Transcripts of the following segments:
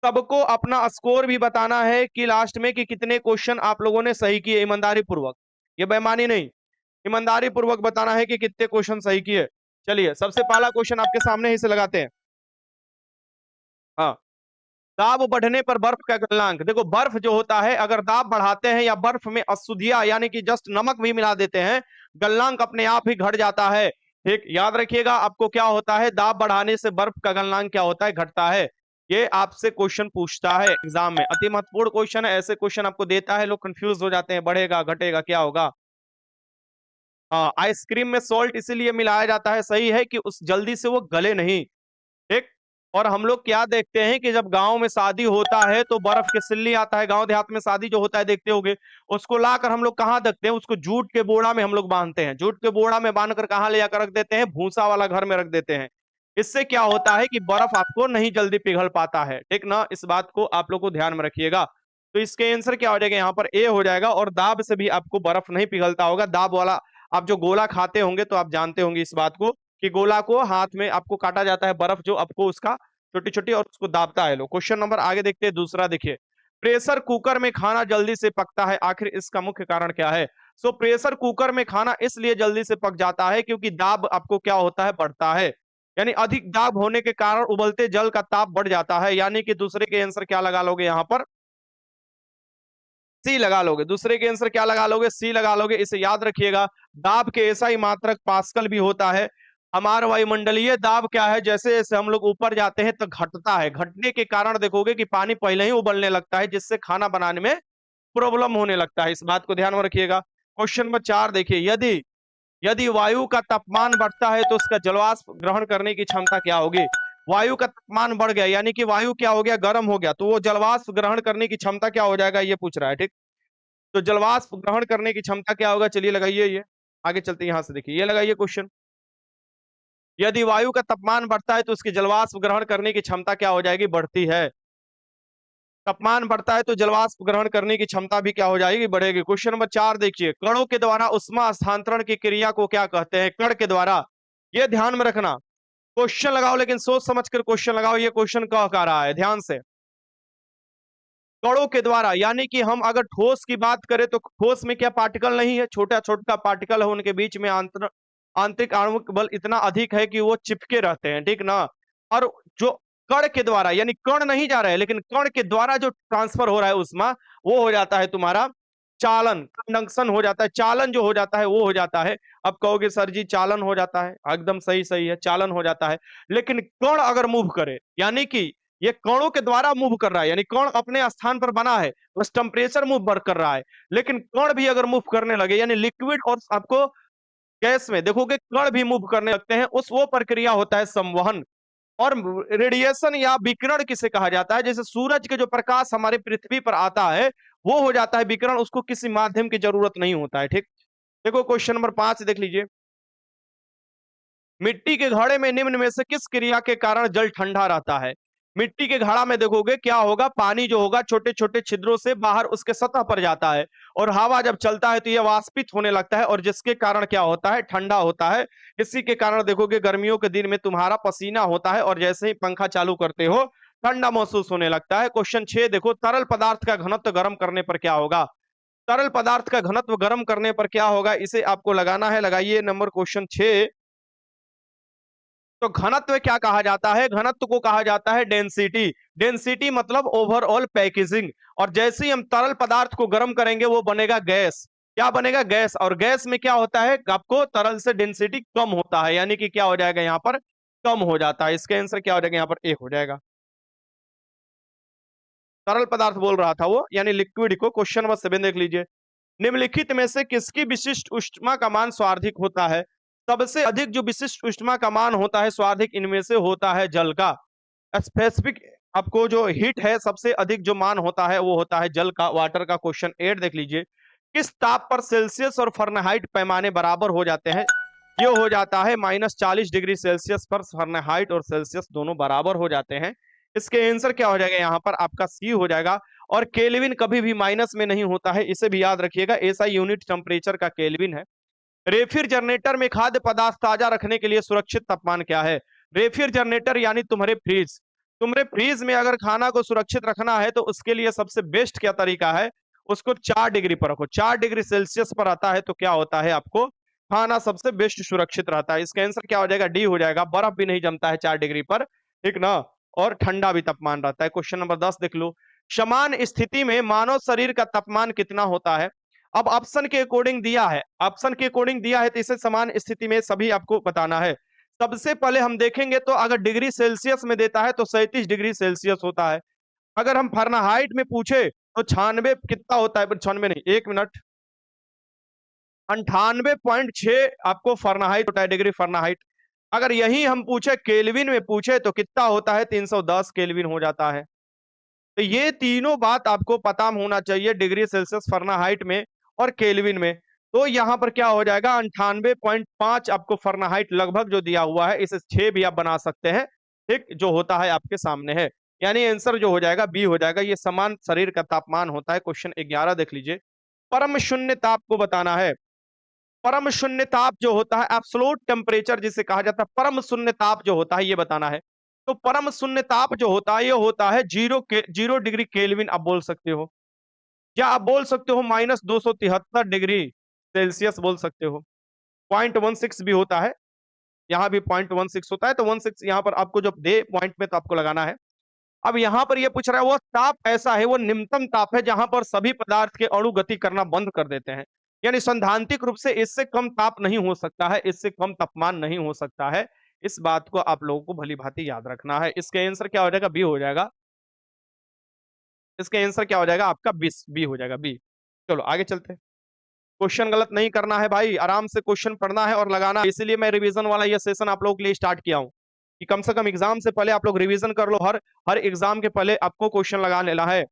सबको अपना स्कोर भी बताना है कि लास्ट में कि कितने क्वेश्चन आप लोगों ने सही किए ईमानदारी पूर्वक। ये बेईमानी नहीं, ईमानदारी पूर्वक बताना है कि कितने क्वेश्चन सही किए। चलिए सबसे पहला क्वेश्चन आपके सामने ही से लगाते हैं। हाँ, दाब बढ़ने पर बर्फ का गलनांक। देखो बर्फ जो होता है अगर दाब बढ़ाते हैं या बर्फ में अशुद्धियां यानी कि जस्ट नमक भी मिला देते हैं, गलनांक अपने आप ही घट जाता है। ठीक, याद रखिएगा आपको क्या होता है, दाब बढ़ाने से बर्फ का गलनांक क्या होता है, घटता है। ये आपसे क्वेश्चन पूछता है एग्जाम में, अति महत्वपूर्ण क्वेश्चन है। ऐसे क्वेश्चन आपको देता है, लोग कंफ्यूज हो जाते हैं, बढ़ेगा घटेगा क्या होगा। हाँ, आइसक्रीम में सॉल्ट इसीलिए मिलाया जाता है, सही है कि उस जल्दी से वो गले नहीं। ठीक, और हम लोग क्या देखते हैं कि जब गांव में शादी होता है तो बर्फ के सिल्ली आता है, गांव देहात में शादी जो होता है देखते होगे, उसको लाकर हम लोग कहाँ रखते हैं, उसको जूट के बोरा में हम लोग बांधते हैं। जूट के बोरा में बांध कर कहाँ ले जाकर रख देते हैं, भूसा वाला घर में रख देते हैं। इससे क्या होता है कि बर्फ आपको नहीं जल्दी पिघल पाता है। ठीक ना, इस बात को आप लोग को ध्यान में रखिएगा। तो इसके आंसर क्या हो जाएगा, यहाँ पर ए हो जाएगा। और दाब से भी आपको बर्फ नहीं पिघलता होगा, दाब वाला आप जो गोला खाते होंगे तो आप जानते होंगे इस बात को कि गोला को हाथ में आपको काटा जाता है, बर्फ जो आपको उसका छोटी छोटी, और उसको दाबता है। लो क्वेश्चन नंबर आगे देखते हैं, दूसरा देखिए। प्रेशर कुकर में खाना जल्दी से पकता है, आखिर इसका मुख्य कारण क्या है। सो प्रेशर कुकर में खाना इसलिए जल्दी से पक जाता है क्योंकि दाब आपको क्या होता है, बढ़ता है। यानी अधिक दाब होने के कारण उबलते जल का ताप बढ़ जाता है। यानी कि दूसरे के आंसर क्या लगा लोगे यहाँ पर, सी लगा लोगे। दूसरे के आंसर क्या लगा लोगे, सी लगा लोगे। इसे याद रखिएगा। दाब के ऐसा ही मात्रक पास्कल भी होता है। हमारा वायुमंडलीय दाब क्या है, जैसे जैसे हम लोग ऊपर जाते हैं तो घटता है। घटने के कारण देखोगे कि पानी पहले ही उबलने लगता है, जिससे खाना बनाने में प्रॉब्लम होने लगता है। इस बात को ध्यान में रखिएगा। क्वेश्चन नंबर 4 देखिए। यदि यदि वायु का तापमान बढ़ता है तो उसका जलवाष्प ग्रहण करने की क्षमता क्या होगी। वायु का तापमान बढ़ गया यानी कि वायु क्या हो गया, गर्म हो गया, तो वो जलवाष्प ग्रहण करने की क्षमता क्या हो जाएगा, ये पूछ रहा है। ठीक, तो जलवाष्प ग्रहण करने की क्षमता क्या होगा, चलिए लगाइए ये। आगे चलते हैं, यहां से देखिए, ये लगाइए क्वेश्चन। यदि वायु का तापमान बढ़ता है तो उसकी जलवाष्प ग्रहण करने की क्षमता क्या हो जाएगी, बढ़ती है। तापमान बढ़ता है तो जलवाष्प ग्रहण करने की क्षमता भी क्या हो जाएगी, बढ़ेगी। क्वेश्चन नंबर 4 देखिए। कणों के द्वारा उष्मा हस्तांतरण की क्रिया को क्या कहते हैं, कण के द्वारा। ये ध्यान में रखना। क्वेश्चन लगाओ लेकिन सोच समझ कर क्वेश्चन लगाओ। ये क्वेश्चन कह रहा है, ध्यान से। कणों के द्वारा यानी कि हम अगर ठोस की बात करें तो ठोस में क्या पार्टिकल नहीं है, छोटा छोटा पार्टिकल है, उनके बीच में आंतरिक आणविक बल इतना अधिक है कि वो चिपके रहते हैं। ठीक ना, और जो कण के द्वारा यानी कण नहीं जा रहा है लेकिन कण के द्वारा जो ट्रांसफर हो रहा है उष्मा, वो हो जाता है तुम्हारा चालन, कंडक्शन हो जाता है। चालन जो हो जाता है वो हो जाता है। अब कहोगे सर जी चालन हो जाता है, एकदम सही सही है, चालन हो जाता है। लेकिन कण अगर मूव करे यानी कि ये कणों के द्वारा मूव कर रहा है, यानी कण अपने स्थान पर बना है, बस टेम्परेचर मूव वर्क कर रहा है। लेकिन कण भी अगर मूव करने लगे यानी लिक्विड और आपको गैस में देखोगे कण भी मूव करने लगते हैं, उस वो प्रक्रिया होता है संवहन। और रेडिएशन या विकिरण किसे कहा जाता है, जैसे सूरज के जो प्रकाश हमारे पृथ्वी पर आता है वो हो जाता है विकिरण, उसको किसी माध्यम की जरूरत नहीं होता है। ठीक, देखो क्वेश्चन नंबर 5 देख लीजिए। मिट्टी के घड़े में निम्न में से किस क्रिया के कारण जल ठंडा रहता है। मिट्टी के घड़ा में देखोगे क्या होगा, पानी जो होगा छोटे छोटे छिद्रों से बाहर उसके सतह पर जाता है, और हवा जब चलता है तो यह वाष्पित होने लगता है, और जिसके कारण क्या होता है, ठंडा होता है। इसी के कारण देखोगे गर्मियों के दिन में तुम्हारा पसीना होता है, और जैसे ही पंखा चालू करते हो ठंडा महसूस होने लगता है। क्वेश्चन 6 देखो। तरल पदार्थ का घनत्व गर्म करने पर क्या होगा। तरल पदार्थ का घनत्व गर्म करने पर क्या होगा, इसे आपको लगाना है, लगाइए नंबर क्वेश्चन 6। तो घनत्व क्या कहा जाता है, घनत्व को कहा जाता है डेंसिटी। डेंसिटी मतलब ओवरऑल पैकेजिंग। और जैसे ही हम तरल पदार्थ को गर्म करेंगे वो बनेगा गैस। क्या बनेगा, गैस। और गैस में क्या होता है, आपको तरल से डेंसिटी कम होता है, यानी कि क्या हो जाएगा यहाँ पर, कम हो जाता है। इसका आंसर क्या हो जाएगा यहाँ पर, एक हो जाएगा। तरल पदार्थ बोल रहा था वो, यानी लिक्विड को। क्वेश्चन नंबर 7 देख लीजिए। निम्नलिखित में से किसकी विशिष्ट ऊष्मा का मान स्वार्थिक होता है। सबसे अधिक जो विशिष्ट ऊष्मा का मान होता है स्वार्थिक, इनमें से होता है जल का। स्पेसिफिक आपको जो हीट है सबसे अधिक जो मान होता है वो होता है जल का, वाटर का। क्वेश्चन 8 देख लीजिए। किस ताप पर सेल्सियस और फahrenheit पैमाने बराबर हो जाते हैं। ये हो जाता है -40 डिग्री सेल्सियस पर फahrenheit और सेल्सियस दोनों बराबर हो जाते हैं। इसके आंसर क्या हो जाएगा यहाँ पर, आपका सी हो जाएगा। और केल्विन कभी भी माइनस में नहीं होता है, इसे भी याद रखिएगा। ऐसा यूनिट टेम्परेचर का केल्विन है। रेफ्रिजरेटर में खाद्य पदार्थ ताजा रखने के लिए सुरक्षित तापमान क्या है। रेफ्रिजरेटर यानी तुम्हारे फ्रिज, तुम्हारे फ्रीज में अगर खाना को सुरक्षित रखना है तो उसके लिए सबसे बेस्ट क्या तरीका है, उसको 4 डिग्री पर रखो। 4 डिग्री सेल्सियस पर आता है तो क्या होता है, आपको खाना सबसे बेस्ट सुरक्षित रहता है। इसका आंसर क्या हो जाएगा, डी हो जाएगा। बर्फ भी नहीं जमता है 4 डिग्री पर, ठीक ना, और ठंडा भी तापमान रहता है। क्वेश्चन नंबर 10 देख लो। समान स्थिति में मानव शरीर का तापमान कितना होता है। अब ऑप्शन के अकॉर्डिंग दिया है, ऑप्शन के अकॉर्डिंग दिया है तो इसे समान स्थिति में सभी आपको बताना है। सबसे पहले हम देखेंगे तो अगर डिग्री सेल्सियस में देता है तो 37 डिग्री सेल्सियस होता है। अगर हम फारेनहाइट में पूछे तो 96 कितना होता है, 96 नहीं, 1 मिनट, 98.6 आपको फारेनहाइट होता है, डिग्री फारेनहाइट। अगर यही हम पूछे केल्विन में पूछे तो कितना होता है, 310 केल्विन हो जाता है। तो ये तीनों बात आपको पता होना चाहिए, डिग्री सेल्सियस, फारेनहाइट में और केल्विन में। तो यहां पर क्या हो जाएगा, 98.5 आपको फारेनहाइट लगभग जो दिया हुआ है, इसे 6 भी आप बना सकते हैं, ठीक, जो होता है आपके सामने है। यानी आंसर जो हो जाएगा बी हो जाएगा। ये समान शरीर का तापमान होता है। क्वेश्चन 11 देख लीजिए। परम शून्य ताप को बताना है। परम शून्य ताप जो होता है, एब्सोल्यूट टेम्परेचर जिसे कहा जाता है, परम शून्य ताप जो होता है ये बताना है। तो परम शून्य ताप जो होता है ये होता है 0 डिग्री केल्विन आप बोल सकते हो, या आप बोल सकते हो -273 डिग्री सेल्सियस बोल सकते हो। 0.16 भी होता है, यहाँ भी 0.16 होता है, तो 16 यहाँ पर आपको जब दे पॉइंट में तो आपको लगाना है। अब यहाँ पर ये पूछ रहा है वो ताप ऐसा है, वो निम्नतम ताप है जहां पर सभी पदार्थ के अणु गति करना बंद कर देते हैं। यानी सैद्धांतिक रूप से इससे कम ताप नहीं हो सकता है, इससे कम तापमान नहीं हो सकता है। इस बात को आप लोगों को भली भांति याद रखना है। इसका आंसर क्या हो जाएगा, बी हो जाएगा। इसका आंसर क्या हो जाएगा आपका, बी हो जाएगा, बी। चलो आगे चलते हैं। क्वेश्चन गलत नहीं करना है भाई, आराम से क्वेश्चन पढ़ना है और लगाना है। इसीलिए मैं रिवीजन वाला ये सेशन आप लोगों के लिए स्टार्ट किया हूं कि कम से कम एग्जाम से पहले आप लोग रिवीजन कर लो। हर हर एग्जाम के पहले आपको क्वेश्चन लगा लेना है।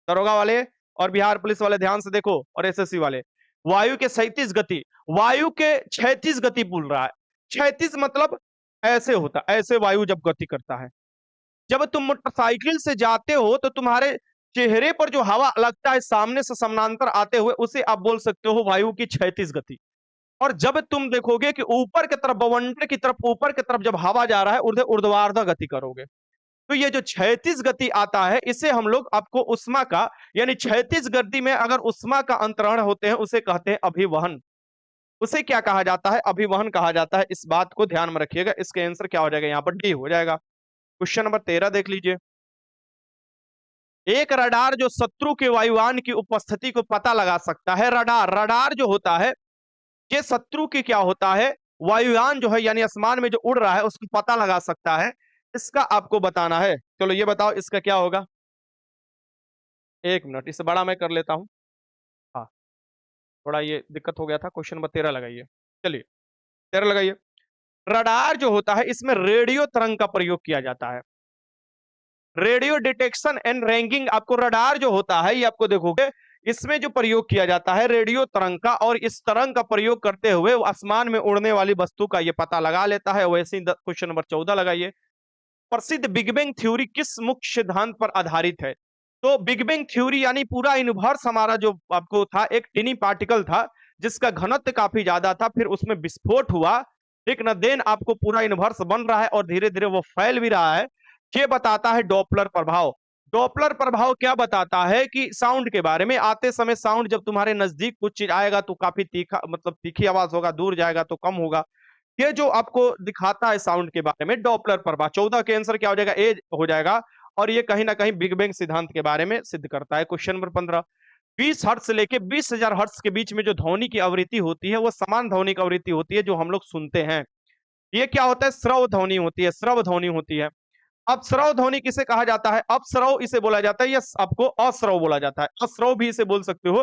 दरोगा वाले और बिहार पुलिस वाले ध्यान से देखो, और एसएससी वाले। वायु के 37 गति, वायु के 36 गति बोल रहा है। 36 मतलब ऐसे होता, ऐसे वायु जब गति करता है। जब तुम मोटरसाइकिल से जाते हो तो तुम्हारे चेहरे पर जो हवा लगता है सामने से समानांतर आते हुए, उसे आप बोल सकते हो वायु की 36 गति। और जब तुम देखोगे कि ऊपर की तरफ, बवंडर की तरफ, ऊपर की तरफ जब हवा जा रहा है, उधर ऊर्ध्वाधर गति करोगे। तो ये जो 36 गति आता है, इसे हम लोग आपको उष्मा का, यानी 36 गति में अगर उष्मा का अंतरण होते हैं उसे कहते हैं अभिवहन। उसे क्या कहा जाता है, अभिवहन कहा जाता है। इस बात को ध्यान में रखिएगा। इसका आंसर क्या हो जाएगा, यहाँ पर डी हो जाएगा। क्वेश्चन नंबर 13 देख लीजिए। एक रडार जो शत्रु के वायुयान की उपस्थिति को पता लगा सकता है। रडार, रडार जो होता है ये शत्रु की क्या होता है, वायुयान जो है यानी आसमान में जो उड़ रहा है उसको पता लगा सकता है। इसका आपको बताना है। चलो ये बताओ इसका क्या होगा। 1 मिनट, इसे बड़ा मैं कर लेता हूं। हाँ, थोड़ा ये दिक्कत हो गया था। क्वेश्चन नंबर 13 लगाइए। चलिए 13 लगाइए। रडार जो होता है इसमें रेडियो तरंग का प्रयोग किया जाता है। रेडियो डिटेक्शन एंड रैंकिंग, आपको रडार जो होता है ये आपको देखोगे इसमें जो प्रयोग किया जाता है रेडियो तरंग का, और इस तरंग का प्रयोग करते हुए आसमान में उड़ने वाली वस्तु का ये पता लगा लेता है। वैसे ही क्वेश्चन नंबर 14 लगाइए। प्रसिद्ध बिग बैंग थ्योरी किस मुख्य सिद्धांत पर आधारित है। तो बिग बैंग थ्योरी यानी पूरा यूनिवर्स हमारा जो आपको था, एक टिनी पार्टिकल था जिसका घनत्व काफी ज्यादा था, फिर उसमें विस्फोट हुआ, ठीक ना, देन आपको पूरा यूनिवर्स बन रहा है और धीरे धीरे वो फैल भी रहा है। ये बताता है डॉपलर प्रभाव। डॉपलर प्रभाव क्या बताता है कि साउंड के बारे में, आते समय साउंड जब तुम्हारे नजदीक कुछ चीज आएगा तो काफी तीखा, मतलब तीखी आवाज होगा, दूर जाएगा तो कम होगा। ये जो आपको दिखाता है साउंड के बारे में डॉपलर प्रभाव। 14 के आंसर क्या हो जाएगा, ए हो जाएगा। और ये कहीं ना कहीं बिग बैंग सिद्धांत के बारे में सिद्ध करता है। Question number 15। 20 हर्ट्ज से लेके 20,000 हर्ट्ज के बीच में जो ध्वनि की आवृत्ति होती है वो समान ध्वनि की आवृत्ति होती है जो हम लोग सुनते हैं। ये क्या होता है, श्रव ध्वनि होती है, श्रव ध्वनि होती है। अब श्रव ध्वनि किसे कहा जाता है, अपश्रव इसे बोला जाता है, या आपको अश्रव बोला जाता है। अश्रव भी इसे बोल सकते हो,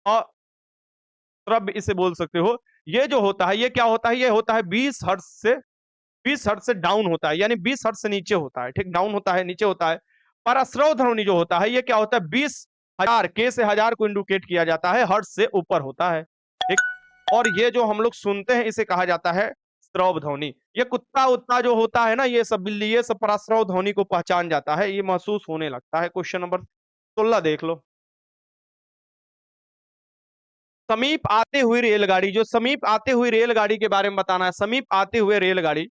अश्रव इसे बोल सकते हो। ये जो होता है ये क्या होता है, ये होता है 20 हर्ट्ज से डाउन होता है, यानी 20 हर्ट्ज से नीचे होता है, ठीक, डाउन होता है, नीचे होता है। पर अश्रव ध्वनि जो होता है ये क्या होता है, 20,000 के से हजार को इंडिकेट किया जाता है, हर्ट्ज से ऊपर होता है, ठीक। और ये जो हम लोग सुनते हैं इसे कहा जाता है श्रव ध्वनि। ये कुत्ता उत्ता जो होता है ना, ये सब बिल्ली, ये सब पराश्रव ध्वनि को पहचान जाता है, ये महसूस होने लगता है। क्वेश्चन नंबर 16 देख लो। समीप आते हुए रेलगाड़ी, जो समीप आते हुए रेलगाड़ी के बारे में बताना है। समीप आते हुए रेलगाड़ी,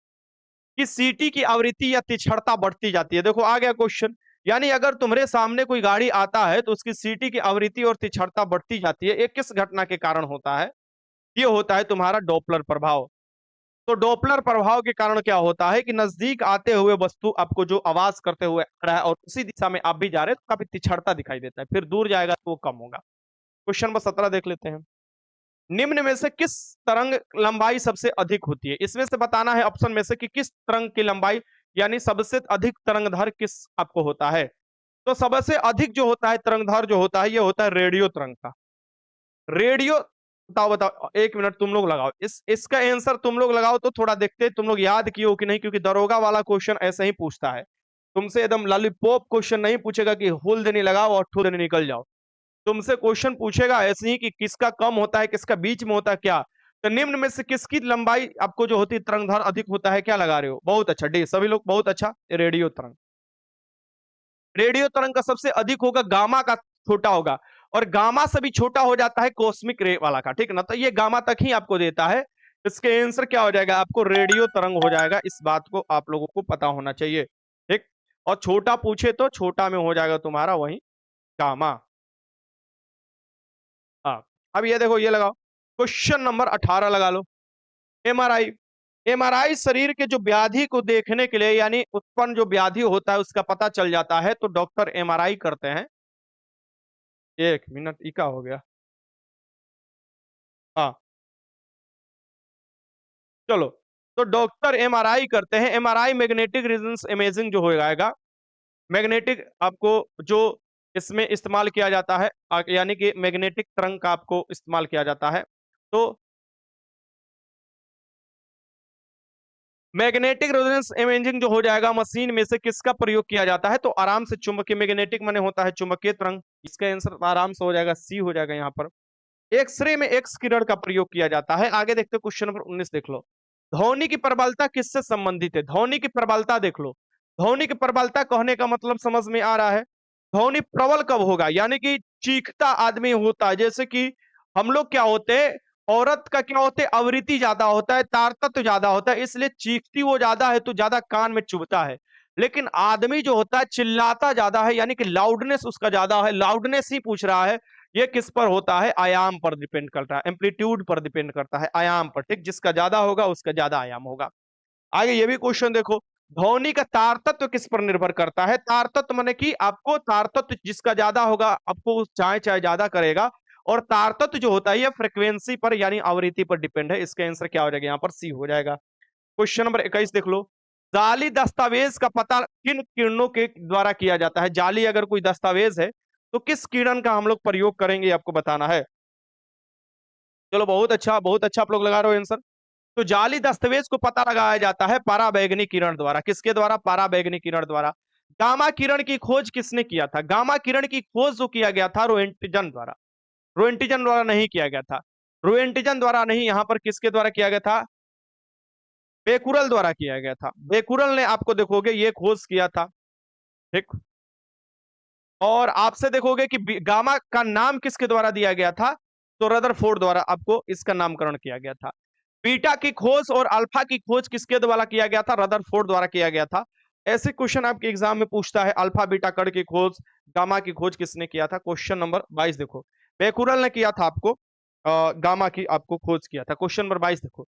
कि सीटी की आवृत्ति या तिक्षणता बढ़ती जाती है। देखो आ गया क्वेश्चन, यानी अगर तुम्हारे सामने कोई गाड़ी आता है तो उसकी सीटी की आवृत्ति और तिक्षणता बढ़ती जाती है, ये किस घटना के कारण होता है? ये होता है तुम्हारा डॉपलर प्रभाव। तो डॉपलर प्रभाव के कारण क्या होता है कि नजदीक आते हुए वस्तु आपको जो आवाज करते हुए आ रहा है और उसी दिशा में आप भी जा रहे हैं तो काफी तिक्षणता दिखाई देता है, फिर दूर जाएगा तो वो कम होगा। क्वेश्चन नंबर 17 देख लेते हैं। निम्न में से किस तरंग लंबाई सबसे अधिक होती है? इसमें से बताना है ऑप्शन में से कि किस तरंग की लंबाई यानी सबसे अधिक तरंगधर किस आपको होता है। तो सबसे अधिक जो होता है तरंगधर जो होता है ये होता है रेडियो तरंग का। रेडियो, बताओ बताओ, एक मिनट तुम लोग लगाओ, इसका आंसर तुम लोग लगाओ तो थोड़ा देखते तुम लोग याद किए हो कि नहीं, क्योंकि दरोगा वाला क्वेश्चन ऐसे ही पूछता है तुमसे, एकदम लॉलीपॉप क्वेश्चन नहीं पूछेगा कि हुल देने लगाओ और ठुल देने निकल जाओ। तुमसे क्वेश्चन पूछेगा ऐसे ही कि किसका कम होता है, किसका बीच में होता है क्या। तो निम्न में से किसकी लंबाई आपको जो होती है तरंगधार अधिक होता है, क्या लगा रहे हो? बहुत अच्छा डी, सभी लोग बहुत अच्छा। रेडियो तरंग, रेडियो तरंग का सबसे अधिक होगा, गामा का छोटा होगा, और गामा से भी छोटा हो जाता है कॉस्मिक रे वाला का, ठीक है ना। तो ये गामा तक ही आपको देता है। इसके आंसर क्या हो जाएगा? आपको रेडियो तरंग हो जाएगा। इस बात को आप लोगों को पता होना चाहिए, ठीक। और छोटा पूछे तो छोटा में हो जाएगा तुम्हारा वही गामा। हाँ, अब ये देखो, ये लगाओ, क्वेश्चन नंबर 18 लगा लो। एमआरआई, एमआरआई शरीर के जो व्याधि को देखने के लिए, यानी उत्पन्न जो व्याधि होता है उसका पता चल जाता है, तो डॉक्टर एमआरआई करते हैं। एक मिनट, इका हो गया। हाँ, चलो, तो डॉक्टर एमआरआई करते हैं। एमआरआई मैग्नेटिक रेजोनेंस इमेजिंग जो हो जाएगा, मैग्नेटिक आपको जो इसमें इस्तेमाल किया जाता है, यानी कि मैग्नेटिक तरंग का आपको इस्तेमाल किया जाता है। तो मैग्नेटिक रेजोनेंस इमेजिंग जो हो जाएगा, मशीन में से किसका प्रयोग किया जाता है? तो आराम से चुंबकीय, मैग्नेटिक माने होता है चुंबकीय तरंग, इसका आंसर आराम से हो जाएगा सी हो जाएगा यहाँ पर। एक्सरे में एक्स किरण का प्रयोग किया जाता है। आगे देखते हैं, क्वेश्चन नंबर 19 देख लो। ध्वनि की प्रबलता किससे संबंधित है? ध्वनि की प्रबलता देख लो। ध्वनि की प्रबलता कहने का मतलब समझ में आ रहा है, ध्वनि प्रबल कब होगा, यानी कि चीखता आदमी होता है। जैसे कि हम लोग क्या होते हैं, औरत का क्या होता है, आवृत्ति ज्यादा होता है, तारतत्व ज्यादा होता है, इसलिए चीखती वो ज्यादा है तो ज्यादा कान में चुभता है। लेकिन आदमी जो होता है चिल्लाता ज्यादा है, यानी कि लाउडनेस उसका ज्यादा है। लाउडनेस ही पूछ रहा है, ये किस पर होता है? आयाम पर डिपेंड करता है, एम्पलीट्यूड पर डिपेंड करता है, आयाम पर, ठीक। जिसका ज्यादा होगा उसका ज्यादा आयाम होगा। आगे ये भी क्वेश्चन देखो, ध्वनि का तार तत्व किस पर निर्भर करता है? तार तत्व माने कि आपको तार तत्व जिसका ज्यादा होगा आपको चाहे चाहे ज्यादा करेगा, और तार तत्व जो होता है ये फ्रीक्वेंसी पर यानी आवृत्ति पर डिपेंड है। इसका आंसर क्या हो जाएगा? यहाँ पर सी हो जाएगा। क्वेश्चन नंबर 21 देख लो। जाली दस्तावेज का पता किन किरणों के द्वारा किया जाता है? जाली अगर कोई दस्तावेज है तो किस किरण का हम लोग प्रयोग करेंगे आपको बताना है। चलो, बहुत अच्छा आप लोग लगा रहे हो आंसर। तो जाली दस्तावेज को पता लगाया जाता है पराबैंगनी किरण द्वारा। किसके द्वारा? पराबैंगनी किरण द्वारा। गामा किरण की खोज किसने किया था? गामा किरण की खोज जो किया गया था रोएंटिजन द्वारा। रोएंटिजन द्वारा नहीं किया गया था, रोएंटिजन द्वारा नहीं, यहां पर किसके द्वारा किया गया था? बेकुरल द्वारा किया गया था। बेकुरल ने आपको देखोगे ये खोज किया था, ठीक। और आपसे देखोगे कि गामा का नाम किसके द्वारा दिया गया था? तो रदरफोर्ड द्वारा आपको इसका नामकरण किया गया था। बीटा की खोज और अल्फा की खोज किसके द्वारा किया गया था? रदरफोर्ड द्वारा किया गया था। ऐसे क्वेश्चन आपके एग्जाम में पूछता है, अल्फा बीटा कण की खोज, गामा की खोज किसने किया था? क्वेश्चन नंबर 22 देखो, बेकुरल ने किया था आपको गामा की आपको खोज किया था। क्वेश्चन नंबर 22 देखो,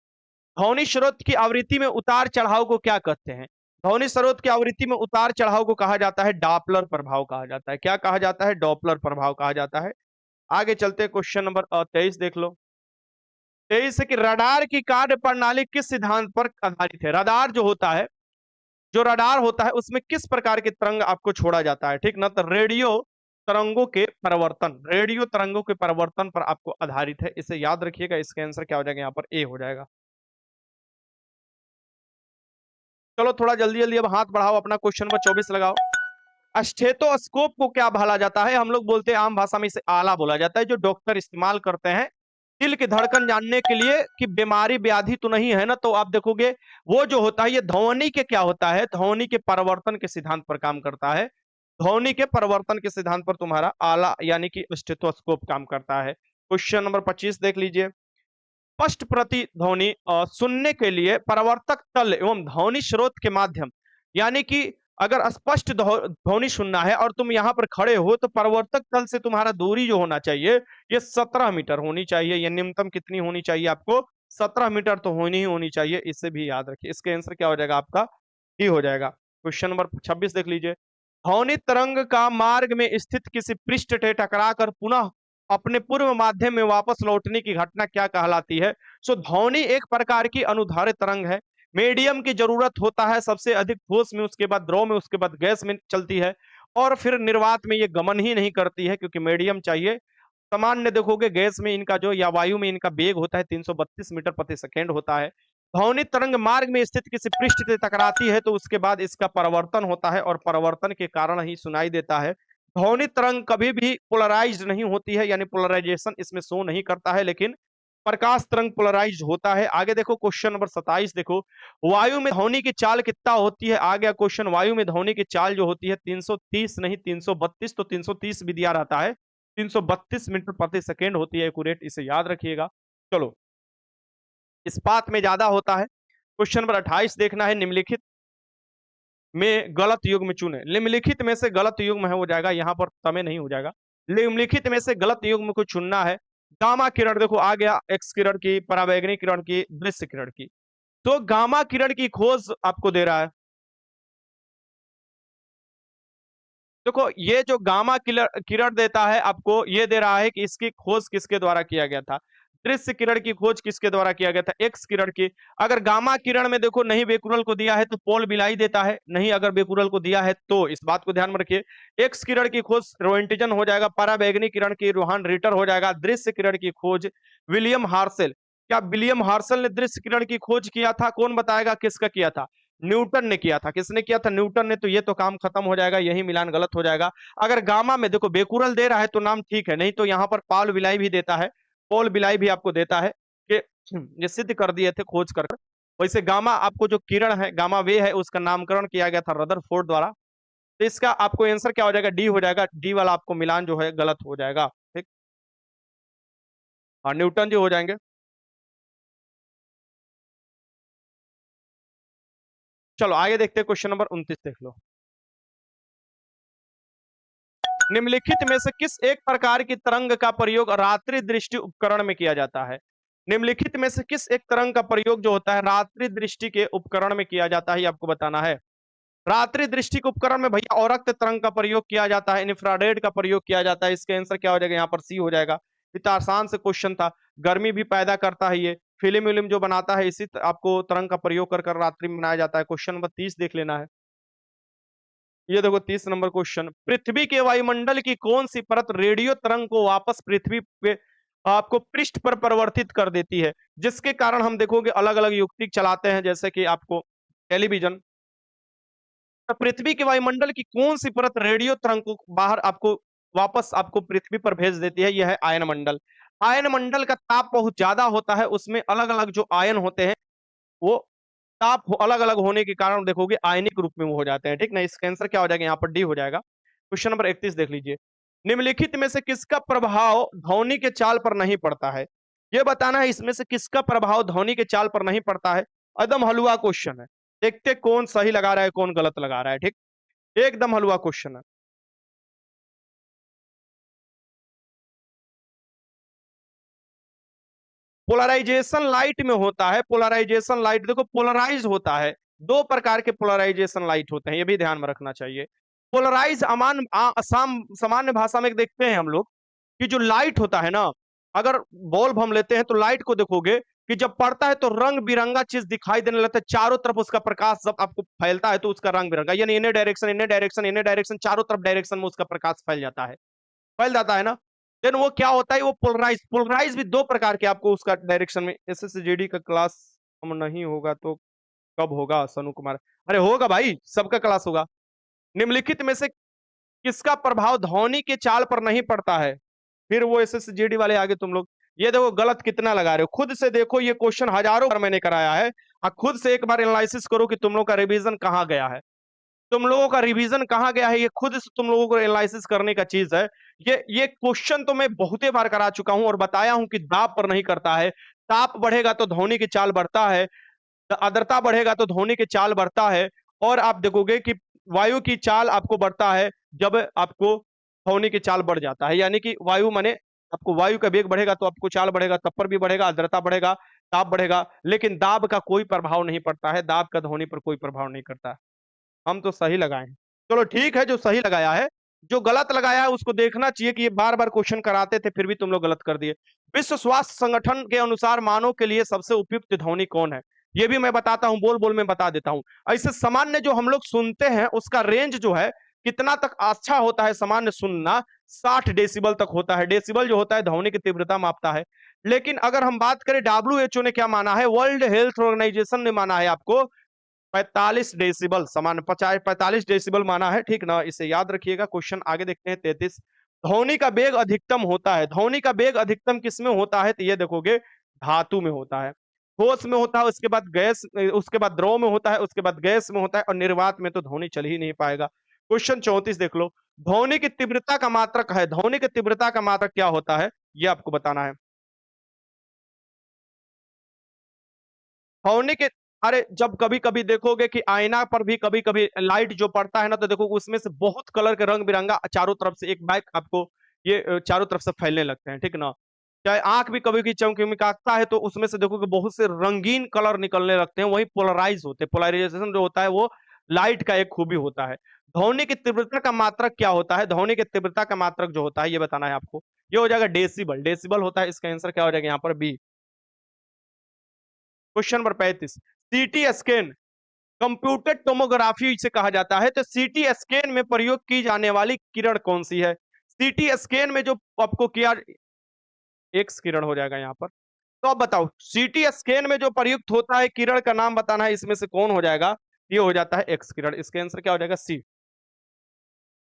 ध्वनि स्रोत की आवृत्ति में उतार चढ़ाव को क्या कहते हैं? ध्वनि स्रोत की आवृत्ति में उतार चढ़ाव को कहा जाता है डॉपलर प्रभाव कहा जाता है। क्या कहा जाता है? डॉपलर प्रभाव कहा जाता है। आगे चलते हैं, क्वेश्चन नंबर 23 देख लो। 23 है कि रडार की कार्य प्रणाली किस सिद्धांत पर आधारित है? रडार जो होता है, जो रडार होता है उसमें किस प्रकार के तरंग आपको छोड़ा जाता है, ठीक ना। तो रेडियो तरंगों के परिवर्तन, रेडियो तरंगों के परिवर्तन पर आपको आधारित है, इसे याद रखिएगा। इसका आंसर क्या हो जाएगा? यहाँ पर ए हो जाएगा। चलो थोड़ा जल्दी जल्दी अब हाथ बढ़ाओ, अपना क्वेश्चन नंबर 24 लगाओ। स्टेथोस्कोप को क्या बोला जाता है? हम लोग बोलते हैं आम भाषा में इसे आला बोला जाता है, जो डॉक्टर इस्तेमाल करते हैं दिल की धड़कन जानने के लिए कि बीमारी व्याधि तो नहीं है ना। तो आप देखोगे वो जो होता है ये ध्वनि के क्या होता है, ध्वनि के परिवर्तन के सिद्धांत पर काम करता है। ध्वनि के परिवर्तन के सिद्धांत पर तुम्हारा आला यानी कि स्टेथोस्कोप काम करता है। क्वेश्चन नंबर 25 देख लीजिए। स्पष्ट प्रतिध्वनि सुनने के लिए परावर्तक तल एवं ध्वनि स्रोत के माध्यम, यानी कि अगर स्पष्ट ध्वनि सुनना है और तुम यहाँ पर खड़े हो तो परावर्तक तल से तुम्हारा दूरी जो होना चाहिए ये 17 मीटर होनी चाहिए। ये न्यूनतम कितनी होनी चाहिए आपको? 17 मीटर तो होनी ही होनी चाहिए, इसे भी याद रखिए। इसका आंसर क्या हो जाएगा आपका? डी हो जाएगा। क्वेश्चन नंबर 26 देख लीजिए। ध्वनि तरंग का मार्ग में स्थित किसी पृष्ठ से टकराकर पुनः अपने पूर्व माध्यम में वापस लौटने की घटना क्या कहलाती है? सो ध्वनि एक प्रकार की अनुधारित तरंग है। मीडियम की जरूरत होता है सबसे अधिक ठोस में, उसके बाद द्रव में, उसके बाद गैस में चलती है और फिर निर्वात में ये गमन ही नहीं करती है क्योंकि मीडियम चाहिए। सामान्य देखोगे गैस में इनका जो या वायु में इनका वेग होता है 332 मीटर प्रति सेकेंड होता है। ध्वनि तरंग मार्ग में स्थित किसी पृष्ठ से टकराती है तो उसके बाद इसका परावर्तन होता है और परावर्तन के कारण ही सुनाई देता है। ध्वनि तरंग कभी भी पोलराइज्ड नहीं होती है, यानी पोलराइजेशन इसमें शो नहीं करता है, लेकिन प्रकाश तरंग पोलराइज्ड होता है। आगे देखो क्वेश्चन नंबर 27 देखो, वायु में ध्वनि की चाल कितना होती है? आ गया क्वेश्चन। वायु में ध्वनि की चाल जो होती है 330 नहीं 332, तो 330 भी दिया रहता है। 332 मीटर प्रति सेकेंड होती है एक्यूरेट, इसे याद रखिएगा। चलो, इस्पात में ज्यादा होता है। क्वेश्चन नंबर 28 देखना है, निम्नलिखित में गलत युग्म चुने। निम्नलिखित में से गलत युग्म है हो जाएगा, यहाँ पर समय नहीं हो जाएगा। निम्नलिखित में से गलत युग्म को चुनना है। गामा किरण देखो आ गया, एक्स किरण की, पराबैंगनी किरण की, दृश्य किरण की। तो गामा किरण की खोज आपको दे रहा है। देखो ये जो गामा किरण देता है आपको, ये दे रहा है कि इसकी खोज किसके द्वारा किया गया था। दृश्य किरण की खोज किसके द्वारा किया गया था? एक्स किरण की। अगर गामा किरण में देखो नहीं बेकुरल को दिया है तो पॉल बिलाई देता है, नहीं अगर बेकुरल को दिया है तो, इस बात को ध्यान में रखिए। एक्स किरण की खोज रोएंटिजन हो जाएगा, पराबैंगनी किरण की रोहान रिटर हो जाएगा, दृश्य किरण की खोज विलियम हार्सेल। क्या विलियम हार्सेल ने दृश्य किरण की खोज किया था? कौन बताएगा किसका किया था? न्यूटन ने किया था। किसने किया था? न्यूटन ने। तो ये तो काम खत्म हो जाएगा, यही मिलान गलत हो जाएगा। अगर गामा में देखो बेकुरल दे रहा है तो नाम ठीक है, नहीं तो यहाँ पर पॉल बिलाई भी देता है, पॉल बिलाई भी आपको देता है कि ये सिद्ध कर दिए थे खोज कर। वैसे गामा आपको जो किरण है, गामा वे है, उसका नामकरण किया गया था रदरफोर्ड द्वारा। तो इसका आपको आंसर क्या हो जाएगा? डी हो जाएगा। डी वाला आपको मिलान जो है गलत हो जाएगा। ठीक, हाँ न्यूटन जी हो जाएंगे। चलो आगे देखते हैं, क्वेश्चन नंबर 29 देख लो। निम्नलिखित में से किस एक प्रकार की तरंग का प्रयोग रात्रि दृष्टि उपकरण में किया जाता है? निम्नलिखित में से किस एक तरंग का प्रयोग जो होता है रात्रि दृष्टि के उपकरण में किया जाता है, ये आपको बताना है। रात्रि दृष्टि के उपकरण में भैया औरक्त तरंग का प्रयोग किया जाता है, इंफ्रारेड का प्रयोग किया जाता है। इसका आंसर क्या हो जाएगा? यहाँ पर सी हो जाएगा। इतना आसान से क्वेश्चन था। गर्मी भी पैदा करता है ये, फिल्म विल्म जो बनाता है इसी आपको तरंग का प्रयोग कर कर रात्रि में बनाया जाता है। क्वेश्चन नंबर 30 देख लेना है। ये देखो 30 नंबर क्वेश्चन, पृथ्वी के वायुमंडल की कौन सी परत रेडियो तरंग को वापस पृथ्वी पे आपको पृष्ठ पर परिवर्तित कर देती है, जिसके कारण हम देखोगे अलग अलग युक्ति चलाते हैं, जैसे कि आपको टेलीविजन। तो पृथ्वी के वायुमंडल की कौन सी परत रेडियो तरंग को बाहर आपको वापस आपको पृथ्वी पर भेज देती है? यह है आयन मंडल। आयन मंडल का ताप बहुत ज्यादा होता है, उसमें अलग अलग जो आयन होते हैं वो ताप अलग अलग होने के कारण देखोगे आयनिक रूप में वो हो जाते हैं। ठीक ना, इसका आंसर क्या हो जाएगा? यहाँ पर डी हो जाएगा। क्वेश्चन नंबर 31 देख लीजिए। निम्नलिखित में से किसका प्रभाव ध्वनि के चाल पर नहीं पड़ता है? ये बताना है इसमें से किसका प्रभाव ध्वनि के चाल पर नहीं पड़ता है। एकदम हलवा क्वेश्चन है, देखते कौन सही लगा रहा है कौन गलत लगा रहा है। ठीक, एकदम हलवा क्वेश्चन है। पोलराइजेशन लाइट में होता है। पोलराइजेशन लाइट देखो पोलराइज होता है, दो प्रकार के पोलराइजेशन लाइट होते हैं, ये भी ध्यान में रखना चाहिए। पोलराइज सामान्य भाषा में देखते हैं हम लोग कि जो लाइट होता है ना, अगर बल्ब हम लेते हैं तो लाइट को देखोगे कि जब पड़ता है तो रंग बिरंगा चीज दिखाई देने लगता है, चारों तरफ उसका प्रकाश जब आपको फैलता है तो उसका रंग बिरंगा, यानी इन्हें डायरेक्शन इन्हें डायरेक्शन इन्हें डायरेक्शन, चारों तरफ डायरेक्शन में उसका प्रकाश फैल जाता है, फैल जाता है ना। देन वो क्या होता है? वो पोलराइज। पोलराइज भी दो प्रकार के आपको उसका डायरेक्शन में। एसएसजीडी का क्लास हम नहीं होगा तो कब होगा सनु कुमार? अरे होगा भाई, सबका क्लास होगा। निम्नलिखित में से किसका प्रभाव ध्वनि के चाल पर नहीं पड़ता है? फिर वो एसएसजीडी वाले आगे तुम लोग ये देखो गलत कितना लगा रहे हो। खुद से देखो, ये क्वेश्चन हजारों बार मैंने कराया है, और खुद से एक बार एनालिसिस करो कि तुम लोग का रिवीजन कहाँ गया है, तुम लोगों का रिवीजन कहाँ गया है। ये खुद से तुम लोगों को एनालिसिस करने का चीज है। ये क्वेश्चन तो मैं बहुते बार करा चुका हूं और बताया हूं कि दाब पर नहीं करता है। ताप बढ़ेगा तो ध्वनि की चाल बढ़ता है, आर्द्रता बढ़ेगा तो ध्वनि की चाल बढ़ता है। और आप देखोगे कि वायु की चाल आपको बढ़ता है जब आपको ध्वनि की चाल बढ़ जाता है, यानी कि वायु माने आपको वायु का वेग बढ़ेगा तो आपको चाल बढ़ेगा, तप्पर भी बढ़ेगा, आर्द्रता बढ़ेगा, ताप बढ़ेगा। लेकिन दाब का कोई प्रभाव नहीं पड़ता है, दाब का ध्वनि पर कोई प्रभाव नहीं करता। हम तो सही लगाए हैं। चलो ठीक है, जो सही लगाया है, जो गलत लगाया है उसको देखना चाहिए कि ये बार बार क्वेश्चन कराते थे फिर भी तुम लोग गलत कर दिए। विश्व स्वास्थ्य संगठन के अनुसार मानव के लिए सबसे उपयुक्त ध्वनि कौन है, ये भी मैं बताता हूं, बोल बोल में बता देता हूं। ऐसे सामान्य जो हम लोग सुनते हैं उसका रेंज जो है कितना तक अच्छा होता है, सामान्य सुनना 60 डेसिबल तक होता है। डेसिबल जो होता है ध्वनि की तीव्रता मापता है। लेकिन अगर हम बात करें WHO ने क्या माना है, वर्ल्ड हेल्थ ऑर्गेनाइजेशन ने माना है आपको 45 डेसिबल, समान 50 45 डेसिबल माना है, ठीक ना, इसे याद रखिएगा। क्वेश्चन आगे देखते हैं 33। ध्वनि का वेग अधिकतम होता है, ध्वनि का वेग अधिकतम किसमें होता है, तो ये देखोगे धातु में होता है, ठोस में होता है, उसके बाद गैस, उसके बाद द्रव में होता है, उसके बाद गैस में होता है, और निर्वात में तो ध्वनि चल ही नहीं पाएगा। क्वेश्चन 34 देख लो, ध्वनि की तीव्रता का मात्रक है, ध्वनि की तीव्रता का मात्रक क्या होता है, ये आपको बताना है। ध्वनि के, अरे जब कभी कभी देखोगे कि आईना पर भी कभी कभी लाइट जो पड़ता है ना, तो देखो उसमें से बहुत कलर के रंग बिरंगा चारों तरफ से एक बैक आपको ये चारों तरफ से फैलने लगते हैं, ठीक ना। चाहे आंख भी कभी की चमकता है तो उसमें से देखो कि बहुत से रंगीन कलर निकलने लगते हैं, वही पोलराइज होते हैं। पोलराइजेशन जो होता है वो लाइट का एक खूबी होता है। ध्वनि की तीव्रता का मात्रक क्या होता है, ध्वनि की तीव्रता का मात्रक जो होता है ये बताना है आपको। ये हो जाएगा डेसिबल, डेसिबल होता है, इसका आंसर क्या हो जाएगा यहाँ पर B. Question number 35, CT scan computer tomography से कहा जाता है, तो सीटी स्कैन में प्रयोग की जाने वाली किरण कौन सी है। सीटी स्कैन में जो आपको किया, एक्स किरण हो जाएगा यहाँ पर। तो अब बताओ सीटी स्कैन में जो प्रयुक्त होता है किरण का नाम बताना है, इसमें से कौन हो जाएगा, ये हो जाता है एक्स किरण। इसका आंसर क्या हो जाएगा, सी।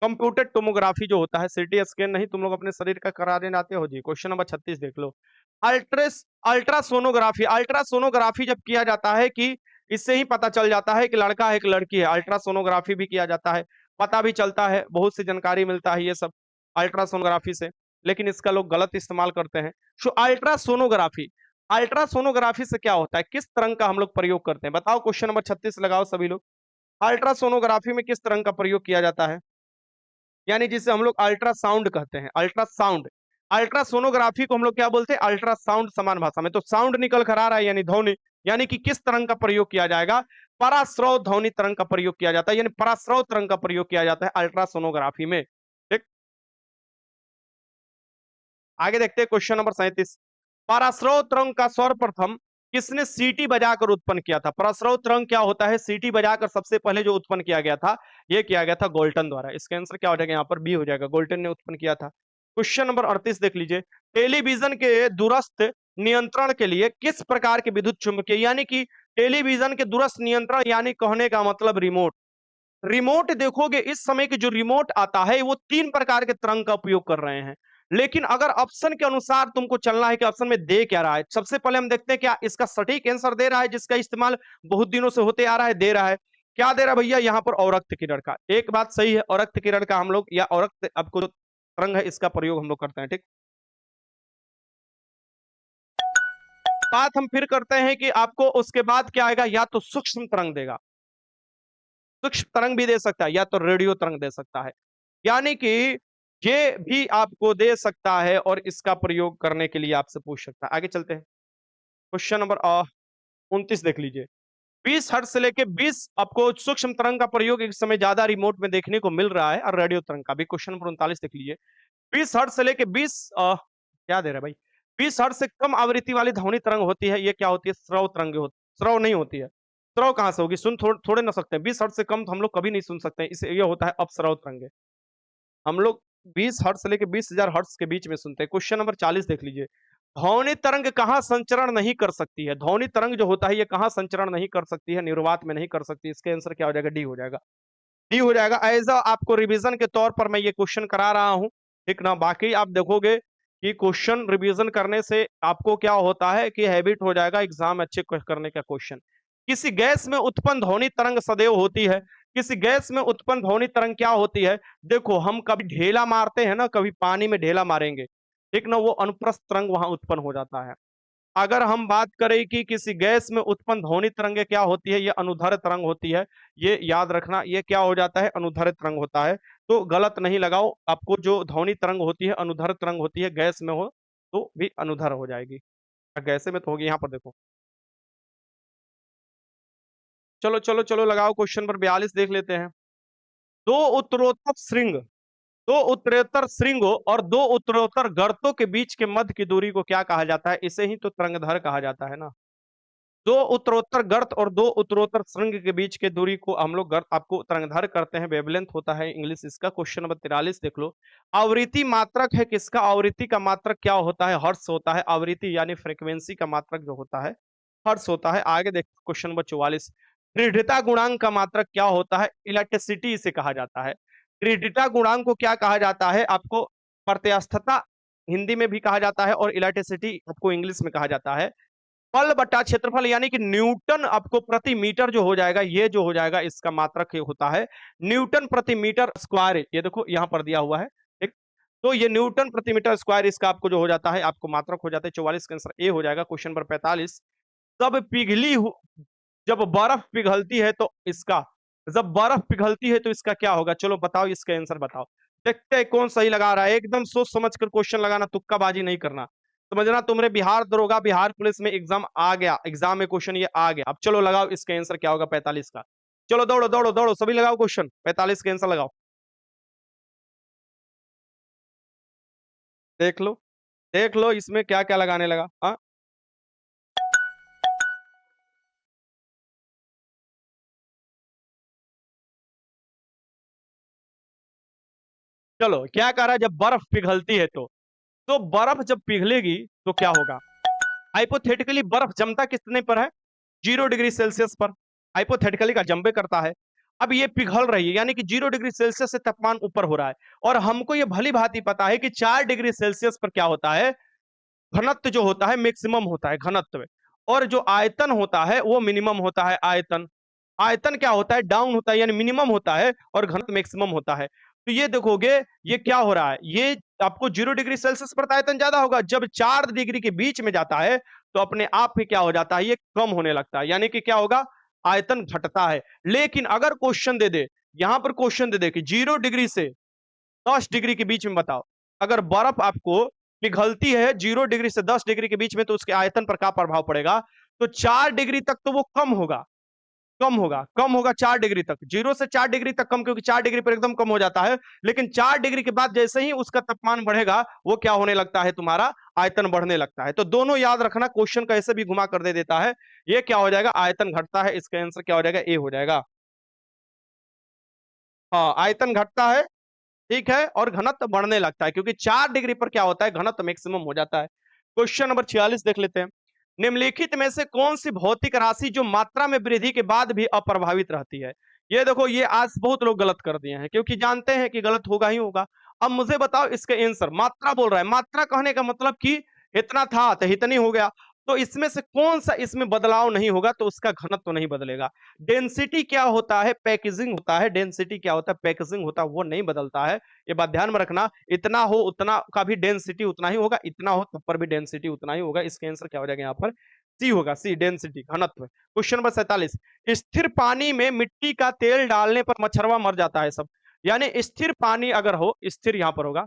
कंप्यूटर टोमोग्राफी जो होता है, सीटी स्कैन नहीं तुम लोग अपने शरीर का करा देने आते हो जी। क्वेश्चन नंबर 36 देख लो, अल्ट्रेस अल्ट्रासोनोग्राफी, अल्ट्रासोनोग्राफी जब किया जाता है कि इससे ही पता चल जाता है कि लड़का है कि लड़की है, अल्ट्रासोनोग्राफी भी किया जाता है, पता भी चलता है, बहुत सी जानकारी मिलता है ये सब अल्ट्रासोनोग्राफी से। लेकिन इसका लोग गलत इस्तेमाल करते हैं। सो अल्ट्रासोनोग्राफी, अल्ट्रासोनोग्राफी से क्या होता है, किस तरंग का हम लोग प्रयोग करते हैं, बताओ। क्वेश्चन नंबर 36 लगाओ सभी लोग, अल्ट्रासोनोग्राफी में किस तरंग का प्रयोग किया जाता है, यानी जिसे हम लोग अल्ट्रासाउंड कहते हैं, अल्ट्रासाउंड। अल्ट्रासोनोग्राफी को हम लोग क्या बोलते हैं, अल्ट्रासाउंड समान भाषा में। तो साउंड निकल कर आ रहा है यानी ध्वनि, यानी कि किस तरंग का प्रयोग किया जाएगा, पराश्रव ध्वनि तरंग का प्रयोग किया जाता है, यानी पराश्रव तरंग का प्रयोग किया जाता है अल्ट्रासोनोग्राफी में। ठीक, आगे देखते हैं क्वेश्चन नंबर 37, पराश्रव तरंग का सर्वप्रथम किसने सीटी बजाकर उत्पन्न किया था। पराश्रव तरंग क्या होता है, सीटी बजाकर सबसे पहले जो उत्पन्न किया गया था, यह किया गया था गोल्टन द्वारा। इसका आंसर क्या हो जाएगा यहाँ पर, बी हो जाएगा, गोल्टन ने उत्पन्न किया था। क्वेश्चन नंबर 38 देख लीजिए, टेलीविजन के दूरस्थ नियंत्रण के लिए किस प्रकार के विद्युत चुम्बकीय, यानी कि टेलीविजन के दूरस्थ नियंत्रण, यानी कहने का मतलब रिमोट। रिमोट देखोगे इस समय के जो रिमोट आता है वो 3 प्रकार के तरंग का उपयोग कर रहे हैं। लेकिन अगर ऑप्शन के अनुसार तुमको चलना है कि ऑप्शन में दे क्या रहा है, सबसे पहले हम देखते हैं क्या इसका सटीक आंसर दे रहा है, जिसका इस्तेमाल बहुत दिनों से होते आ रहा है, दे रहा है। क्या दे रहा है भैया, यहाँ पर औरक्त किरण का। एक बात सही है, औरक्त किरण का हम लोग, या औरक्त आपको जो तरंग है इसका प्रयोग हम लोग करते हैं, ठीक। बात हम फिर करते हैं कि आपको उसके बाद क्या आएगा, या तो सूक्ष्म तरंग देगा, सूक्ष्म तरंग भी दे सकता है, या तो रेडियो तरंग दे सकता है, यानी कि ये भी आपको दे सकता है और इसका प्रयोग करने के लिए आपसे पूछ सकता है। आगे चलते हैं, क्वेश्चन नंबर 29 देख लीजिए, 20 हर्ट्ज से लेके 20 आपको सूक्ष्म तरंग का प्रयोग इस समय ज्यादा रिमोट में देखने को मिल रहा है, और रेडियो तरंग का भी। क्वेश्चन नंबर 39 देख लीजिए, 20 हर्ट्ज से लेके 20 क्या दे रहा है भाई, 20 हर्ट्ज से कम आवृत्ति वाली ध्वनि तरंग होती है, ये क्या होती है, श्रव तरंग होती, श्रव नहीं होती है। श्रव कहां से होगी, सुन थोड़े ना सकते हैं, 20 हर्ट्ज से कम तो हम लोग कभी नहीं सुन सकते हैं, इसे ये होता है अपश्रव तरंग। हम लोग 20 हर्ट्ज से लेके 20,000 हर्ट्ज के बीच में सुनते हैं। क्वेश्चन नंबर 40 देख लीजिए, ध्वनि तरंग कहाँ संचरण नहीं कर सकती है, ध्वनि तरंग जो होता है ये कहाँ संचरण नहीं कर सकती है, निर्वात में नहीं कर सकती। इसके आंसर क्या हो जाएगा, डी हो जाएगा, डी हो जाएगा। एज आपको रिवीजन के तौर पर मैं ये क्वेश्चन करा रहा हूं, ठीक ना। बाकी आप देखोगे कि क्वेश्चन रिवीजन करने से आपको क्या होता है कि हैबिट हो जाएगा एग्जाम अच्छे करने का। क्वेश्चन, किसी गैस में उत्पन्न ध्वनि तरंग सदैव होती है, किसी गैस में उत्पन्न ध्वनि तरंग क्या होती है, देखो हम कभी ढेला मारते हैं ना, कभी पानी में ढेला मारेंगे, ठीक ना, वो अनुप्रस्थ तरंग वहां उत्पन्न हो जाता है। अगर हम बात करें कि किसी गैस में उत्पन्न ध्वनि तरंग क्या होती है, ये अनुदैर्ध्य तरंग होती है। ये याद रखना, ये क्या हो जाता है, अनुदैर्ध्य तरंग होता है। तो गलत नहीं लगाओ, आपको जो ध्वनि तरंग होती है अनुदैर्ध्य तरंग होती है, गैस में हो तो भी अनुदैर्ध्य हो जाएगी, गैसे में तो होगी। यहाँ पर देखो, चलो चलो चलो लगाओ, क्वेश्चन नंबर 42 देख लेते हैं। दो उत्तरोत्तर श्रृंग, दो उत्तरोत्तर श्रृंगों और दो उत्तरोत्तर गर्तों के बीच के मध्य की दूरी को क्या कहा जाता है? इसे ही तो तरंगदैर्ध्य कहा जाता है ना। दो उत्तरोत्तर गर्त और दो उत्तरोत्तर श्रृंग के बीच की दूरी को हम लोग गर्त आपको तरंगदैर्ध्य करते हैं, वेवलेंथ होता है इंग्लिश इसका। क्वेश्चन नंबर 43 देख लो। आवृत्ति मात्रक है किसका? आवृत्ति का मात्रक क्या होता है? हर्ट्ज होता है। आवृत्ति यानी फ्रीक्वेंसी का मात्रक जो होता है हर्ट्ज होता है। आगे देखो क्वेश्चन नंबर 44। दृढ़ता गुणांक का मात्रक क्या होता है? इलेक्ट्रिसिटी इसे कहा जाता है। दृढ़ता गुणांक को क्या कहा जाता है? आपको प्रत्यास्थता हिंदी में भी कहा जाता है और इलेक्ट्रिसिटी आपको इंग्लिश में कहा जाता है। बल बटा क्षेत्रफल यानी कि न्यूटन आपको प्रति मीटर जो हो जाएगा, ये जो हो जाएगा इसका मात्रक होता है न्यूटन प्रति मीटर स्क्वायर। ये देखो यहाँ पर दिया हुआ है, ठीक। तो ये न्यूटन प्रति मीटर स्क्वायर इसका आपको जो हो जाता है, आपको मात्रक हो जाता है। 44 का आंसर ए हो जाएगा। Question number 45। तब पिघली जब बर्फ पिघलती है तो इसका, जब बर्फ पिघलती है तो इसका क्या होगा? चलो बताओ, इसका आंसर बताओ। देखते हैं कौन सही लगा रहा है। एकदम सोच समझ कर क्वेश्चन लगाना, तुक्काबाजी नहीं करना। समझना, तुम्हारे बिहार दरोगा, बिहार पुलिस में एग्जाम आ गया, एग्जाम में क्वेश्चन ये आ गया। अब चलो लगाओ, इसका आंसर क्या होगा 45 का। चलो दौड़ो दौड़ो दौड़ो, सभी लगाओ क्वेश्चन, 45 का आंसर लगाओ। देख लो, देख लो इसमें क्या क्या लगाने लगा। हाँ, चलो क्या कह रहा है? जब बर्फ पिघलती है तो बर्फ जब पिघलेगी तो क्या होगा? हाइपोथेटिकली बर्फ जमता कितने पर है? 0 डिग्री सेल्सियस पर। हाइपोथेटिकली का जंबे करता है। अब ये पिघल रही है, यानी कि 0 डिग्री सेल्सियस से तापमान ऊपर हो रहा है। और हमको ये भली भांति पता है कि 4 डिग्री सेल्सियस पर क्या होता है, घनत्व जो होता है मैक्सिमम होता है घनत्व। और जो आयतन होता है वो मिनिमम होता है। आयतन, आयतन क्या होता है? डाउन होता है, यानी मिनिमम होता है, और घनत्व मैक्सिमम होता है। तो ये देखोगे, ये क्या हो रहा है, ये आपको 0 डिग्री सेल्सियस पर आयतन ज्यादा होगा। जब 4 डिग्री के बीच में जाता है तो अपने आप ही क्या हो जाता है, ये कम होने लगता है, यानी कि क्या होगा, आयतन घटता है। लेकिन अगर क्वेश्चन दे दे, यहां पर क्वेश्चन दे दे कि 0 डिग्री से 10 डिग्री के बीच में बताओ, अगर बर्फ आपको पिघलती है 0 डिग्री से 10 डिग्री के बीच में, तो उसके आयतन पर क्या प्रभाव पड़ेगा? तो 4 डिग्री तक तो वो कम होगा, कम होगा, कम होगा 4 डिग्री तक, 0 से 4 डिग्री तक कम, क्योंकि 4 डिग्री पर एकदम कम हो जाता है। लेकिन 4 डिग्री के बाद जैसे ही उसका तापमान बढ़ेगा, वो क्या होने लगता है, तुम्हारा आयतन बढ़ने लगता है। तो दोनों याद रखना, क्वेश्चन कैसे भी घुमा कर दे देता है। ये क्या हो जाएगा, आयतन घटता है, इसका आंसर क्या हो जाएगा, ए हो जाएगा। हाँ, आयतन घटता है, ठीक है, और घनत्व बढ़ने लगता है, क्योंकि 4 डिग्री पर क्या होता है, घनत्व मैक्सिमम हो जाता है। क्वेश्चन नंबर 46 देख लेते हैं। निम्नलिखित में से कौन सी भौतिक राशि जो मात्रा में वृद्धि के बाद भी अप्रभावित रहती है? ये देखो, ये आज बहुत लोग गलत कर दिए हैं, क्योंकि जानते हैं कि गलत होगा ही होगा। अब मुझे बताओ इसका आंसर। मात्रा बोल रहा है, मात्रा कहने का मतलब कि इतना था तो इतनी हो गया। तो इसमें से कौन सा इसमें बदलाव नहीं होगा, तो उसका घनत्व तो नहीं बदलेगा। डेंसिटी क्या होता है, पैकेजिंग होता है। डेंसिटी क्या होता है, पैकेजिंग होता है, वो नहीं बदलता है। ये बात ध्यान में रखना। इतना हो उतना का भी डेंसिटी उतना ही होगा, इतना हो तब पर भी डेंसिटी उतना ही होगा। इसका आंसर क्या हो जाएगा यहाँ पर, सी होगा, सी, डेंसिटी, घनत्व। Question number 47। स्थिर पानी में मिट्टी का तेल डालने पर मच्छरवा मर जाता है सब, यानी स्थिर पानी अगर हो, स्थिर यहाँ पर होगा,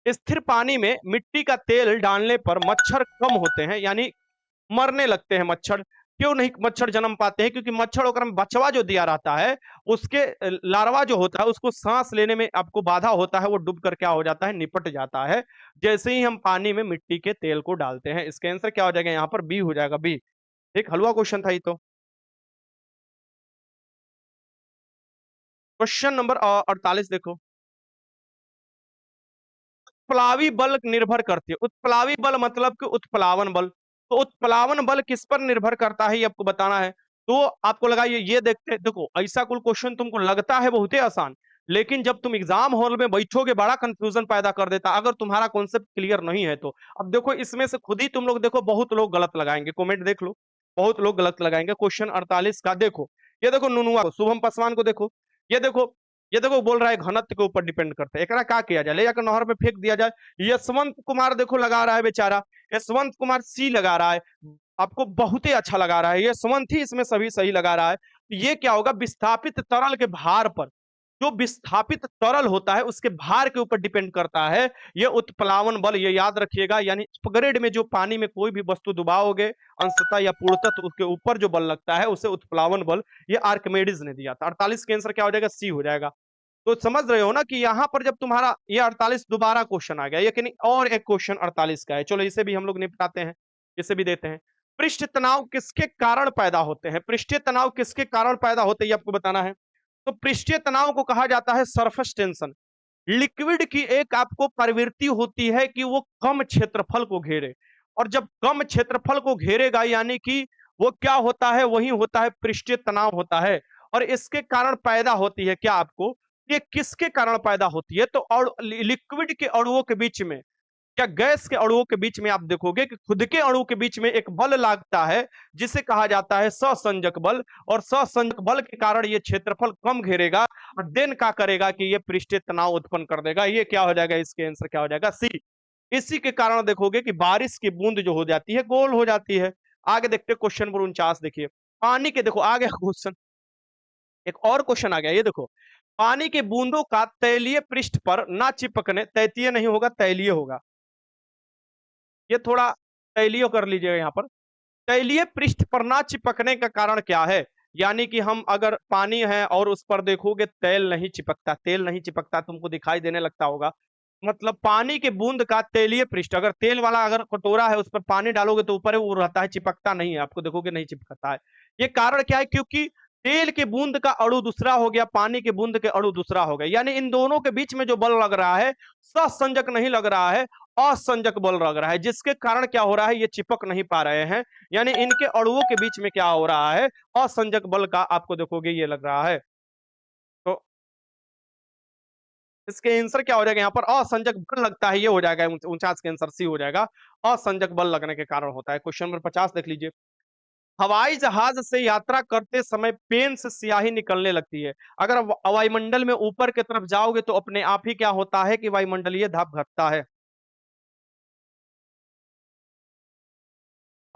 स्थिर पानी में मिट्टी का तेल डालने पर मच्छर कम होते हैं, यानी मरने लगते हैं मच्छर। क्यों नहीं मच्छर जन्म पाते हैं? क्योंकि मच्छर ओकर में बचवा जो दिया रहता है, उसके लार्वा जो होता है, उसको सांस लेने में आपको बाधा होता है, वो डूब कर क्या हो जाता है, निपट जाता है, जैसे ही हम पानी में मिट्टी के तेल को डालते हैं। इसका आंसर क्या हो जाएगा यहाँ पर, बी हो जाएगा, बी। एक हलवा क्वेश्चन था ये तो। क्वेश्चन नंबर 48 देखो। उत्प्लावी बल निर्भर करती है, उत्प्लावी बल मतलब कि उत्प्लावन बल। तो उत्प्लावन बल किस पर निर्भर करता है, ये आपको बताना है। तो आपको लगा ये देखते देखो, ऐसा कुल क्वेश्चन तुमको लगता है बहुत ही आसान, लेकिन जब तुम एग्जाम हॉल में बैठोगे बड़ा कंफ्यूजन पैदा कर देता, अगर तुम्हारा कॉन्सेप्ट क्लियर नहीं है तो। अब देखो, इसमें से खुद ही तुम लोग देखो, बहुत लोग गलत लगाएंगे, कमेंट देख लो, बहुत लोग गलत लगाएंगे। क्वेश्चन 48 का देखो, ये देखो नुनुआ को, शुभम पासवान को देखो, ये देखो, ये देखो बोल रहा है घनत्व के ऊपर डिपेंड करता है, एकरा क्या किया जाए, ले जाकर नहर में फेंक दिया जाए। यशवंत कुमार देखो लगा रहा है बेचारा, यशवंत कुमार सी लगा रहा है, आपको बहुत ही अच्छा लगा रहा है, यशवंत ही इसमें सभी सही लगा रहा है। ये क्या होगा, विस्थापित तरल के भार पर, जो विस्थापित तरल होता है उसके भार के ऊपर डिपेंड करता है ये उत्प्लावन बल, ये याद रखिएगा। यानी अपग्रेड में जो पानी में कोई भी वस्तु डुबाओगे अंशतः या पूर्णतः, तो उसके ऊपर जो बल लगता है उसे उत्प्लावन बल, ये आर्किमेडीज ने दिया था। 48 का आंसर क्या हो जाएगा, सी हो जाएगा। तो समझ रहे हो ना कि यहां पर जब तुम्हारा ये 48 दोबारा क्वेश्चन आ गया, ये और एक क्वेश्चन 48 का है, चलो इसे भी हम लोग निपटाते हैं, इसे भी देते हैं। पृष्ठ तनाव किसके कारण पैदा होते हैं, पृष्ठीय तनाव किसके कारण पैदा होते हैं ये आपको बताना है। तो पृष्ठीय तनाव को कहा जाता है सरफेस टेंशन। लिक्विड की एक आपको प्रवृत्ति होती है कि वो कम क्षेत्रफल को घेरे, और जब कम क्षेत्रफल को घेरेगा यानी कि वो क्या होता है, वही होता है पृष्ठीय तनाव होता है। और इसके कारण पैदा होती है क्या आपको, ये किसके कारण पैदा होती है, तो लिक्विड के अणुओं के बीच में, क्या गैस के अणुओं के बीच में आप देखोगे कि खुद के अणु के बीच में एक बल लगता है जिसे कहा जाता है सहसंजक बल, और सहसंजक बल के कारण ये क्षेत्रफल कम घेरेगा और देन क्या करेगा कि ये पृष्ठीय तनाव उत्पन्न कर देगा। ये क्या हो जाएगा, इसके आंसर क्या हो जाएगा, सी। इसी के कारण देखोगे कि बारिश की बूंद जो हो जाती है गोल हो जाती है। आगे देखते क्वेश्चन नंबर 49 देखिए, पानी के, देखो आ गया क्वेश्चन, एक और क्वेश्चन आ गया, ये देखो, पानी के बूंदों का तैलीय पृष्ठ पर ना चिपकने, तैतीय नहीं होगा तैलीय होगा, ये थोड़ा तैलीय कर लीजिएगा यहाँ पर। तैलीय पृष्ठ पर ना चिपकने का कारण क्या है, यानी कि हम अगर पानी है और उस पर देखोगे तेल नहीं चिपकता, तेल नहीं चिपकता, तुमको दिखाई देने लगता होगा, मतलब पानी के बूंद का तैलीय पृष्ठ, अगर तेल वाला अगर कटोरा है उस पर पानी डालोगे तो ऊपर वो रहता है, चिपकता नहीं है, आपको देखोगे नहीं चिपकता है। ये कारण क्या है, क्योंकि तेल के बूंद का अणु दूसरा हो गया, पानी के बूंद के अणु दूसरा हो गया, यानी इन दोनों के बीच में जो बल लग रहा है सहसंजक नहीं लग रहा है, असंजक बल लग रहा है, जिसके कारण क्या हो रहा है, ये चिपक नहीं पा रहे हैं, यानी इनके अणुओं के बीच में क्या हो रहा है, असंजक बल का आपको देखोगे ये लग रहा है। तो इसके आंसर क्या हो जाएगा, यहाँ पर असंजक बल लगता है, ये हो जाएगा 49 के आंसर सी हो जाएगा, असंजक बल लगने के कारण होता है। क्वेश्चन नंबर 50 देख लीजिए, हवाई जहाज से यात्रा करते समय पेन से स्याही निकलने लगती है, अगर वायुमंडल में ऊपर की तरफ जाओगे तो अपने आप ही क्या होता है कि वायुमंडलीय दाब घटता है।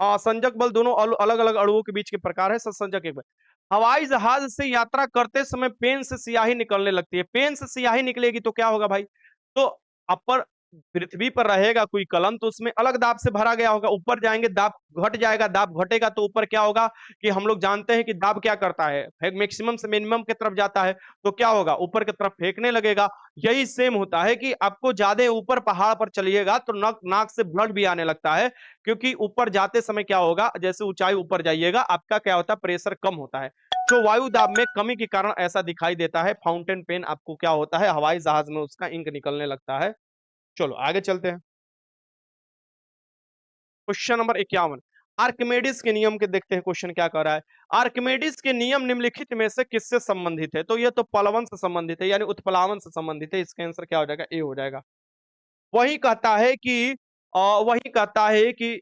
संजक बल दोनों अलग अलग अणुओं के बीच के प्रकार है, संजक एक बल। हवाई जहाज से यात्रा करते समय पेन से स्याही निकलने लगती है, पेन से स्याही निकलेगी तो क्या होगा भाई, तो अपर पृथ्वी पर रहेगा कोई कलम तो उसमें अलग दाब से भरा गया होगा, ऊपर जाएंगे दाब घट जाएगा, दाब घटेगा तो ऊपर क्या होगा कि हम लोग जानते हैं कि दाब क्या करता है, मैक्सिमम से मिनिमम की तरफ जाता है, तो क्या होगा ऊपर की तरफ फेंकने लगेगा। यही सेम होता है कि आपको ज्यादा ऊपर पहाड़ पर चलिएगा तो नाक से ब्लड भी आने लगता है, क्योंकि ऊपर जाते समय क्या होगा, जैसे ऊंचाई ऊपर जाइएगा आपका क्या होता है, प्रेशर कम होता है, तो वायु दाब में कमी के कारण ऐसा दिखाई देता है। फाउंटेन पेन आपको क्या होता है, हवाई जहाज में उसका इंक निकलने लगता है। चलो आगे चलते हैं, क्वेश्चन नंबर 51, आर्किमेडीज के नियम के देखते हैं, क्वेश्चन क्या कर रहा है। आर्किमेडीज के नियम निम्नलिखित में से किससे संबंधित है, तो ये तो प्लवन से संबंधित है, यानी उत्प्लावन से संबंधित है, इसका आंसर क्या हो जाएगा, ए हो जाएगा। वही कहता है कि वही कहता है कि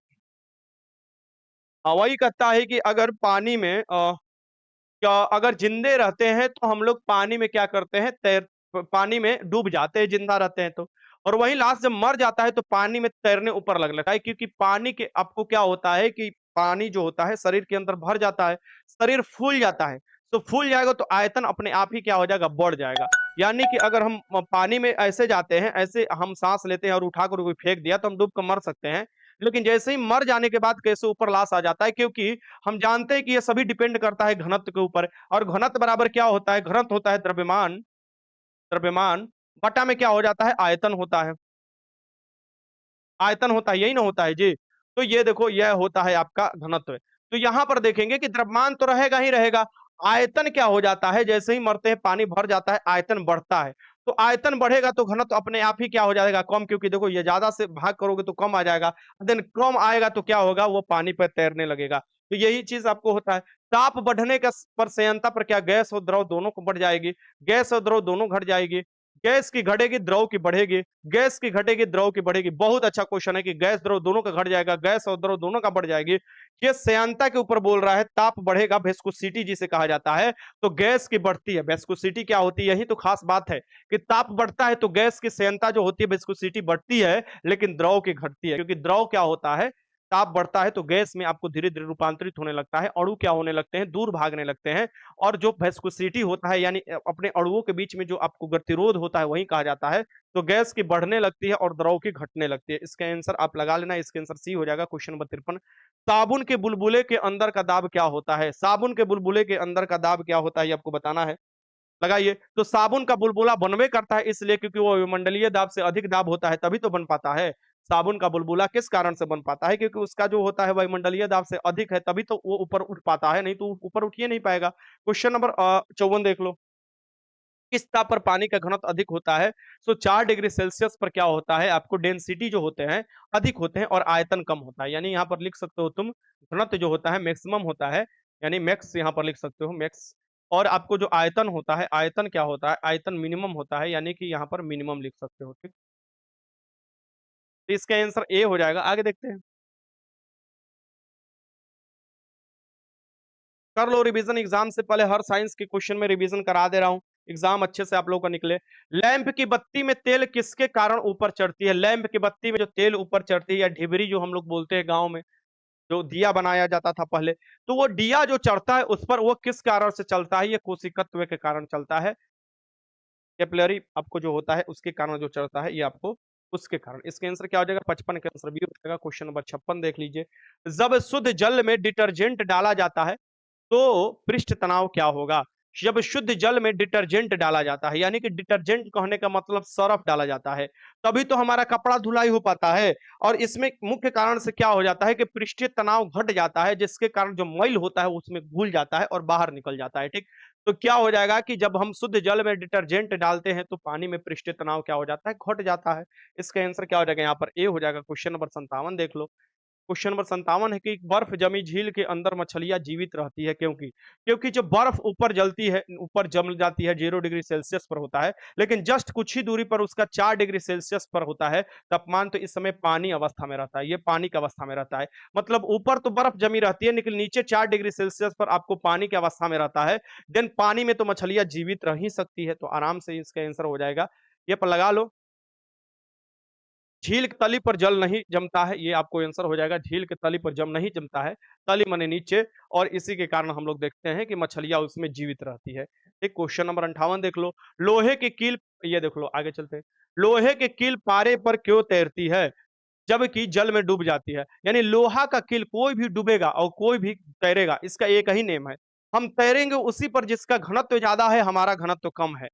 वही कहता है कि अगर पानी में क्या, अगर जिंदे रहते हैं तो हम लोग पानी में क्या करते हैं, पानी में डूब जाते हैं जिंदा रहते हैं तो, और वही लास्ट जब मर जाता है तो पानी में तैरने ऊपर लग लेता है, क्योंकि पानी के आपको क्या होता है कि पानी जो होता है शरीर के अंदर भर जाता है, शरीर फूल जाता है, तो फूल जाएगा तो आयतन अपने आप ही क्या हो जाएगा, बढ़ जाएगा। यानी कि अगर हम पानी में ऐसे जाते हैं, ऐसे हम सांस लेते हैं और उठाकर कोई फेंक दिया तो हम डूब कर मर सकते हैं, लेकिन जैसे ही मर जाने के बाद कैसे ऊपर लाश आ जाता है, क्योंकि हम जानते हैं कि ये सभी डिपेंड करता है घनत्व के ऊपर, और घनत्व बराबर क्या होता है, घनत्व होता है द्रव्यमान, द्रव्यमान बटा में क्या हो जाता है, आयतन होता है, आयतन होता है, यही ना होता है जी। तो ये देखो यह होता है आपका घनत्व। तो यहां पर देखेंगे कि द्रव्यमान तो रहेगा ही रहेगा, आयतन क्या हो जाता है, जैसे ही मरते हैं पानी भर जाता है, आयतन बढ़ता है, तो आयतन बढ़ेगा तो घनत्व अपने आप ही क्या हो जाएगा, कम, क्योंकि देखो ये ज्यादा से भाग करोगे तो कम आ जाएगा, देन कम आएगा तो क्या होगा, वो पानी पर तैरने लगेगा। तो यही चीज आपको होता है। ताप बढ़ने का पर संयंत्र पर क्या, गैस और द्रव दोनों को बढ़ जाएगी, गैस और द्रव दोनों घट जाएगी, गैस की घटेगी, द्रव की बढ़ेगी। गैस की घटेगी, द्रव की बढ़ेगी। बहुत अच्छा क्वेश्चन है कि गैस द्रव दोनों का घट जाएगा, गैस और द्रव दोनों का बढ़ जाएगी। ये श्यानता के ऊपर बोल रहा है, ताप बढ़ेगा, वेस्कोसिटी जिसे कहा जाता है। तो गैस की बढ़ती है, वेस्कोसिटी क्या होती है, यही तो खास बात है कि ताप बढ़ता है तो गैस की श्यानता जो होती है, वेस्कोसिटी बढ़ती है, लेकिन द्रव की घटती है। क्योंकि द्रव क्या होता है, ताप बढ़ता है तो गैस में आपको धीरे धीरे रूपांतरित होने लगता है, अणु क्या होने लगते हैं, दूर भागने लगते हैं। और जो वेस्कोसिटी होता है, यानी अपने अणुओं के बीच में जो आपको गतिरोध होता है, वही कहा जाता है। तो गैस की बढ़ने लगती है और द्रव की घटने लगती है। इसका आंसर आप लगा लेना, इसका आंसर सी हो जाएगा, क्वेश्चन नंबर 53। साबुन के बुलबुले के अंदर का दाब क्या होता है? साबुन के बुलबुले के अंदर का दाब क्या होता है, ये आपको बताना है। लगाइए। तो साबुन का बुलबुला बनवे करता है इसलिए क्योंकि वो वायुमंडलीय दाब से अधिक दाब होता है, तभी तो बन पाता है। साबुन का बुलबुला किस कारण से बन पाता है? क्योंकि उसका जो होता है वायुमंडलीय दाब से अधिक है, तभी तो वो ऊपर उठ पाता है, नहीं तो ऊपर उठ ही नहीं पाएगा। क्वेश्चन नंबर 54 देख लो। किस ताप पर पानी का घनत्व अधिक होता है? सो 4 डिग्री सेल्सियस पर क्या होता है, आपको डेंसिटी जो होते हैं अधिक होते हैं और आयतन कम होता है। यानी यहाँ पर लिख सकते हो तुम, घनत्व जो होता है मैक्सिमम होता है, यानी मैक्स यहाँ पर लिख सकते हो, मैक्स। और आपको जो आयतन होता है, आयतन क्या होता है, आयतन मिनिमम होता है, यानी कि यहाँ पर मिनिमम लिख सकते हो, ठीक। तो इसका आंसर ए हो जाएगा। आगे देखते हैं। कर लो रिवीजन, एग्जाम से पहले हर साइंस के क्वेश्चन में रिवीजन करा दे रहा हूं, एग्जाम अच्छे से आप लोगों का निकले। लैंप की बत्ती में तेल किसके कारण ऊपर चढ़ती है? लैंप की बत्ती में जो तेल ऊपर चढ़ती है, या ढिबरी जो हम लोग बोलते हैं गांव में, जो दिया बनाया जाता था पहले, तो वो दिया जो चढ़ता है उस पर, वो किस कारण से चलता है? ये कोशिकत्व के कारण चलता है। कैपिलरी आपको जो होता है उसके कारण जो चढ़ता है, ये आपको उसके कारण। इसके आंसर क्या हो जाएगा? 55 का आंसर बी हो जाएगा। क्वेश्चन नंबर 56 देख लीजिए। जब शुद्ध जल में डिटर्जेंट डाला जाता है तो पृष्ठ तनाव क्या होगा? जब शुद्ध जल में डिटर्जेंट डाला जाता है, यानी कि डिटर्जेंट कहने का मतलब सरफ डाला जाता है, तभी तो हमारा कपड़ा धुलाई हो पाता है। और इसमें मुख्य कारण से क्या हो जाता है कि पृष्ठीय तनाव घट जाता है, जिसके कारण जो मैल होता है उसमें घुल जाता है और बाहर निकल जाता है, ठीक। तो क्या हो जाएगा कि जब हम शुद्ध जल में डिटर्जेंट डालते हैं तो पानी में पृष्ठीय तनाव क्या हो जाता है? घट जाता है। इसका आंसर क्या हो जाएगा? यहाँ पर ए हो जाएगा। क्वेश्चन नंबर 57 देख लो। क्वेश्चन नंबर 57 है कि बर्फ जमी झील के अंदर मछलियां जीवित रहती है, क्योंकि क्योंकि जो बर्फ ऊपर जलती है, ऊपर जम जाती है, 0 डिग्री सेल्सियस पर होता है, लेकिन जस्ट कुछ ही दूरी पर उसका 4 डिग्री सेल्सियस पर होता है तापमान, तो इस समय पानी अवस्था में रहता है, ये पानी की अवस्था में रहता है। मतलब ऊपर तो बर्फ जमी रहती है, लेकिन नीचे 4 डिग्री सेल्सियस पर आपको पानी की अवस्था में रहता है। देन पानी में तो मछलियां जीवित रह ही सकती है, तो आराम से इसका आंसर हो जाएगा। ये पर लगा लो। झील की तली पर जल नहीं जमता है, ये आपको आंसर हो जाएगा। झील की तली पर जम नहीं जमता है, तली मने नीचे, और इसी के कारण हम लोग देखते हैं कि मछलियां उसमें जीवित रहती है। एक क्वेश्चन नंबर 58 देख लो। लोहे की कील, ये देख लो, आगे चलते हैं। लोहे की कील पारे पर क्यों तैरती है जबकि जल में डूब जाती है? यानी लोहा का कील कोई भी डूबेगा और कोई भी तैरेगा, इसका एक ही नेम है, हम तैरेंगे उसी पर जिसका घनत्व ज्यादा है, हमारा घनत्व कम है।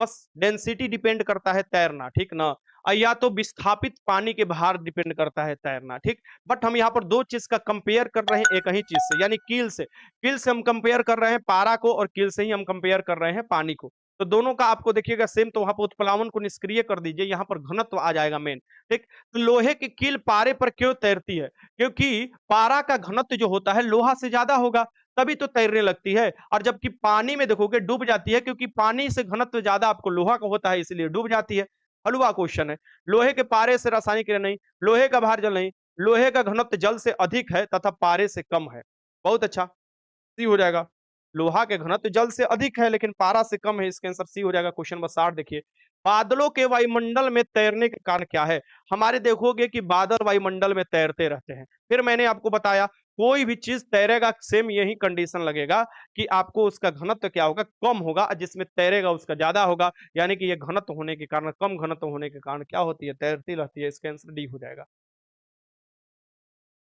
बस डेंसिटी डिपेंड करता है तैरना, ठीक ना। या तो विस्थापित पानी के बाहर डिपेंड करता है तैरना, ठीक। बट हम यहाँ पर दो चीज का कंपेयर कर रहे हैं एक ही चीज से, यानी कील से। कील से हम कंपेयर कर रहे हैं पारा को, और कील से ही हम कंपेयर कर रहे हैं पानी को। तो दोनों का आपको देखिएगा सेम, तो वहां पर उत्प्लावन को निष्क्रिय कर दीजिए, यहाँ पर घनत्व आ जाएगा मेन, ठीक। तो लोहे की कील पारे पर क्यों तैरती है? क्योंकि पारा का घनत्व जो होता है लोहा से ज्यादा होगा, तभी तो तैरने लगती है। और जबकि पानी में देखोगे डूब जाती है, क्योंकि पानी से घनत्व ज्यादा आपको लोहा का होता है, इसलिए डूब जाती है। हलवा क्वेश्चन है। लोहे के पारे से रासायनिक क्रिया नहीं, लोहे का भार जल नहीं, लोहे का घनत्व जल से अधिक है तथा पारे से कम है। बहुत अच्छा, सी हो जाएगा। लोहा के घनत्व जल से अधिक है लेकिन पारा से कम है, इसका आंसर सी हो जाएगा। क्वेश्चन नंबर 60 देखिए। बादलों के वायुमंडल में तैरने के कारण क्या है? हमारे देखोगे कि बादल वायुमंडल में तैरते रहते हैं। फिर मैंने आपको बताया कोई भी चीज तैरेगा, सेम यही कंडीशन लगेगा कि आपको उसका घनत्व क्या होगा? कम होगा, जिसमें तैरेगा उसका ज्यादा होगा। यानी कि ये घनत्व होने के कारण, कम घनत्व होने के कारण क्या होती है? तैरती रहती है। इसका आंसर डी हो जाएगा।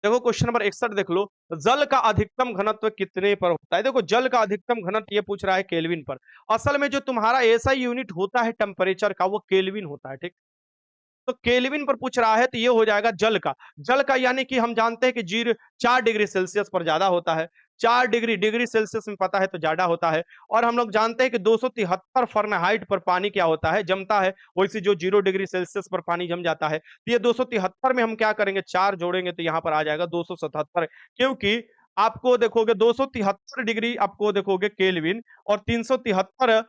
देखो क्वेश्चन नंबर 61 देख लो। जल का अधिकतम घनत्व कितने पर होता है? देखो जल का अधिकतम घनत्व ये पूछ रहा है केल्विन पर। असल में जो तुम्हारा एसआई यूनिट होता है टेम्परेचर का, वो केल्विन होता है, ठीक। तो केल्विन पर पूछ रहा है तो ये हो जाएगा जल का। जल का यानी कि हम जानते हैं कि 4 डिग्री सेल्सियस पर ज्यादा होता है। 4 डिग्री डिग्री सेल्सियस में पता है तो ज्यादा होता है। और हम लोग जानते हैं कि 273 फahrenheit पर पानी क्या होता है? जमता है। वैसे जो 0 डिग्री सेल्सियस पर पानी जम जाता है, तो ये 273 में हम क्या करेंगे? 4 जोड़ेंगे तो यहाँ पर आ जाएगा 277। क्योंकि आपको देखोगे 273 डिग्री, आपको देखोगे केल्विन, और 373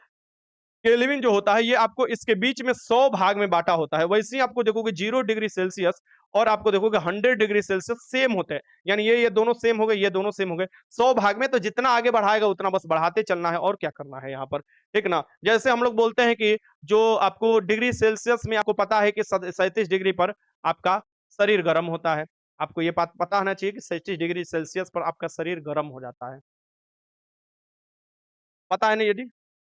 केल्विन जो होता है ये आपको इसके बीच में 100 भाग में बांटा होता है। वैसे ही आपको देखोगे 0 डिग्री सेल्सियस और आपको देखोगे 100 डिग्री सेल्सियस सेम होते हैं। यानी ये दोनों सेम हो गए, ये दोनों सेम हो गए। 100 भाग में तो जितना आगे बढ़ाएगा उतना बस बढ़ाते चलना है और क्या करना है यहाँ पर, ठीक ना? जैसे हम लोग बोलते हैं कि जो आपको डिग्री सेल्सियस में आपको पता है कि 37 डिग्री पर आपका शरीर गर्म होता है। आपको ये बात पता होना चाहिए कि 37 डिग्री सेल्सियस पर आपका शरीर गर्म हो जाता है। पता है ना यदि?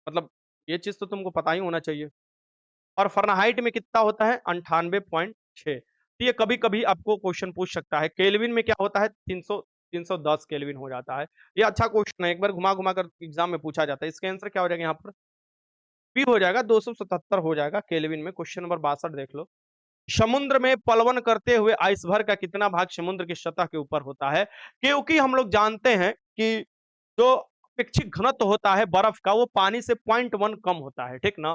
मतलब ये चीज़ तो तुमको पता ही होना चाहिए। और फ़ारेनहाइट में कितना होता है? 98.6। तो ये कभी-कभी आपको क्वेश्चन पूछ सकता है। केल्विन में क्या होता है? 310 केल्विन हो जाता है। ये अच्छा क्वेश्चन है, एक बार घुमा-घुमा कर एग्ज़ाम में पूछा जाता है। इसका आंसर क्या हो जाएगा यहाँ पर? बी हो जाएगा, 277 हो जाएगा केल्विन में। क्वेश्चन नंबर 62 देख लो। समुद्र में पलवन करते हुए आइसबर्ग का कितना भाग समुद्र की सतह के ऊपर होता है? क्योंकि हम लोग जानते हैं कि जो अपेक्षित घनत्व होता है बर्फ का वो पानी से 0.1 कम होता है, ठीक ना?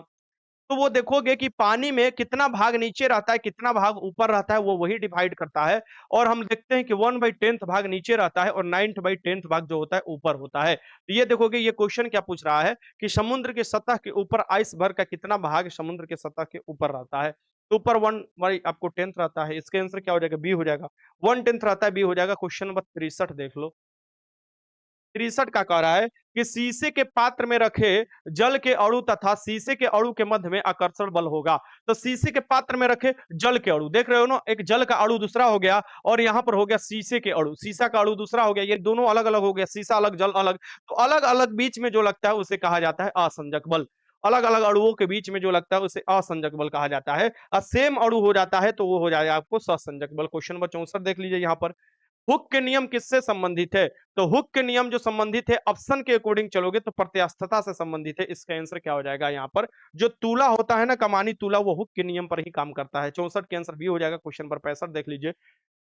तो वो देखोगे कि पानी में कितना भाग नीचे रहता है, कितना भाग ऊपर रहता है, वो वही डिवाइड करता है और हम देखते हैं कि 1/10 भाग नीचे रहता है और 9/10 भाग जो होता है ऊपर होता है। तो ये देखोगे ये क्वेश्चन क्या पूछ रहा है कि समुद्र की सतह के ऊपर आइसबर्ग का कितना भाग समुद्र की सतह के ऊपर रहता है? तो ऊपर 1 बाई आपको 10th रहता है। इसका आंसर क्या हो जाएगा? बी हो जाएगा। 1/10 रहता है, बी हो जाएगा। क्वेश्चन नंबर 63 देख लो। 63 का कह रहा है कि शीशे के पात्र में रखे जल के अणु तथा शीशे के अणु के मध्य में आकर्षण बल होगा। तो शीशे के पात्र में रखे जल के अणु, देख रहे हो ना, एक जल का अणु दूसरा हो गया और यहाँ पर हो गया शीशे के अणु, शीशा का अणु दूसरा हो गया, ये दोनों अलग अलग हो गया, शीशा अलग जल अलग। तो अलग अलग बीच में जो लगता है उसे कहा जाता है असंजक बल। अलग अलग अणुओं के बीच में जो लगता है उसे असंजक बल कहा जाता है और सेम अणु हो जाता है तो वो हो जाएगा आपको सहसंजक बल। क्वेश्चन नंबर 64 देख लीजिए यहाँ पर। हुक के नियम किससे संबंधित है? तो हुक के नियम जो संबंधित है ऑप्शन के अकॉर्डिंग चलोगे तो प्रत्यास्थता से संबंधित है। इसका आंसर क्या हो जाएगा यहाँ पर? जो तूला होता है ना, कमानी तूला, वो हुक के नियम पर ही काम करता है। 64 के आंसर बी हो जाएगा। क्वेश्चन पर 65 देख लीजिए।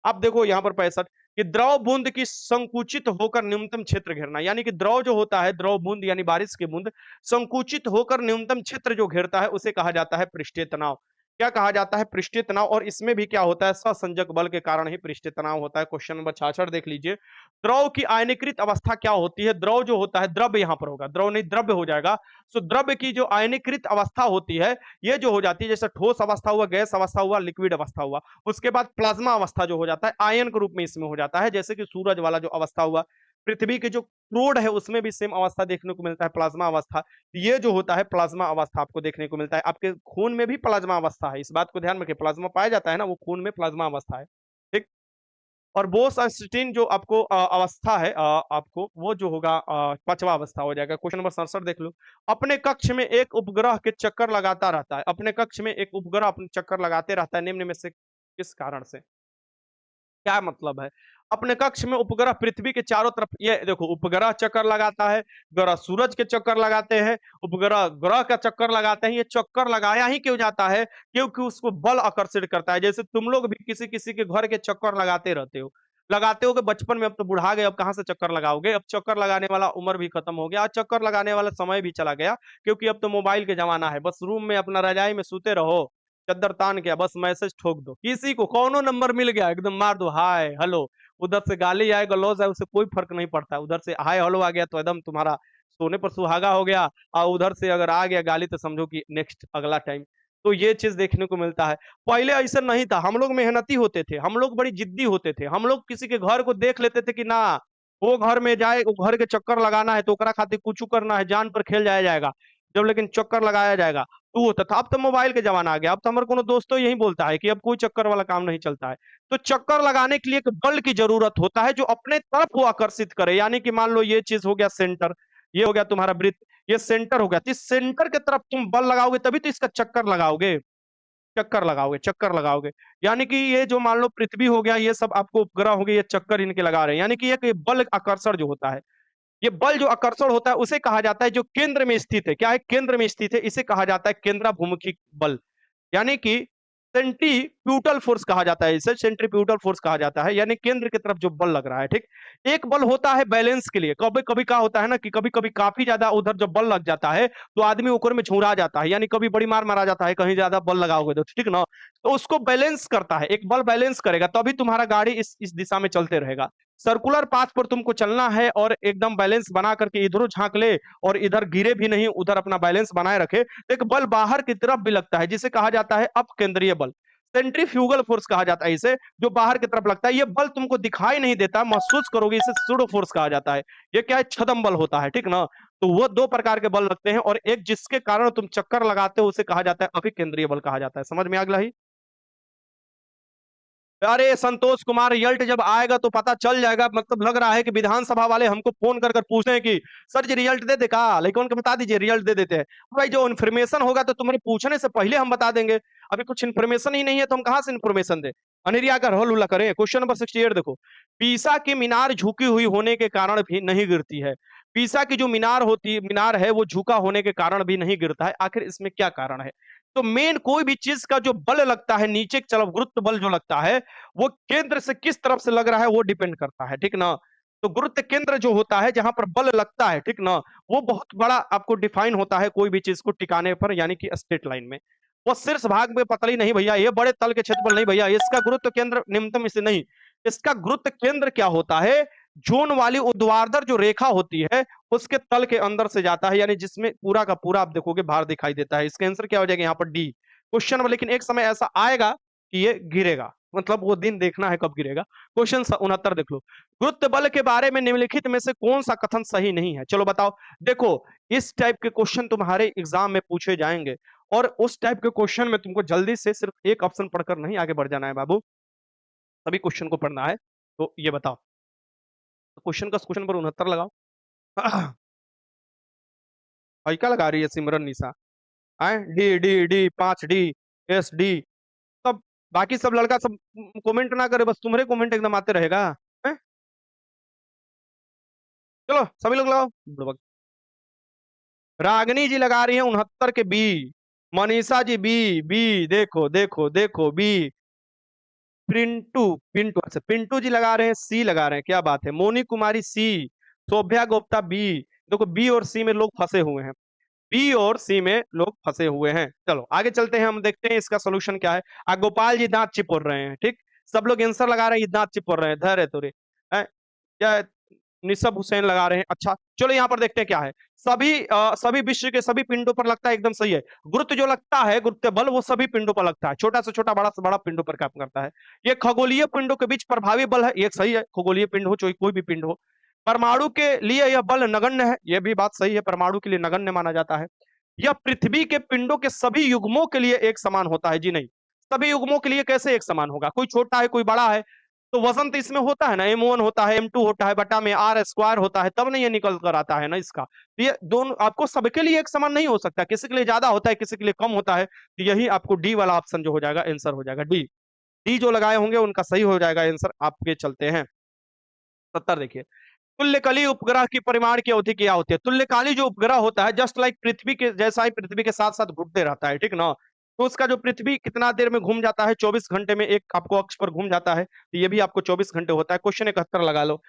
अब देखो यहाँ पर 65 कि द्रव बूंद की संकुचित होकर न्यूनतम क्षेत्र घेरना, यानी कि द्रव जो होता है, द्रव बूंद यानी बारिश की बूंद संकुचित होकर न्यूनतम क्षेत्र जो घेरता है उसे कहा जाता है पृष्ठीय तनाव। क्या कहा जाता है? पृष्ठीय तनाव। और इसमें भी क्या होता है? सहसंजक बल के कारण ही पृष्ठीय तनाव होता है। क्वेश्चन नंबर 66 देख लीजिए। द्रव की आयनीकृत अवस्था क्या होती है? द्रव जो होता है, द्रव्य यहाँ पर होगा, द्रव नहीं द्रव्य हो जाएगा। सो द्रव्य की जो आयनीकृत अवस्था होती है ये जो हो जाती है, जैसे ठोस अवस्था हुआ, गैस अवस्था हुआ, लिक्विड अवस्था हुआ, उसके बाद प्लाज्मा अवस्था जो हो जाता है आयन के रूप में इसमें हो जाता है। जैसे कि सूरज वाला जो अवस्था हुआ, पृथ्वी के जो क्रोड है उसमें भी सेम अवस्था देखने को मिलता है, प्लाज्मा अवस्था। ये जो होता है प्लाज्मा अवस्था आपको देखने को मिलता है। आपके खून में भी प्लाज्मा अवस्था है, इस बात को ध्यान रखिए। प्लाज्मा पाया जाता है ना, वो खून में प्लाज्मा अवस्था है, ठीक। और बोस-आइंस्टीन जो आपको अवस्था है, आपको वो जो होगा 5वां अवस्था हो जाएगा। क्वेश्चन नंबर 67 देख लो। अपने कक्ष में एक उपग्रह के चक्कर लगाता रहता है, अपने कक्ष में एक उपग्रह अपने चक्कर लगाते रहता है, निम्न में से किस कारण से? क्या मतलब है? अपने कक्ष में उपग्रह पृथ्वी के चारों तरफ, ये देखो, उपग्रह चक्कर लगाता है, ग्रह सूरज के चक्कर लगाते हैं, उपग्रह ग्रह का चक्कर लगाते हैं। ये चक्कर लगाया ही क्यों जाता है? क्योंकि उसको बल आकर्षित करता है। जैसे तुम लोग भी किसी-किसी के घर के चक्कर लगाते रहते हो। लगाते होगे बचपन में, अब तो बुढ़ा गए, अब कहाँ से चक्कर लगाओगे? अब चक्कर लगाने वाला उम्र भी खत्म हो गया, चक्कर लगाने वाला समय भी चला गया, क्योंकि अब तो मोबाइल के ज़माना है। बस रूम में अपना रज़ाई में सूते रहो, चद्दर तान के बस मैसेज ठोक दो। किसी को कौनो नंबर मिल गया एकदम मार दो हाय हेलो। उधर से गाली आए गलौज आए उससे कोई फर्क नहीं पड़ता है। उधर से हाय हेलो आ गया तो एकदम तुम्हारा सोने पर सुहागा हो गया, और उधर से अगर आ गया गाली तो समझो कि नेक्स्ट अगला टाइम। तो ये चीज़ देखने को मिलता है। पहले ऐसा नहीं था, हम लोग मेहनती होते थे, हम लोग बड़ी जिद्दी होते थे। हम लोग किसी के घर को देख लेते थे कि ना वो घर में जाए, वो घर के चक्कर लगाना है तो ओकरा खातिर कुछ करना है, जान पर खेल जाया जाएगा। जब लेकिन चक्कर लगाया जाएगा तो वो तथा अब तो मोबाइल के ज़माना आ गया। अब तो हमारे कोनो दोस्तों यही बोलता है कि अब कोई चक्कर वाला काम नहीं चलता है। तो चक्कर लगाने के लिए एक बल की ज़रूरत होता है जो अपने तरफ वो आकर्षित करे। यानी कि मान लो ये चीज़ हो गया सेंटर, ये हो गया तुम्हारा वृत्त, ये सेंटर हो गया। तो इस सेंटर के तरफ तुम बल लगाओगे तभी तो इसका चक्कर लगाओगे, चक्कर लगाओगे, चक्कर लगाओगे। यानी कि ये जो मान लो पृथ्वी हो गया, ये सब आपको उपग्रह हो गए, ये चक्कर इनके लगा रहे हैं। यानी कि एक ये बल आकर्षण जो होता है, ये बल जो आकर्षण होता है उसे कहा जाता है जो केंद्र में स्थित है। क्या है? केंद्र में स्थित है, इसे कहा जाता है केंद्राभिमुखी बल। यानी कि सेंट्रीफ्यूगल फोर्स कहा जाता है, इसे सेंट्रीफ्यूगल फोर्स कहा जाता है, यानी केंद्र की तरफ जो बल लग रहा है, ठीक। एक बल होता है बैलेंस के लिए। कभी कभी क्या होता है ना कि कभी कभी काफी ज्यादा उधर जब बल लग जाता है तो आदमी ऊपर में झुरा जाता है, यानी कभी बड़ी मार मारा जाता है कहीं ज्यादा बल लगाओगे तो, ठीक ना। तो उसको बैलेंस करता है, एक बल बैलेंस करेगा तभी तुम्हारा गाड़ी इस दिशा में चलते रहेगा। सर्कुलर पाथ पर तुमको चलना है और एकदम बैलेंस बना करके इधरों झांक ले और इधर गिरे भी नहीं, उधर अपना बैलेंस बनाए रखे, तो एक बल बाहर की तरफ भी लगता है जिसे कहा जाता है अपकेंद्रीय बल, सेंट्रीफ्यूगल फोर्स कहा जाता है इसे, जो बाहर की तरफ लगता है। ये बल तुमको दिखाई नहीं देता, महसूस करोगे, इसे सूडो फोर्स कहा जाता है। ये क्या है, छदम बल होता है, ठीक ना। तो वो दो प्रकार के बल लगते हैं और एक जिसके कारण तुम चक्कर लगाते हो उसे कहा जाता है अभिकेंद्रीय बल कहा जाता है। समझ में आ गया ही? अरे संतोष कुमार, रिजल्ट जब आएगा तो पता चल जाएगा। मतलब लग रहा है कि विधानसभा वाले हमको फोन कर कर पूछते हैं कि सर जी रिजल्ट दे दे का, लेकिन उनको बता दीजिए रिजल्ट दे देते हैं। भाई जो इन्फॉर्मेशन होगा तो तुम्हारे पूछने से पहले हम बता देंगे। अभी कुछ इन्फॉर्मेशन ही नहीं है तो हम कहाँ से इन्फॉर्मेशन दे। अनेरिया का रोल उल्ला करें। क्वेश्चन नंबर 68 देखो, पीसा की मीनार झुकी हुई होने के कारण भी नहीं गिरती है। पीसा की जो मीनार है वो झुका होने के कारण भी नहीं गिरता है, आखिर इसमें क्या कारण है? तो मेन कोई भी चीज का जो बल लगता है नीचे की तरफ, गुरुत्व बल जो लगता है वो केंद्र से किस तरफ से लग रहा है वो डिपेंड करता है, ठीक ना। तो गुरुत्व केंद्र जो होता है जहां पर बल लगता है, ठीक ना, वो बहुत बड़ा आपको डिफाइन होता है कोई भी चीज को टिकाने पर, यानी कि स्ट्रेट लाइन में। वो शीर्ष भाग में पतली नहीं भैया, ये बड़े तल के क्षेत्रफल नहीं भैया, इसका गुरुत्व केंद्र निम्नतम इससे नहीं। इसका गुरुत्व केंद्र क्या होता है, जोन वाली ऊर्ध्वाधर जो रेखा होती है उसके तल के अंदर से जाता है, यानी जिसमें पूरा का पूरा आप देखोगे भार दिखाई देता है। इसका आंसर क्या हो जाएगा यहाँ पर, डी क्वेश्चन में। लेकिन एक समय ऐसा आएगा कि ये गिरेगा, मतलब वो दिन देखना है कब गिरेगा। क्वेश्चन 69 देख लो, गुरुत्व बल के बारे में निम्नलिखित में से कौन सा कथन सही नहीं है? चलो बताओ। देखो इस टाइप के क्वेश्चन तुम्हारे एग्जाम में पूछे जाएंगे और उस टाइप के क्वेश्चन में तुमको जल्दी से सिर्फ एक ऑप्शन पढ़कर नहीं आगे बढ़ जाना है बाबू, सभी क्वेश्चन को पढ़ना है। तो ये बताओ, तो क्वेश्चन नंबर 69 लगाओ। भाई क्या लगा रही है सिमरन निशा? आए D D D 5 D, S D, सब बाकी सब लड़का सब कमेंट ना करे, बस तुम्हारे कमेंट एकदम आते रहेगा। हैं? चलो सभी लोग लगाओ। बुड़बक। रागनी जी लगा रही है 69 के B, Manisha ji B, B देखो देखो देखो बी, पिंटू पिंटू, अच्छा पिंटू जी लगा रहे हैं सी, लगा रहे हैं, क्या बात है। मोनी कुमारी सी, शोभ्या गुप्ता बी। देखो बी और सी में लोग फंसे हुए हैं, बी और सी में लोग फंसे हुए हैं। चलो आगे चलते हैं, हम देखते हैं इसका सोल्यूशन क्या है। गोपाल जी दांत चिपोड़ रहे हैं, ठीक, सब लोग आंसर लगा रहे हैं, ये दांत चिपोड़ रहे हैं, धैर्य तोरे हैं? क्या निसब हुसैन लगा रहे हैं। अच्छा चलो यहाँ पर देखते हैं क्या है। सभी विश्व के सभी पिंडों पर लगता है, एकदम सही है। गुरुत्व जो लगता है, गुरुत्व बल, वो सभी पिंडों पर लगता है, छोटा से छोटा बड़ा से बड़ा पिंडों पर काम करता है। ये खगोलीय पिंडों के बीच प्रभावी बल है, ये सही है, खगोलीय पिंड हो चाहे कोई भी पिंड हो। परमाणु के लिए यह बल नगण्य है, यह भी बात सही है, परमाणु के लिए नगण्य माना जाता है। यह पृथ्वी के पिंडों के सभी युग्मों के लिए एक समान होता है, जी नहीं। सभी युग्मों के लिए कैसे एक समान होगा, कोई छोटा है कोई बड़ा है, तो वजन तो इसमें होता है ना, M1 होता है, M2 होता है, बटा में R स्क्वायर होता है, तब नहीं ये निकल कर आता है ना इसका। तो ये दोनों आपको सबके लिए एक समान नहीं हो सकता, किसी के लिए ज्यादा होता है किसी के लिए कम होता है। तो यही आपको डी वाला ऑप्शन जो हो जाएगा आंसर हो जाएगा डी। डी जो लगाए होंगे उनका सही हो जाएगा आंसर। आपके चलते हैं 70 देखिए, तुल्यकाली उपग्रह की परिमाण की अवधि क्या होती है? तुल्यकाली जो उपग्रह होता है जस्ट लाइक पृथ्वी के जैसा ही पृथ्वी के साथ साथ घूमते रहता है, ठीक ना। तो उसका जो पृथ्वी कितना देर में घूम जाता है, 24 घंटे में एक आपको अक्ष पर घूम जाता है, तो ये भी आपको 24 घंटे होता है। क्वेश्चन 71 लगा लो,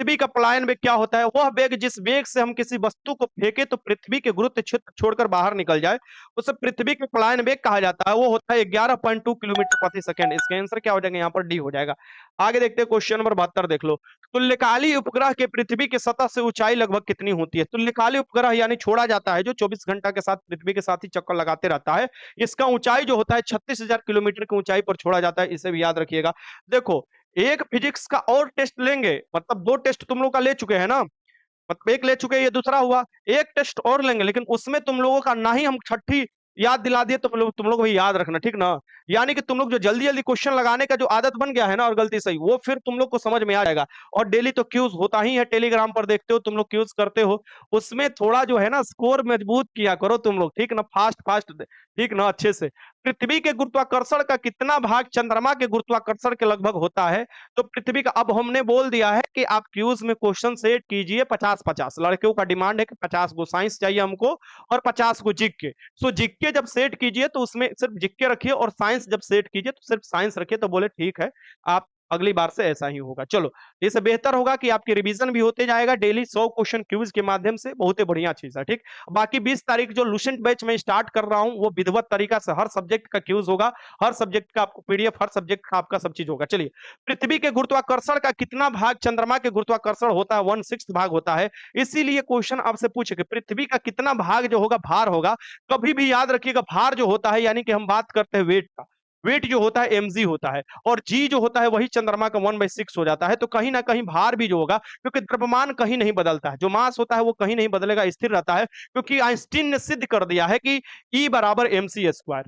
पृथ्वी का पलायन वेग क्या होता है? वह वेग जिस वेग से हम किसी वस्तु को फेंके तो पृथ्वी के गुरुत्व क्षेत्र छोड़कर बाहर निकल जाए, उसे पृथ्वी के पलायन वेग कहा जाता है। वो होता है 11.2 किलोमीटर प्रति सेकंड। इसका आंसर क्या हो जाएगा यहाँ पर, डी हो जाएगा। आगे देखते हैं क्वेश्चन नंबर 72 देख लो, तुल्यकाली उपग्रह के पृथ्वी की सतह से ऊंचाई लगभग कितनी होती है? तुल्यकाली उपग्रह यानी छोड़ा जाता है जो 24 घंटा के साथ पृथ्वी के साथ ही चक्कर लगाते रहता है, इसका ऊंचाई जो होता है 36,000 किलोमीटर की ऊंचाई पर छोड़ा जाता है, इसे भी याद रखिएगा। देखो एक फिजिक्स का और टेस्ट लेंगे, मतलब दो टेस्ट तुम लोग का ले चुके हैं ना, मतलब एक ले चुके हैं, ये दूसरा हुआ, एक टेस्ट और लेंगे, लेकिन उसमें तुम लोगों का ना ही हम छठी याद दिला दिए तो तुम लोग भी याद रखना, ठीक ना। यानी कि तुम लोग जो जल्दी जल्दी क्वेश्चन लगाने का जो आदत बन गया है ना, और गलती सही, वो फिर तुम लोग को समझ में आ जाएगा। और डेली तो क्यूज होता ही है, टेलीग्राम पर देखते हो तुम लोग, क्यूज करते हो, उसमें थोड़ा जो है ना स्कोर मजबूत किया करो तुम लोग, ठीक ना, फास्ट फास्ट, ठीक ना, अच्छे से। पृथ्वी के गुरुत्वाकर्षण का कितना भाग चंद्रमा के गुरुत्वाकर्षण के लगभग होता है? तो पृथ्वी का, अब हमने बोल दिया है कि आप क्यूज में क्वेश्चन सेट कीजिए 50-50, लड़कियों का डिमांड है कि 50 गो साइंस चाहिए हमको और 50 गो जीके। सो जीके जब सेट कीजिए तो उसमें सिर्फ जीके रखिए, और साइंस जब सेट कीजिए तो सिर्फ साइंस रखिए। तो बोले ठीक है, आप अगली बार से ऐसा ही होगा। चलो, इससे बेहतर होगा कि आपकी रिवीजन भी होते जाएगा डेली 100 क्वेश्चन क्यूज के माध्यम से, बहुत ही बढ़िया चीज है। ठीक, बाकी 20 तारीख जो लुसेंट बैच में स्टार्ट कर रहा हूं वो विधिवत तरीका से हर सब्जेक्ट का क्यूज होगा, हर सब्जेक्ट का आपको पीडीएफ, हर सब्जेक्ट का आपका सब चीज होगा। चलिए, पृथ्वी के गुरुत्वाकर्षण का कितना भाग चंद्रमा के गुरुत्वाकर्षण होता है? 1/6 भाग होता है। इसीलिए क्वेश्चन आपसे पूछे कि पृथ्वी का कितना भाग जो होगा भार होगा। कभी भी याद रखिएगा, भार जो होता है, यानी कि हम बात करते हैं वेट का, वेट जो होता है mg होता है, और जी जो होता है वही चंद्रमा का 1/6 हो जाता है। तो कहीं ना कहीं भार भी जो होगा, क्योंकि द्रव्यमान कहीं नहीं बदलता है, जो मास होता है वो कहीं नहीं बदलेगा, स्थिर रहता है, क्योंकि आइंस्टीन ने सिद्ध कर दिया है कि E बराबर mc²।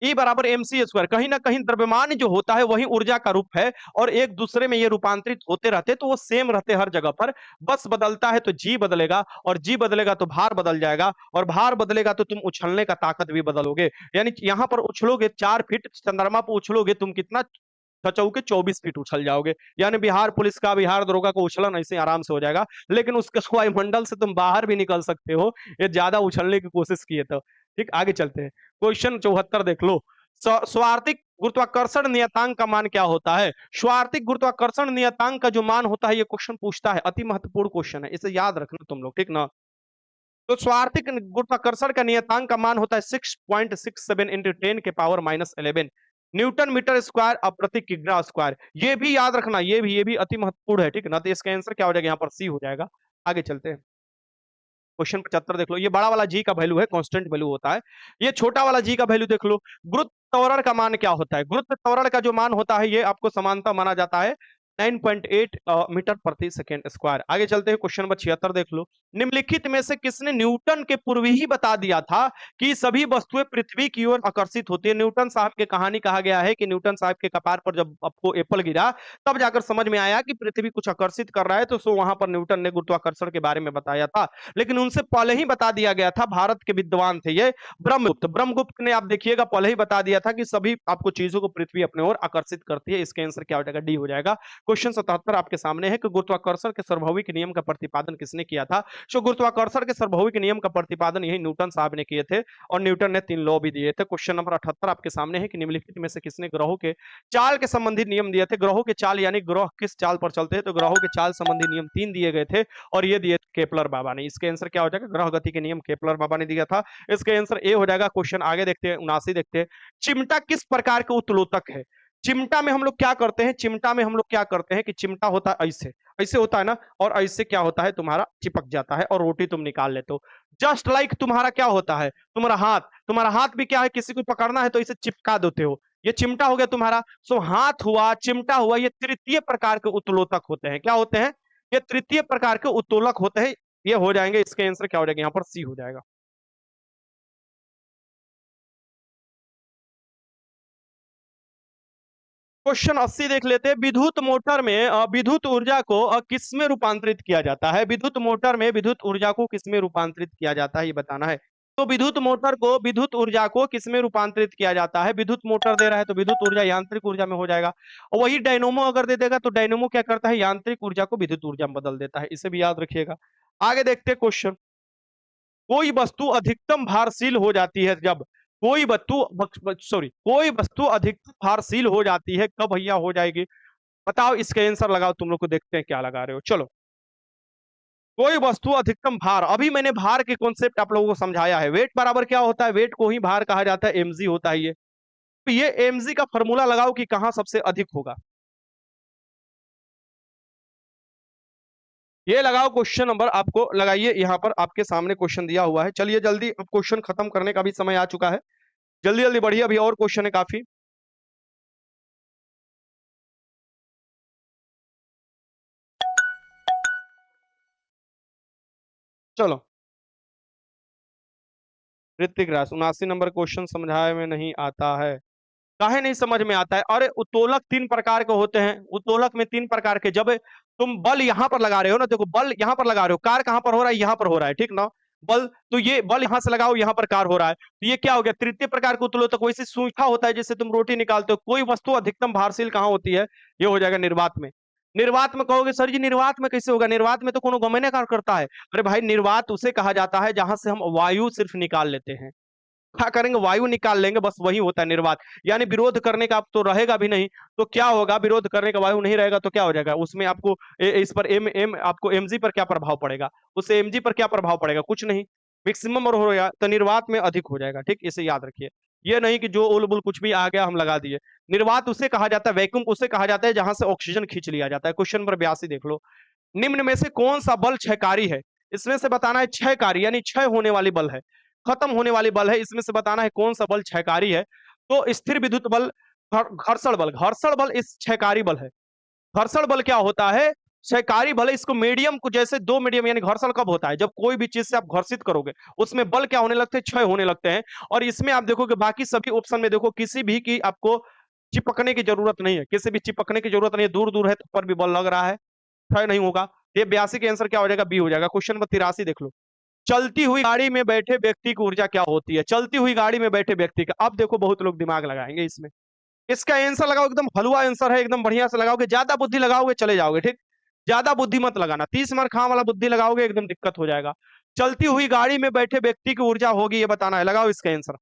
E बराबर mc²। कहीं ना कहीं द्रव्यमान जो होता है वही ऊर्जा का रूप है, और एक दूसरे में ये रूपांतरित होते रहते, तो वो सेम रहते हर जगह पर। बस बदलता है तो जी बदलेगा, और जी बदलेगा तो भार बदल जाएगा, और भार बदलेगा तो तुम उछलने का ताकत भी बदलोगे। यानी यहाँ पर उछलोगे 4 फीट, चंद्रमा पर उछलोगे तुम कितना? छचौके 24 फीट उछल जाओगे। यानी बिहार पुलिस का, बिहार दरोगा को उछलन ऐसे आराम से हो जाएगा। लेकिन उसके वायुमंडल से तुम बाहर भी निकल सकते हो, ये ज्यादा उछलने की कोशिश किए तो। ठीक, आगे चलते हैं। क्वेश्चन 74 देख लो। स्वार्थिक गुरुत्वाकर्षण नियतांक का मान क्या होता है? स्वार्थिक गुरुत्वाकर्षण नियतांक का जो मान होता है, ये क्वेश्चन पूछता है, अति महत्वपूर्ण क्वेश्चन है, इसे याद रखना तुम लोग, ठीक ना। तो स्वार्थिक गुरुत्वाकर्षण का नियतांक का मान होता है 6.67 इंटू 10⁻11 न्यूटन मीटर स्क्वायर प्रति किग्रा स्क्वायर। ये भी याद रखना, ये भी अति महत्वपूर्ण है, ठीक है ना। तो इसका आंसर क्या हो जाएगा? यहाँ पर सी हो जाएगा। आगे चलते हैं। क्वेश्चन 75 देख लो। ये बड़ा वाला जी का वैल्यू है, कांस्टेंट वैल्यू होता है। ये छोटा वाला जी का वैल्यू देख लो। गुरुत्व त्वरण का मान क्या होता है? गुरुत्व त्वरण का जो मान होता है, ये आपको समानता माना जाता है 9.8 मीटर प्रति सेकेंड स्क्वायर। आगे चलते हैं। क्वेश्चन नंबर 76 देख लो। निम्नलिखित में से किसने न्यूटन के पूर्व ही बता दिया था कि सभी वस्तुएं पृथ्वी की ओर आकर्षित होती है? न्यूटन साहब की कहानी कहा गया है कि न्यूटन साहब के कपार पर जब आपको एप्पल गिरा, तब जाकर समझ में आया कि पृथ्वी कुछ आकर्षित कर रहा है, तो सो वहां पर न्यूटन ने गुरुत्वाकर्षण के बारे में बताया था। लेकिन उनसे पहले ही बता दिया गया था, भारत के विद्वान थे ये, ब्रह्मगुप्त। ब्रह्मगुप्त ने, आप देखिएगा, पहले ही बता दिया था कि सभी आपको चीजों को पृथ्वी अपने ओर आकर्षित करती है। इसका आंसर क्या हो जाएगा? डी हो जाएगा। क्वेश्चन 77 आपके सामने है कि गुरुत्वाकर्षण के सार्वभौमिक नियम का प्रतिपादन किसने किया था? सो गुरुत्वाकर्षण के सार्वभौमिक नियम का प्रतिपादन यही न्यूटन साहब ने किए थे, और न्यूटन ने 3 लॉ भी दिए थे। क्वेश्चन नंबर 78 आपके सामने है कि निम्नलिखित में से किसने ग्रहों के चाल के संबंधित नियम दिए थे? ग्रहों के चाल यानी ग्रह किस चाल पर चलते हैं, तो ग्रहों के चाल संबंधी नियम 3 दिए गए थे, और ये दिए केपलर बाबा ने। इसके आंसर क्या हो जाएगा? ग्रह गति के नियम केपलर बाबा ने दिया था। इसका आंसर ए हो जाएगा। क्वेश्चन आगे देखते हैं, 79 देखते हैं। चिमटा किस प्रकार के उत्तोलक है? चिमटा में हम लोग क्या करते हैं? चिमटा में हम लोग क्या करते हैं कि चिमटा होता है ऐसे, ऐसे होता है ना, और ऐसे क्या होता है, तुम्हारा चिपक जाता है और रोटी तुम निकाल लेते हो। जस्ट लाइक तुम्हारा क्या होता है, तुम्हारा हाथ भी क्या है, किसी को पकड़ना है तो इसे चिपका देते हो। ये चिमटा हो गया तुम्हारा। सो हाथ हुआ, चिमटा हुआ, ये तृतीय प्रकार के उत्तोलक होते हैं। क्या होते हैं? ये तृतीय प्रकार के उत्तोलक होते हैं। ये हो जाएंगे। इसका आंसर क्या हो जाएगा? यहाँ पर सी हो जाएगा। क्वेश्चन 80 देख लेते हैं। विद्युत मोटर में विद्युत ऊर्जा को किस में रूपांतरित किया जाता है? विद्युत मोटर में विद्युत ऊर्जा को किस में रूपांतरित किया जाता है, ये बताना है। तो विद्युत मोटर को, विद्युत ऊर्जा को किस में रूपांतरित किया जाता है? विद्युत मोटर दे रहा है तो विद्युत ऊर्जा यांत्रिक ऊर्जा में हो जाएगा। और वही डायनोमो अगर दे देगा तो डायनोमो क्या करता है? यांत्रिक ऊर्जा को विद्युत ऊर्जा में बदल देता है। इसे भी याद रखिएगा। आगे देखते हैं क्वेश्चन। कोई वस्तु अधिकतम भारशील हो जाती है जब, कोई वस्तु अधिकतम भारशील हो जाती है कब भैया हो जाएगी? बताओ, इसका आंसर लगाओ। तुम लोग को देखते हैं क्या लगा रहे हो। चलो, कोई वस्तु अधिकतम भार, अभी मैंने भार के कॉन्सेप्ट आप लोगों को समझाया है। वेट बराबर क्या होता है? वेट को ही भार कहा जाता है, mg होता है ये। तो ये mg का फॉर्मूला लगाओ कि कहां सबसे अधिक होगा। ये लगाओ क्वेश्चन नंबर, आपको लगाइए। यहाँ पर आपके सामने क्वेश्चन दिया हुआ है। चलिए जल्दी, अब क्वेश्चन खत्म करने का भी समय आ चुका है। जल्दी जल्दी बढ़िए, अभी और क्वेश्चन है काफी। चलो, ऋतिक राज 79 नंबर क्वेश्चन समझाए में नहीं आता है। काहे नहीं समझ में आता है? अरे, उत्तोलक 3 प्रकार के होते हैं। उत्तोलक में 3 प्रकार के, जब तुम बल यहां पर लगा रहे हो ना, देखो बल यहां पर लगा रहे हो, कार कहां पर हो रहा है? यहां पर हो रहा है, ठीक ना। बल, तो ये बल यहां से लगाओ, यहां पर कार हो रहा है, तो ये क्या हो गया? तृतीय प्रकार के उत्तोलक। वैसे सूखा होता है जिससे तुम रोटी निकालते हो। कोई वस्तु अधिकतम भारशील कहां होती है? ये हो जाएगा निर्वात में। निर्वात में कहोगे सर जी, निर्वात में कैसे होगा? निर्वात में तो कोनो गमने कार्य करता है। अरे भाई, निर्वात उसे कहा जाता है जहां से हम वायु सिर्फ निकाल लेते हैं। क्या करेंगे, वायु निकाल लेंगे, बस वही होता है निर्वात। यानी विरोध करने का आप तो रहेगा भी नहीं। तो क्या होगा, विरोध करने का वायु नहीं रहेगा तो क्या हो जाएगा उसमें आपको इस पर एम एम आपको एमजी पर क्या प्रभाव पड़ेगा, उससे एमजी पर क्या प्रभाव पड़ेगा, कुछ नहीं। मैक्सिमम और हो गया तो निर्वात में अधिक हो जाएगा। ठीक, इसे याद रखिए। ये नहीं कि जो उल बुल कुछ भी आ गया हम लगा दिए। निर्वात उसे कहा जाता है, वैक्यूम उसे कहा जाता है जहां से ऑक्सीजन खींच लिया जाता है। क्वेश्चन नंबर 82 देख लो। निम्न में से कौन सा बल क्षयकारी है? इसमें से बताना है क्षयकारी, यानी क्षय होने वाली बल है, खत्म होने वाली बल है। इसमें से बताना है कौन सा बल क्षयकारी है। तो स्थिर विद्युत बल, घर्षण बल। घर्षण बल इस क्षयकारी बल है। घर्षण बल क्या होता है, क्षयकारी बल है। इसको मीडियम को, जैसे दो मीडियम, यानी घर्षण कब होता है, जब कोई भी चीज से आप घर्षित करोगे उसमें बल क्या होने लगते हैं, क्षय होने लगते हैं। और इसमें आप देखोगे बाकी सभी ऑप्शन में देखो किसी भी की आपको चिपकने की जरूरत नहीं है, किसी भी चिपकने की जरूरत नहीं है। दूर दूर है तो पर भी बल लग रहा है, क्षय नहीं होगा। ये 82 का आंसर क्या हो जाएगा, बी हो जाएगा। क्वेश्चन नंबर 83 देख लो। चलती हुई गाड़ी में बैठे व्यक्ति की ऊर्जा क्या होती है? चलती हुई गाड़ी में बैठे व्यक्ति का, अब देखो बहुत लोग दिमाग लगाएंगे इसमें। इसका आंसर लगाओ, एकदम हलवा आंसर है, एकदम बढ़िया से लगाओगे। ज्यादा बुद्धि लगाओगे चले जाओगे, ठीक। ज्यादा बुद्धि मत लगाना, 30 मार्क खां वाला बुद्धि लगाओगे एकदम दिक्कत हो जाएगा। चलती हुई गाड़ी में बैठे व्यक्ति की ऊर्जा होगी, ये बताना है। लगाओ इसका आंसर।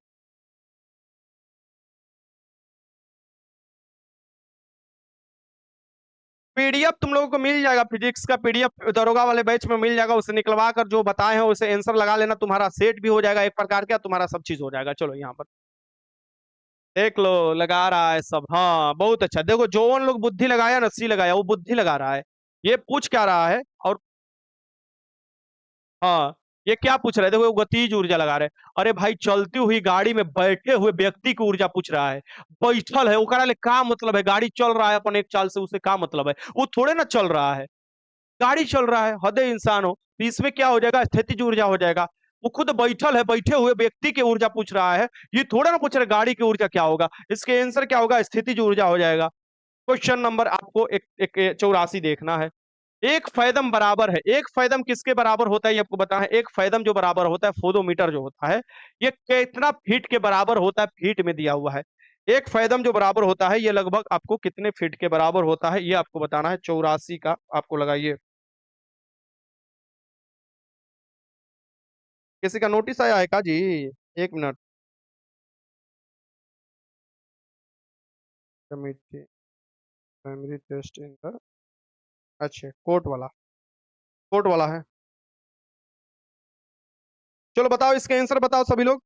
पीडीएफ तुम लोगों को मिल जाएगा, फिजिक्स का पीडीएफ दरोगा वाले बैच में मिल जाएगा। उसे निकलवा कर जो बताए हैं उसे आंसर लगा लेना, तुम्हारा सेट भी हो जाएगा एक प्रकार का, तुम्हारा सब चीज हो जाएगा। चलो यहाँ पर देख लो, लगा रहा है सब। हाँ बहुत अच्छा। देखो जो उन लोग बुद्धि लगाया ना, सी लगाया, वो बुद्धि लगा रहा है। ये पूछ क्या रहा है और हाँ, ये क्या पूछ रहा है, देखो वो गतिज ऊर्जा लगा रहे हैं। अरे भाई, चलती हुई गाड़ी में बैठे हुए व्यक्ति की ऊर्जा पूछ रहा है। बैठल है ओकरा ले का मतलब है, गाड़ी चल रहा है अपन एक चाल से, उसे का मतलब है, वो थोड़े ना चल रहा है। गाड़ी चल रहा है, हदे इंसान हो तो इसमें क्या हो जाएगा, स्थितिज ऊर्जा हो जाएगा। वो खुद बैठल है, बैठे हुए व्यक्ति की ऊर्जा पूछ रहा है। ये थोड़ा ना पूछ रहा है गाड़ी की ऊर्जा क्या होगा। इसके आंसर क्या होगा, स्थितिज ऊर्जा हो जाएगा। क्वेश्चन नंबर आपको एक 84 देखना है। एक फैदम बराबर है, एक फैदम किसके बराबर होता है ये आपको बताना है। एक फैदम जो बराबर होता है, फोदोमीटर जो होता है, ये कितना फीट के बराबर होता है, फीट में दिया हुआ है। एक फैदम जो बराबर होता है ये लगभग आपको कितने फीट के बराबर होता है, ये आपको बताना है। 84 का आपको लगाइए। किसी का नोटिस आया है का जी? एक minute. Committee primary test in the, अच्छा कोर्ट वाला, कोर्ट वाला है। चलो बताओ इसके आंसर बताओ सभी लोग।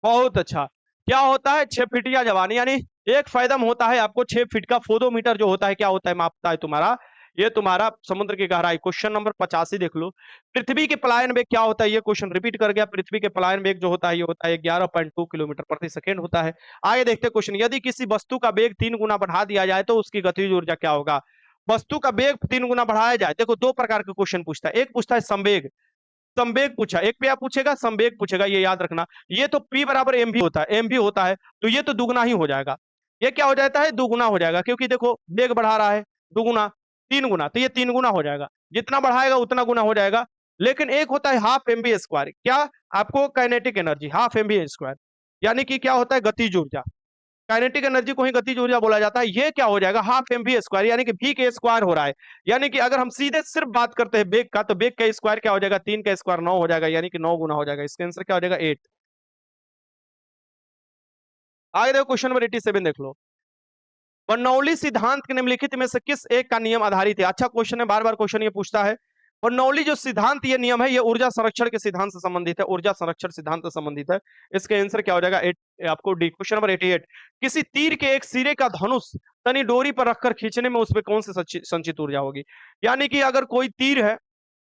बहुत अच्छा। क्या होता है, 6 फीटिया जवानी, यानी एक फैदम होता है आपको 6 फीट का। फोदोमीटर जो होता है क्या होता है, मापता है तुम्हारा, ये तुम्हारा समुद्र की गहराई। क्वेश्चन नंबर 85 देख लो। पृथ्वी के पलायन वेग क्या होता है, ये क्वेश्चन रिपीट कर गया। पृथ्वी के पलायन वेग जो होता है ये होता है 11.2 किलोमीटर प्रति सेकेंड होता है। आगे देखते क्वेश्चन, यदि किसी वस्तु का वेग 3 गुना बढ़ा दिया जाए तो उसकी गतिज ऊर्जा क्या होगा? वस्तु का वेग 3 गुना बढ़ाया जाए, देखो दो प्रकार के क्वेश्चन पूछता है। एक पूछता है संवेग, संवेग पूछा, एक पे आप पूछेगा संवेग पूछेगा, ये याद रखना। ये तो P बराबर एम भी होता है, एम भी होता है, तो ये तो दुगुना ही हो जाएगा। ये क्या हो जाता है, दुगुना हो जाएगा, क्योंकि देखो वेग बढ़ा रहा है, दुगुना, 3 गुना, तो ये 3 गुना हो जाएगा। जितना बढ़ाएगा उतना गुना हो जाएगा। लेकिन एक होता है हाफ एम बी स्क्वायर, क्या, आपको kinetic energy, half M B square, यानी कि क्या होता है, गतिज ऊर्जा। काइनेटिक एनर्जी को ही गतिज ऊर्जा बोला जाता है। ये क्या हो जाएगा, हाफ एम वी स्क्वायर, यानी कि भी के स्क्वायर हो रहा है। यानी कि अगर हम सीधे सिर्फ बात करते हैं बेग का, तो बेग का स्क्वायर क्या हो जाएगा, 3 का स्क्वायर 9 हो जाएगा, यानी कि 9 गुना हो जाएगा। इसका आंसर क्या हो जाएगा, 8। आगे देखो क्वेश्चन नंबर 87 देख लो। बर्नौली सिद्धांत के निम्नलिखित में से किस एक का नियम आधारित है? अच्छा क्वेश्चन है, बार बार क्वेश्चन ये पूछता है। बर्नौली जो सिद्धांत, ये नियम है, ये ऊर्जा संरक्षण के सिद्धांत से संबंधित है, ऊर्जा संरक्षण सिद्धांत से संबंधित है। इसका आंसर क्या हो जाएगा, 8, आपको डी। क्वेश्चन नंबर 88, किसी तीर के एक सिरे का धनुष तनी डोरी पर रखकर खींचने में उसमें कौन सी संचित ऊर्जा होगी? यानी कि अगर कोई तीर है,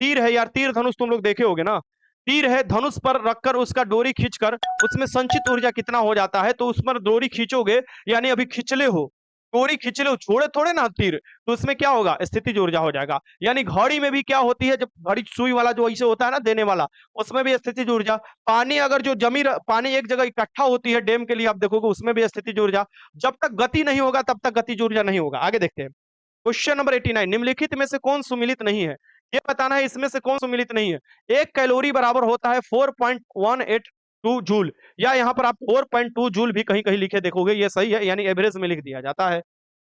तीर है यार, तीर धनुष तुम लोग देखे होगे ना। तीर है, धनुष पर रखकर उसका डोरी खींचकर उसमें संचित ऊर्जा कितना हो जाता है, तो उस पर डोरी खींचोगे, यानी अभी खिंचले हो, डोरी खिंचले हो, छोड़े थोड़े ना तीर, तो उसमें क्या होगा, स्थितिज ऊर्जा हो जाएगा। यानी घड़ी में भी क्या होती है, जब घड़ी सुई वाला जो ऐसे होता है ना देने वाला, उसमें भी स्थितिज ऊर्जा। पानी अगर जो जमी पानी एक जगह इकट्ठा होती है डैम के लिए, आप देखोगे उसमें भी स्थितिज ऊर्जा। जब तक गति नहीं होगा तब तक गतिज ऊर्जा नहीं होगा। आगे देखते हैं क्वेश्चन नंबर 89, निम्नलिखित में से कौन सुमिलित नहीं है? ये बताना है इसमें से कौन सुमिलित नहीं है। एक कैलोरी बराबर होता है 4.182 जूल, या यहाँ पर आप 4.2 जूल भी कहीं कहीं लिखे देखोगे, ये सही है, यानी एवरेज में लिख दिया जाता है।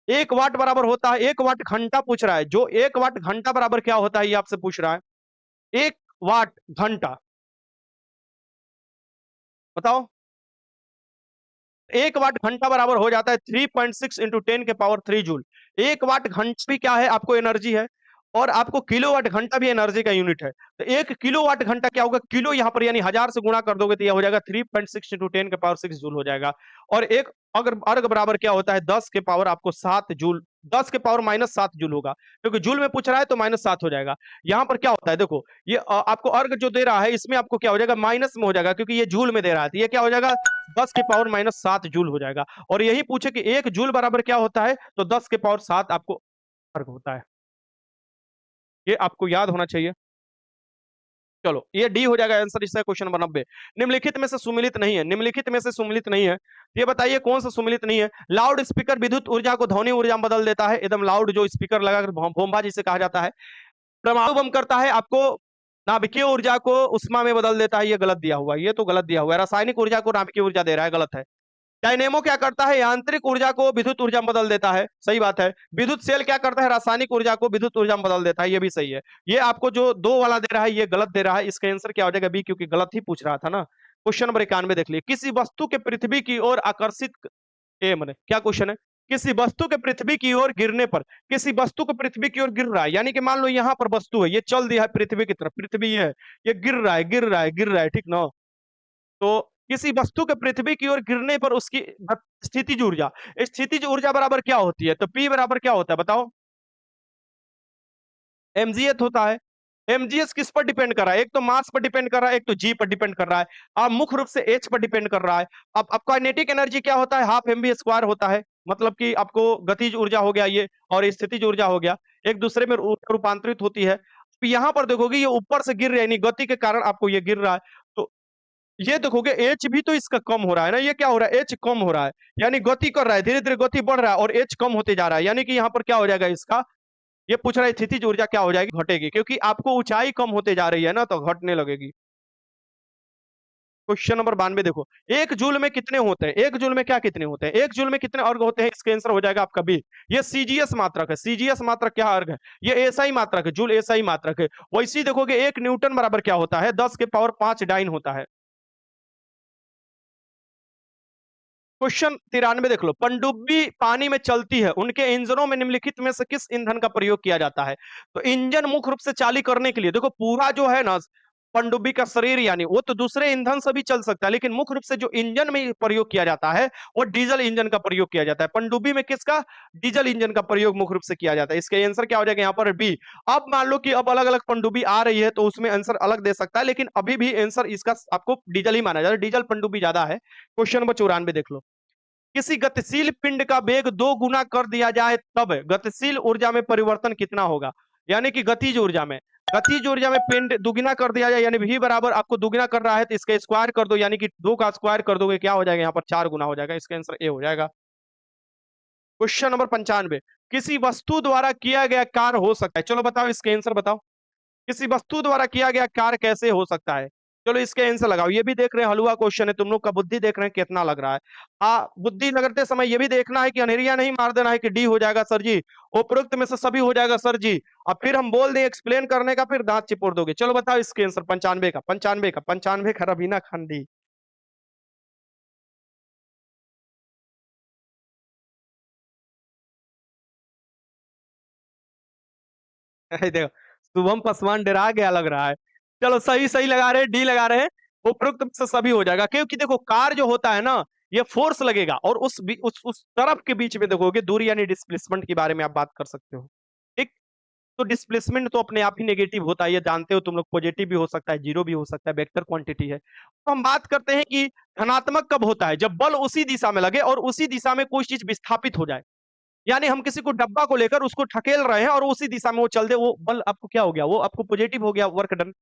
1 वाट बराबर होता है 1 वाट घंटा पूछ रहा है, जो 1 वाट घंटा बराबर क्या होता है ये आपसे पूछ रहा है। 1 वाट घंटा बताओ। 1 वाट घंटा बराबर हो जाता है 3.6 इंटू 10 के पावर 3 जूल। 1 वाट घंटा भी क्या है, आपको एनर्जी है, और आपको किलोवाट घंटा भी एनर्जी का यूनिट है। तो 1 किलोवाट घंटा क्या होगा, किलो यहाँ पर यानी 1000 से गुणा कर दोगे तो यह हो जाएगा 3.6 इंटू 10 के पावर 6 जूल हो जाएगा। और एक अगर अर्ग बराबर क्या होता है 10 के पावर आपको 7 जूल, 10 के पावर -7 जूल होगा, क्योंकि जूल में पूछ रहा है तो -7 हो जाएगा। यहाँ पर क्या होता है देखो, ये आपको अर्ग जो दे रहा है इसमें आपको क्या हो जाएगा, माइनस में हो जाएगा, क्योंकि ये जूल में दे रहा है, तो ये क्या हो जाएगा 10 के पावर -7 जूल हो जाएगा। और यही पूछे कि 1 जूल बराबर क्या होता है, तो 10 के पावर 7 आपको अर्ग होता है। ये आपको याद होना चाहिए। चलो ये डी हो जाएगा आंसर इसका, क्वेश्चन नंबर 90। निम्नलिखित में से सुमिलित नहीं है, निम्नलिखित में से सुमिलित नहीं है, ये बताइए कौन सा सुमिलित नहीं है। लाउड स्पीकर विद्युत ऊर्जा को ध्वनि ऊर्जा में बदल देता है, एकदम लाउड जो स्पीकर लगाकर भोंभा जिसे कहा जाता है। परमाणु बम करता है आपको नाभिकीय ऊर्जा को उष्मा में बदल देता है, ये गलत दिया हुआ है, ये तो गलत दिया हुआ है। रासायनिक ऊर्जा को नाभिकीय ऊर्जा दे रहा है, गलत है। डायनेमो क्या करता है, यांत्रिक ऊर्जा को विद्युत ऊर्जा में बदल देता है, सही बात है। विद्युत सेल क्या करता है, रासायनिक ऊर्जा को विद्युत ऊर्जा में बदल देता है, ये भी सही है। ये आपको जो 2 वाला दे रहा है ये गलत दे रहा है, इसका आंसर क्या हो जाएगा बी, क्योंकि गलत ही पूछ रहा था ना। क्वेश्चन नंबर 91 देख लीजिए, किसी वस्तु के पृथ्वी की ओर आकर्षित, ए मैंने क्या क्वेश्चन है, किसी वस्तु के पृथ्वी की ओर गिरने पर, किसी वस्तु को पृथ्वी की ओर गिर रहा है, यानी कि मान लो यहाँ पर वस्तु है, ये चल दिया है पृथ्वी की तरफ, पृथ्वी है, ये गिर रहा है गिर रहा है गिर रहा है, ठीक ना। तो किसी वस्तु के पृथ्वी की ओर गिरने पर उसकी स्थितिज ऊर्जा, स्थितिज ऊर्जा बराबर क्या होती है, तो पी बराबर क्या होता है बताओ, एमजीएच होता है। एमजीएच किस पर डिपेंड कर रहा है, एक तो मास पर डिपेंड कर रहा है, एक तो जी पर डिपेंड कर रहा है, अब मुख्य रूप से एच पर डिपेंड कर रहा है। अब काइनेटिक एनर्जी क्या होता है, हाफ एम बी स्क्वायर होता है, मतलब कि आपको गतिज ऊर्जा हो गया ये, और स्थितिज ऊर्जा हो गया, एक दूसरे में रूपांतरित होती है। यहाँ पर देखोगे ये ऊपर से गिर रहा है, यानी गति के कारण आपको ये गिर रहा है, तो ये देखोगे एच भी तो इसका कम हो रहा है ना, ये क्या हो रहा है, एच कम हो रहा है, यानी गति कर रहा है, धीरे धीरे गति बढ़ रहा है और एच कम होते जा रहा है, यानी कि यहाँ पर क्या हो जाएगा इसका, ये पूछ रहा है स्थितिज ऊर्जा क्या हो जाएगी, घटेगी, क्योंकि आपको ऊंचाई कम होते जा रही है ना, तो घटने लगेगी। क्वेश्चन नंबर 92 देखो, एक जूल में कितने होते हैं, एक जूल में क्या कितने होते हैं, एक जूल में कितने अर्घ होते हैं, इसका आंसर हो जाएगा आपका बी। ये सीजीएस मात्रक है, सीजीएस मात्रक क्या अर्घ है, ये एसआई मात्रक है, जूल एसआई मात्रक है। वैसे ही देखोगे 1 न्यूटन बराबर क्या होता है, 10 के पावर 5 डाइन होता है। क्वेश्चन 93 देख लो, पनडुब्बी पानी में चलती है, उनके इंजनों में निम्नलिखित में से किस ईंधन का प्रयोग किया जाता है। तो इंजन मुख्य रूप से चाली करने के लिए, देखो पूरा जो है ना पनडुब्बी का शरीर, यानी वो तो दूसरे ईंधन से भी चल सकता है, लेकिन मुख्य रूप से जो इंजन में प्रयोग किया जाता है वो डीजल इंजन का प्रयोग किया जाता है। पनडुब्बी में किसका, डीजल इंजन का प्रयोग मुख्य रूप से किया जाता है। इसका आंसर क्या हो जाएगा यहाँ पर बी। अब मान लो कि अब अलग अलग पनडुब्बी आ रही है तो उसमें आंसर अलग दे सकता है, लेकिन अभी भी आंसर इसका आपको डीजल ही माना जाता है, डीजल पनडुब्बी ज्यादा है। क्वेश्चन नंबर 94 देख लो, किसी गतिशील पिंड का वेग 2 गुना कर दिया जाए तब गतिशील ऊर्जा में परिवर्तन कितना होगा, यानी कि गतिज ऊर्जा में, गतिज ऊर्जा में पिंड दुगुना कर दिया जाए, यानी v बराबर आपको दुगुना कर रहा है तो इसका स्क्वायर कर दो, यानी कि 2 का स्क्वायर कर दोगे क्या हो जाएगा यहाँ पर 4 गुना हो जाएगा, इसका आंसर ए हो जाएगा। क्वेश्चन नंबर 95, किसी वस्तु द्वारा किया गया कार्य हो सकता है, चलो बताओ इसका आंसर बताओ, किसी वस्तु द्वारा किया गया कार्य कैसे हो सकता है। चलो इसके आंसर लगाओ, ये भी देख रहे हैं हलवा क्वेश्चन है, तुम लोग का बुद्धि देख रहे हैं कितना लग रहा है। बुद्धि लगते समय ये भी देखना है कि अनेरिया नहीं मार देना है कि डी हो जाएगा सर जी, उपरोक्त में से सभी हो जाएगा सर जी, अब फिर हम बोल दें एक्सप्लेन करने का फिर दांत चिपोड़ दोगे। चलो बताओ इसके आंसर 95 का, 95 का रबीना खान डी। देखो शुभम पासवान डरा गया लग रहा है। चलो सही सही लगा रहे हैं, डी लगा रहे हैं, उपरोक्त में से सभी हो जाएगा, क्योंकि देखो कार जो होता है ना ये फोर्स लगेगा और उस तरफ के बीच में देखोगे दूरी, यानी डिस्प्लेसमेंट के बारे में आप बात कर सकते हो, ठीक। तो डिस्प्लेसमेंट तो अपने आप ही नेगेटिव होता है, ये जानते हो तुम लोग, पॉजिटिव भी हो सकता है, जीरो भी हो सकता है, वेक्टर क्वांटिटी है। तो हम बात करते हैं कि धनात्मक कब होता है, जब बल उसी दिशा में लगे और उसी दिशा में कोई चीज विस्थापित हो जाए, यानी हम किसी को डब्बा को लेकर उसको ठकेल रहे हैं और उसी दिशा में वो चल दे, वो बल आपको क्या हो गया, वो आपको पॉजिटिव हो गया, वर्क डन।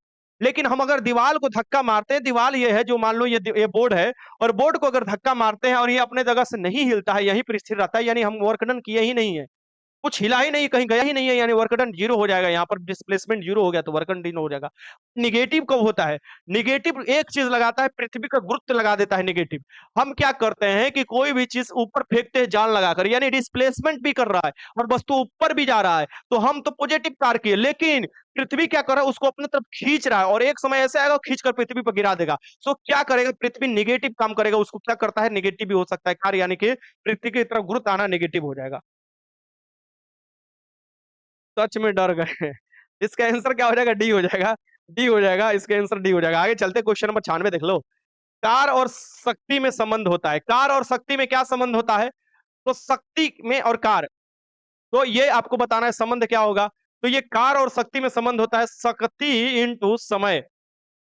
लेकिन हम अगर दीवार को धक्का मारते हैं, दीवार ये है जो मान लो ये बोर्ड है, और बोर्ड को अगर धक्का मारते हैं और ये अपने जगह से नहीं हिलता है, यहीं पर स्थिर रहता है, यानी हम वर्क डन किए ही नहीं है। कुछ हिला ही नहीं, कहीं गया ही नहीं है, यानी वर्क डन जीरो हो जाएगा। यहाँ पर डिस्प्लेसमेंट जीरो हो गया तो वर्क डन जीरो हो जाएगा। निगेटिव कब होता है? निगेटिव एक चीज लगाता है, पृथ्वी का गुरुत्व लगा देता है निगेटिव। हम क्या करते हैं कि कोई भी चीज ऊपर फेंकते हैं जान लगाकर, यानी डिस्प्लेसमेंट भी कर रहा है और वस्तु ऊपर भी जा रहा है, तो हम तो पॉजिटिव कार किए, लेकिन पृथ्वी क्या कर रहा है, उसको अपने तरफ खींच रहा है, और एक समय ऐसे आएगा खींच कर पृथ्वी पर गिरा देगा। सो क्या करेगा, पृथ्वी निगेटिव काम करेगा, उसको क्या करता है, निगेटिव भी हो सकता है कार्य, यानी कि पृथ्वी की तरफ गुरुत्व आना निगेटिव हो जाएगा। सच में डर गए। इसका आंसर क्या हो जाएगा, डी हो जाएगा। डी हो जाएगा, इसका आंसर डी हो जाएगा। आगे चलते, क्वेश्चन नंबर 96 देख लो। कार और शक्ति में संबंध होता है, कार और शक्ति में क्या संबंध होता है? तो शक्ति में और कार, तो ये आपको बताना है संबंध क्या होगा। तो ये कार और शक्ति में संबंध होता है शक्ति इंटू समय,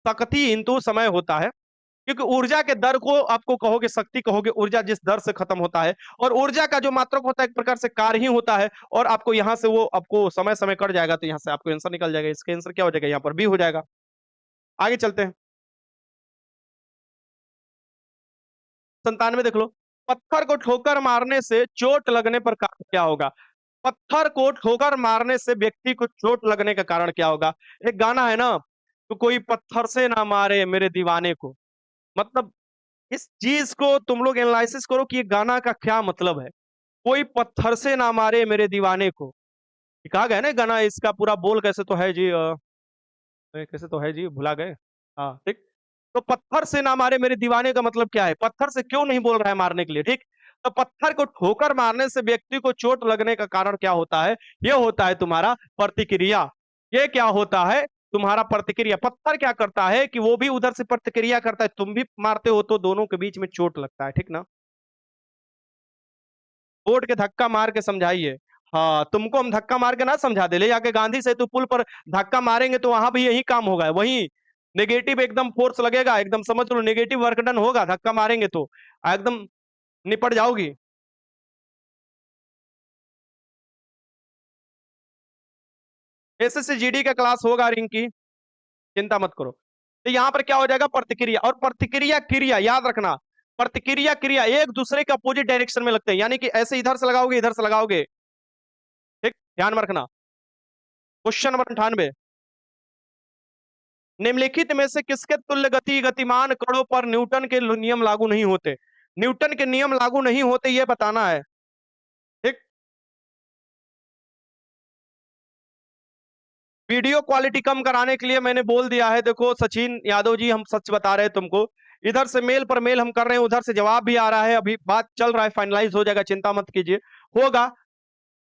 शक्ति इंटू समय होता है। क्योंकि ऊर्जा के दर को आपको कहोगे शक्ति, कहोगे ऊर्जा जिस दर से खत्म होता है, और ऊर्जा का जो मात्रक होता है एक प्रकार से कार्य ही होता है, और आपको यहां से वो आपको समय समय कट जाएगा, तो यहां से आपको आंसर निकल जाएगा। इसका आंसर क्या हो जाएगा, यहाँ पर बी हो जाएगा। आगे चलते हैं, 97 देख लो। पत्थर को ठोकर मारने से चोट लगने पर कारण क्या होगा? पत्थर को ठोकर मारने से व्यक्ति को चोट लगने का कारण क्या होगा? एक गाना है ना, तो कोई पत्थर से ना मारे मेरे दीवाने को। मतलब इस चीज को तुम लोग एनालिसिस करो कि ये गाना का क्या मतलब है। कोई पत्थर से ना मारे मेरे दीवाने को, ये कहा गया ना गाना, इसका पूरा बोल कैसे तो है जी, कैसे तो है जी, भुला गए। हाँ ठीक। तो पत्थर से ना मारे मेरे दीवाने का मतलब क्या है, पत्थर से क्यों नहीं बोल रहा है मारने के लिए, ठीक। तो पत्थर को ठोकर मारने से व्यक्ति को चोट लगने का कारण क्या होता है? ये होता है तुम्हारा प्रतिक्रिया। ये क्या होता है, तुम्हारा प्रतिक्रिया। पत्थर क्या करता है कि वो भी उधर से प्रतिक्रिया करता है, तुम भी मारते हो, तो दोनों के बीच में चोट लगता है, ठीक ना। बोर्ड के धक्का मार के समझाइए। हाँ, तुमको हम धक्का मार के ना समझा दे, ले जाके गांधी सेतु पुल पर धक्का मारेंगे तो वहां भी यही काम होगा, वही नेगेटिव एकदम फोर्स लगेगा, एकदम समझ लो नेगेटिव वर्क डन होगा, धक्का मारेंगे तो एकदम निपट जाओगी। एसएससी जीडी का क्लास होगा रिंकी, चिंता मत करो। तो यहाँ पर क्या हो जाएगा, प्रतिक्रिया, और प्रतिक्रिया क्रिया याद रखना, प्रतिक्रिया क्रिया एक दूसरे के अपोजिट डायरेक्शन में लगते हैं, यानी कि ऐसे इधर से लगाओगे इधर से लगाओगे, ठीक, ध्यान में रखना। क्वेश्चन नंबर 98, निम्नलिखित में से किसके तुल्य गति गतिमान कणों पर न्यूटन के नियम लागू नहीं होते? न्यूटन के नियम लागू नहीं होते, ये बताना है, ठीक। वीडियो क्वालिटी कम कराने के लिए मैंने बोल दिया है, देखो सचिन यादव जी, हम सच बता रहे हैं तुमको। इधर से मेल पर मेल हम कर रहे हैं, उधर से जवाब भी आ रहा है, अभी बात चल रहा है, फाइनलाइज हो जाएगा, चिंता मत कीजिए, होगा।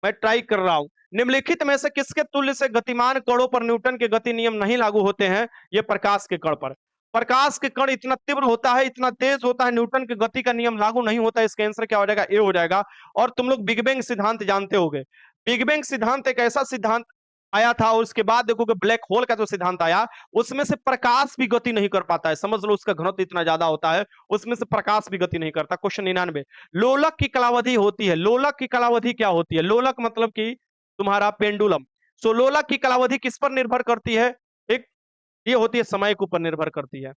मैं ट्राई कर रहा हूं। निम्नलिखित में से किसके तुल्य से गतिमान कणों पर न्यूटन के गति नियम नहीं लागू होते हैं? ये प्रकाश के कण पर। प्रकाश के कण इतना तीव्र होता है, इतना तेज होता है, न्यूटन के गति का नियम लागू नहीं होता। इसका आंसर क्या हो जाएगा, ए हो जाएगा। और तुम लोग बिग बैंग सिद्धांत जानते होगे। बिग बैंग सिद्धांत एक ऐसा सिद्धांत आया था, और उसके बाद देखोगे ब्लैक होल का जो सिद्धांत आया, उसमें से प्रकाश भी गति नहीं कर पाता है, समझ लो उसका घनत्व इतना ज्यादा होता है, उसमें से प्रकाश भी गति नहीं करता। क्वेश्चन 99, लोलक की कालावधि होती है, लोलक की कालावधि क्या होती है? लोलक मतलब कि तुम्हारा पेंडुलम। सो लोलक की कालावधि किस पर निर्भर करती है? एक, ये होती है समय के ऊपर निर्भर करती है।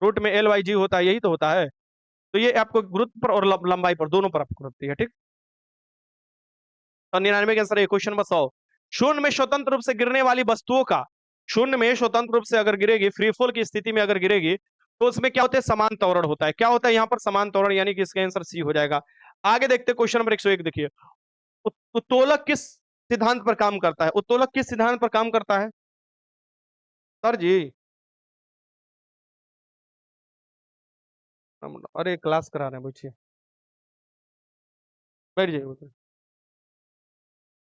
रूट में एल बाई जी होता है, यही तो होता है। तो ये आपको गुरुत्व पर और लंबाई पर, दोनों पर आपको करती है, ठीक। तो 99 का आंसर है क्वेश्चन नंबर 100। शून्य में स्वतंत्र रूप से गिरने वाली वस्तुओं का, शून्य में स्वतंत्र रूप से अगर गिरेगी, फ्री फॉल की स्थिति में अगर गिरेगी, तो उसमें क्या होता है, समान त्वरण होता है। क्या होता है यहाँ पर, समान त्वरण, यानी कि इसका आंसर सी हो जाएगा। आगे देखते हैं क्वेश्चन नंबर 101, देखिए। उत्तोलक किस सिद्धांत पर काम करता है? उत्तोलक किस सिद्धांत पर काम करता है सर जी? अरे क्लास करा रहे हैं, पूछिए, बैठ जाइए उधर।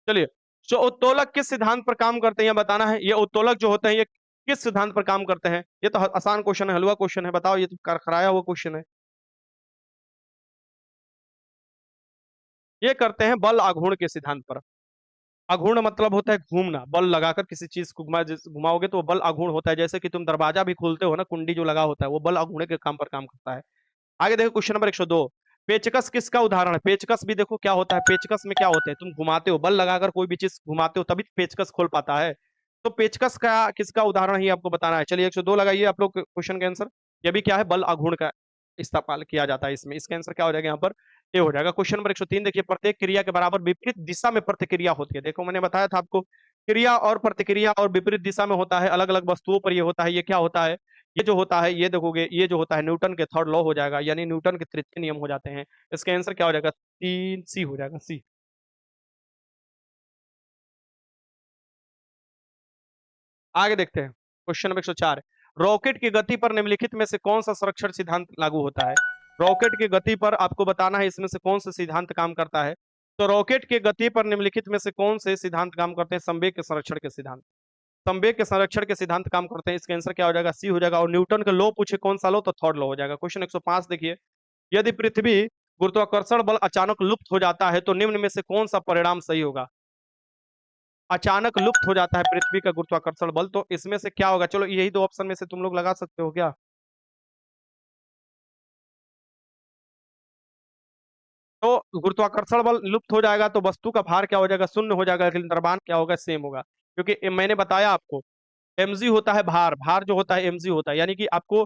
चलिए, तो उत्तोलक किस सिद्धांत पर काम करते हैं ये बताना है। ये उत्तोलक जो होते हैं ये किस सिद्धांत पर काम करते हैं? ये तो आसान क्वेश्चन है, हलवा क्वेश्चन है, बताओ, ये तो कराया हुआ क्वेश्चन है। ये करते हैं बल आघूर्ण के सिद्धांत पर। आघूर्ण मतलब होता है घूमना, बल लगाकर किसी चीज को घुमाओगे तो वो बल आघूर्ण होता है। जैसे कि तुम दरवाजा भी खोलते हो ना, कुंडी जो लगा होता है, वो बल आघूर्ण के काम पर काम करता है। आगे देखो क्वेश्चन नंबर 102, पेचकस किसका उदाहरण है? पेचकस भी देखो क्या होता है, पेचकस में क्या होता है, तुम घुमाते हो, बल लगाकर कोई भी चीज घुमाते हो तभी पेचकस खोल पाता है। तो पेचकस का किसका उदाहरण है ये आपको बताना है। चलिए 102 लगाइए आप लोग क्वेश्चन का आंसर। ये भी क्या है, बल आघूर्ण का इस्तेमाल किया जाता है इसमें। इसका आंसर क्या हो जाएगा यहाँ पर, ये हो जाएगा। क्वेश्चन नंबर 103 देखिए, प्रत्येक क्रिया के बराबर विपरीत दिशा में प्रतिक्रिया होती है। देखो मैंने बताया था आपको, क्रिया और प्रतिक्रिया और विपरीत दिशा में होता है, अलग अलग वस्तुओं पर ये होता है। ये क्या होता है, ये जो होता है, ये देखोगे, ये जो होता है न्यूटन के थर्ड लॉ हो जाएगा, यानी न्यूटन के तृतीय नियम हो जाते हैं। इसका आंसर क्या हो जाएगा, 3C हो जाएगा, सी। आगे देखते हैं क्वेश्चन नंबर 104। रॉकेट की गति पर निम्नलिखित में से कौन सा संरक्षण सिद्धांत लागू होता है। रॉकेट की गति पर आपको बताना है इसमें से कौन सा सिद्धांत काम करता है। तो रॉकेट की गति पर निम्नलिखित में से कौन से सिद्धांत काम करते हैं, संवेग के संरक्षण के सिद्धांत। संवेग के संरक्षण के सिद्धांत काम करते हैं। इसका आंसर क्या हो जाएगा, सी हो जाएगा। और न्यूटन का लॉ पूछे कौन सा लॉ, तो थर्ड लॉ हो जाएगा। क्वेश्चन 105 देखिए, यदि पृथ्वी गुरुत्वाकर्षण बल अचानक लुप्त हो जाता है तो निम्न में से कौन सा परिणाम सही होगा। अचानक लुप्त हो जाता है पृथ्वी का गुरुत्वाकर्षण बल, तो इसमें से क्या होगा, चलो यही दो ऑप्शन में से तुम लोग लगा सकते हो क्या। तो गुरुत्वाकर्षण बल लुप्त हो जाएगा तो वस्तु का भार क्या हो जाएगा, शून्य हो जाएगा, लेकिन द्रव्यमान क्या होगा, सेम होगा। क्योंकि मैंने बताया आपको, mg होता है भार, भार जो होता है mg होता है, यानी कि आपको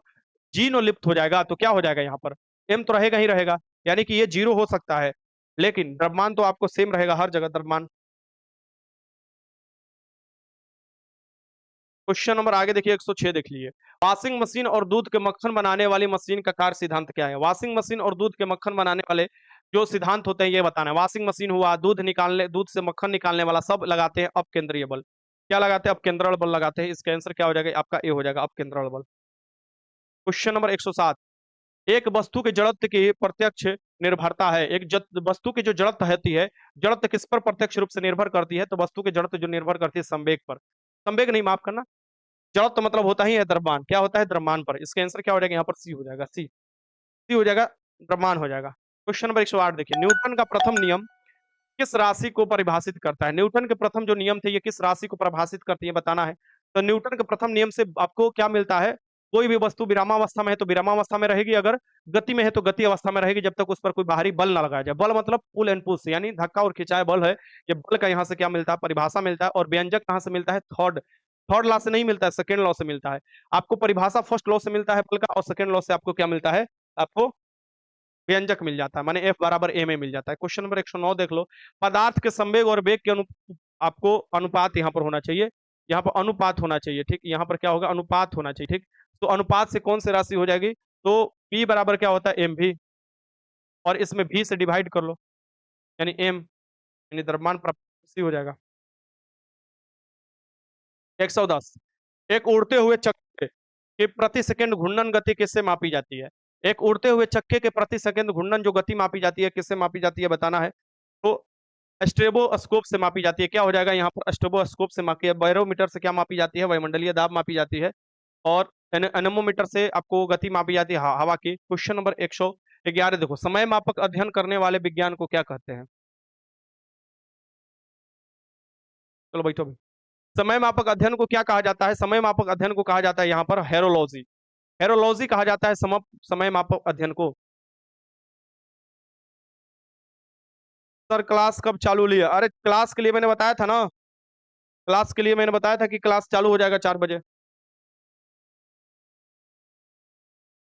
जी नो लिप्त हो जाएगा तो क्या हो जाएगा यहाँ पर, m तो रहेगा ही रहेगा, यानी कि ये जीरो हो सकता है, लेकिन द्रव्यमान तो आपको सेम रहेगा हर जगह द्रव्यमान। क्वेश्चन नंबर आगे देखिए 106 देख लीजिए, वॉशिंग मशीन और दूध के मक्खन बनाने वाली मशीन का कार्य सिद्धांत क्या है। वॉशिंग मशीन और दूध के मक्खन बनाने वाले जो सिद्धांत होते हैं ये बताना है। वॉशिंग मशीन हुआ, दूध निकालने, दूध से मक्खन निकालने वाला, सब लगाते हैं अपकेंद्रीय बल। क्या लगाते हैं, अपकेंद्रण बल लगाते हैं। इसका आंसर क्या हो जाएगा, आपका ए हो जाएगा, अपकेंद्रण बल। क्वेश्चन नंबर 107, एक वस्तु के जड़त्व की प्रत्यक्ष निर्भरता है। वस्तु की जो जड़त्व होती है, जड़त्व किस पर प्रत्यक्ष रूप से निर्भर करती है, तो वस्तु की जड़त्व जो निर्भर करती है संवेग पर, संवेग नहीं, माफ करना, जड़त्व मतलब होता ही है द्रव्यमान, क्या होता है, द्रव्यमान पर। इसका आंसर क्या हो जाएगा, यहाँ पर सी हो जाएगा, सी, सी हो जाएगा, द्रव्यमान हो जाएगा। क्वेश्चन नंबर 108 देखिए, न्यूटन का प्रथम नियम किस राशि को परिभाषित करता है। न्यूटन के प्रथम जो नियम थे ये किस राशि को परिभाषित करती है बताना है। तो न्यूटन के प्रथम नियम से आपको क्या मिलता है, कोई भी वस्तु विरामावस्था में है तो विरामावस्था में रहेगी, अगर गति में है तो गति अवस्था में रहेगी, जब तक उस पर कोई बाहरी बल ना लगाया जाए। बल मतलब पुल एंड पुश, यानी धक्का और खिंचाव बल है। ये बल का यहाँ से क्या मिलता है, परिभाषा मिलता है। और व्यंजक कहाँ से मिलता है, थर्ड, थर्ड लॉ से नहीं मिलता है, सेकेंड लॉ से मिलता है। आपको परिभाषा फर्स्ट लॉ से मिलता है बल का, और सेकेंड लॉ से आपको क्या मिलता है, आपको व्यंजक मिल जाता है, माने एफ बराबर ए में मिल जाता है। क्वेश्चन नंबर 109 देख लो, पदार्थ के संवेग और वेग के आपको अनुपात यहाँ पर होना चाहिए, यहाँ पर अनुपात होना चाहिए, ठीक, यहाँ पर क्या होगा, अनुपात होना चाहिए, ठीक। तो अनुपात से कौन सी राशि हो जाएगी, तो P बराबर क्या होता है, एम भी, और इसमें भी से डिवाइड कर लो, यानी एम, यानी द्रव्यमान प्राप्त हो जाएगा। 110, एक उड़ते हुए चक्के की प्रति सेकंड घूर्णन गति किससे मापी जाती है। एक उड़ते हुए चक्के के प्रति सेकंड घूर्णन जो गति मापी जाती है किससे मापी जाती है बताना है। तो स्ट्रेबोस्कोप से मापी जाती है। क्या हो जाएगा यहाँ पर, स्ट्रेबोस्कोप से मापी है। बैरोमीटर से क्या मापी जाती है, वायुमंडलीय दाब मापी जाती है। और एनेमोमीटर से आपको गति मापी जाती है हवा की। क्वेश्चन नंबर 111 देखो, समय मापक अध्ययन करने वाले विज्ञान को क्या कहते हैं। चलो बैठो भाई। समय मापक अध्ययन को क्या कहा जाता है, समय मापक अध्ययन को कहा जाता है यहाँ पर हेरोलॉजी, हेरोलॉजी कहा जाता है समय मापक अध्ययन को। सर क्लास कब चालू लिया, अरे क्लास के लिए मैंने बताया था ना, क्लास के लिए मैंने बताया था कि क्लास चालू हो जाएगा 4 बजे।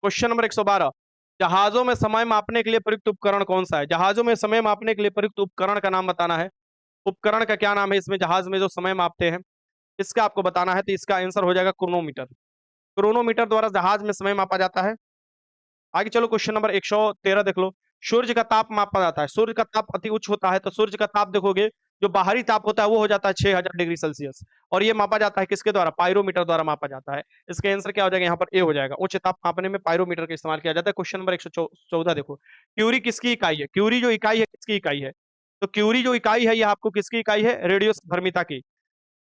क्वेश्चन नंबर 112, जहाजों में समय मापने के लिए प्रयुक्त उपकरण कौन सा है। जहाजों में समय मापने के लिए प्रयुक्त उपकरण का नाम बताना है। उपकरण का क्या नाम है, इसमें जहाज में जो समय मापते हैं इसका आपको बताना है। तो इसका आंसर हो जाएगा क्रोनोमीटर। क्रोनोमीटर द्वारा जहाज में समय मापा जाता है। आगे चलो, क्वेश्चन नंबर 113 देख लो, सूर्य का ताप मापा जाता है। सूर्य का ताप अति उच्च होता है तो सूर्य का ताप देखोगे, जो बाहरी ताप होता है वो हो जाता है 6000 डिग्री सेल्सियस, और ये मापा जाता है किसके द्वारा, पायरोमीटर द्वारा मापा जाता है। इसका आंसर क्या हो जाएगा, यहाँ पर ए हो जाएगा। उच्च ताप मापने में पायरोमीटर का इस्तेमाल किया जाता है। क्वेश्चन नंबर 114 देखो, क्यूरी किसकी इकाई है। क्यूरी जो इकाई है किसकी इकाई है, तो क्यूरी जो इकाई है ये आपको किसकी इकाई है, रेडियो धर्मिता की।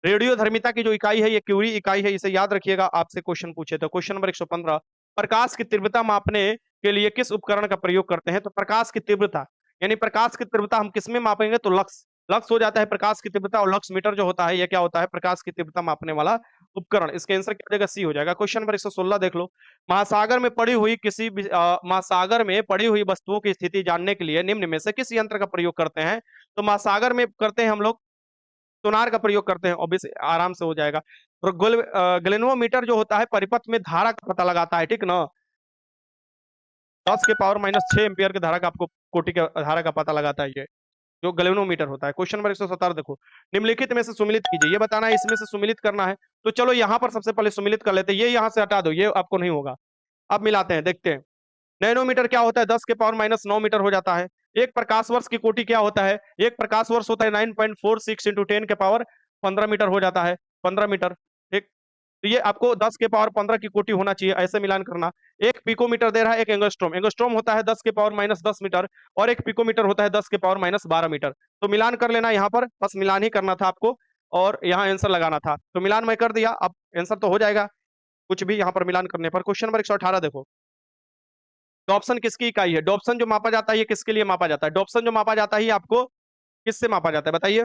रेडियो धर्मिता की जो इकाई है ये क्यूरी इकाई है, इसे याद रखिएगा, आपसे क्वेश्चन पूछे तो। क्वेश्चन नंबर 115, प्रकाश की तीव्रता मापने के लिए किस उपकरण का प्रयोग करते हैं। तो प्रकाश की तीव्रता, यानी प्रकाश की तीव्रता हम किसमें मापेंगे, तो लक्स, लक्स हो जाता है प्रकाश की तीव्रता, और लक्स मीटर जो होता है ये क्या होता है, प्रकाश की तीव्रता मापने वाला उपकरण। इसका आंसर क्या हो जाएगा, सी हो जाएगा। क्वेश्चन नंबर 116 देख लो, महासागर में पड़ी हुई महासागर में पड़ी हुई वस्तुओं की स्थिति जानने के लिए निम्न में से किस यंत्र का प्रयोग करते हैं। तो महासागर में करते हैं हम लोग सोनार का प्रयोग करते हैं, ऑब्वियस आराम से हो जाएगा। और गैल्वेनोमीटर जो होता है परिपथ में धारा का पता लगाता है, ठीक ना, 10 के पावर -6 एम्पियर की धारा का आपको कोटि के धारा का पता लगाता है ये, जो गैल्वेनोमीटर होता है। क्वेश्चन नंबर 117 देखो, निम्नलिखित में से सुमिलित कीजिए, ये बताना है इसमें से सुमिलित करना है। तो चलो यहाँ पर सबसे पहले सुमिलित कर लेते हैं, ये यहाँ से हटा दो, ये आपको नहीं होगा। अब मिलाते हैं, देखते हैं। नैनोमीटर क्या होता है, 10 के पावर माइनस 9 मीटर हो जाता है। एक प्रकाश वर्ष की कोटि क्या होता है, एक प्रकाश वर्ष होता है 9.46 इंटू 10 के पावर 15 मीटर हो जाता है, 15 मीटर। ठीक, तो ये आपको 10 के पावर 15 की कोटि होना चाहिए, ऐसे मिलान करना। एक पिकोमीटर दे रहा है, एक एंगस्ट्रोम, एंगस्ट्रोम होता है 10 के पावर माइनस 10 मीटर, और एक पिकोमीटर होता है 10 के पावर माइनस 12 मीटर। तो मिलान कर लेना यहाँ पर, बस मिलान ही करना था आपको, और यहाँ आंसर लगाना था। तो मिलान मैं कर दिया, अब आंसर तो हो जाएगा कुछ भी यहाँ पर मिलान करने पर। क्वेश्चन नंबर 118 देखो, डॉप्सन किसकी इकाई है? डॉप्सन जो मापा जाता है ये किसके लिए मापा जाता है? डॉप्सन जो मापा जाता है ये आपको किससे मापा जाता है बताइए?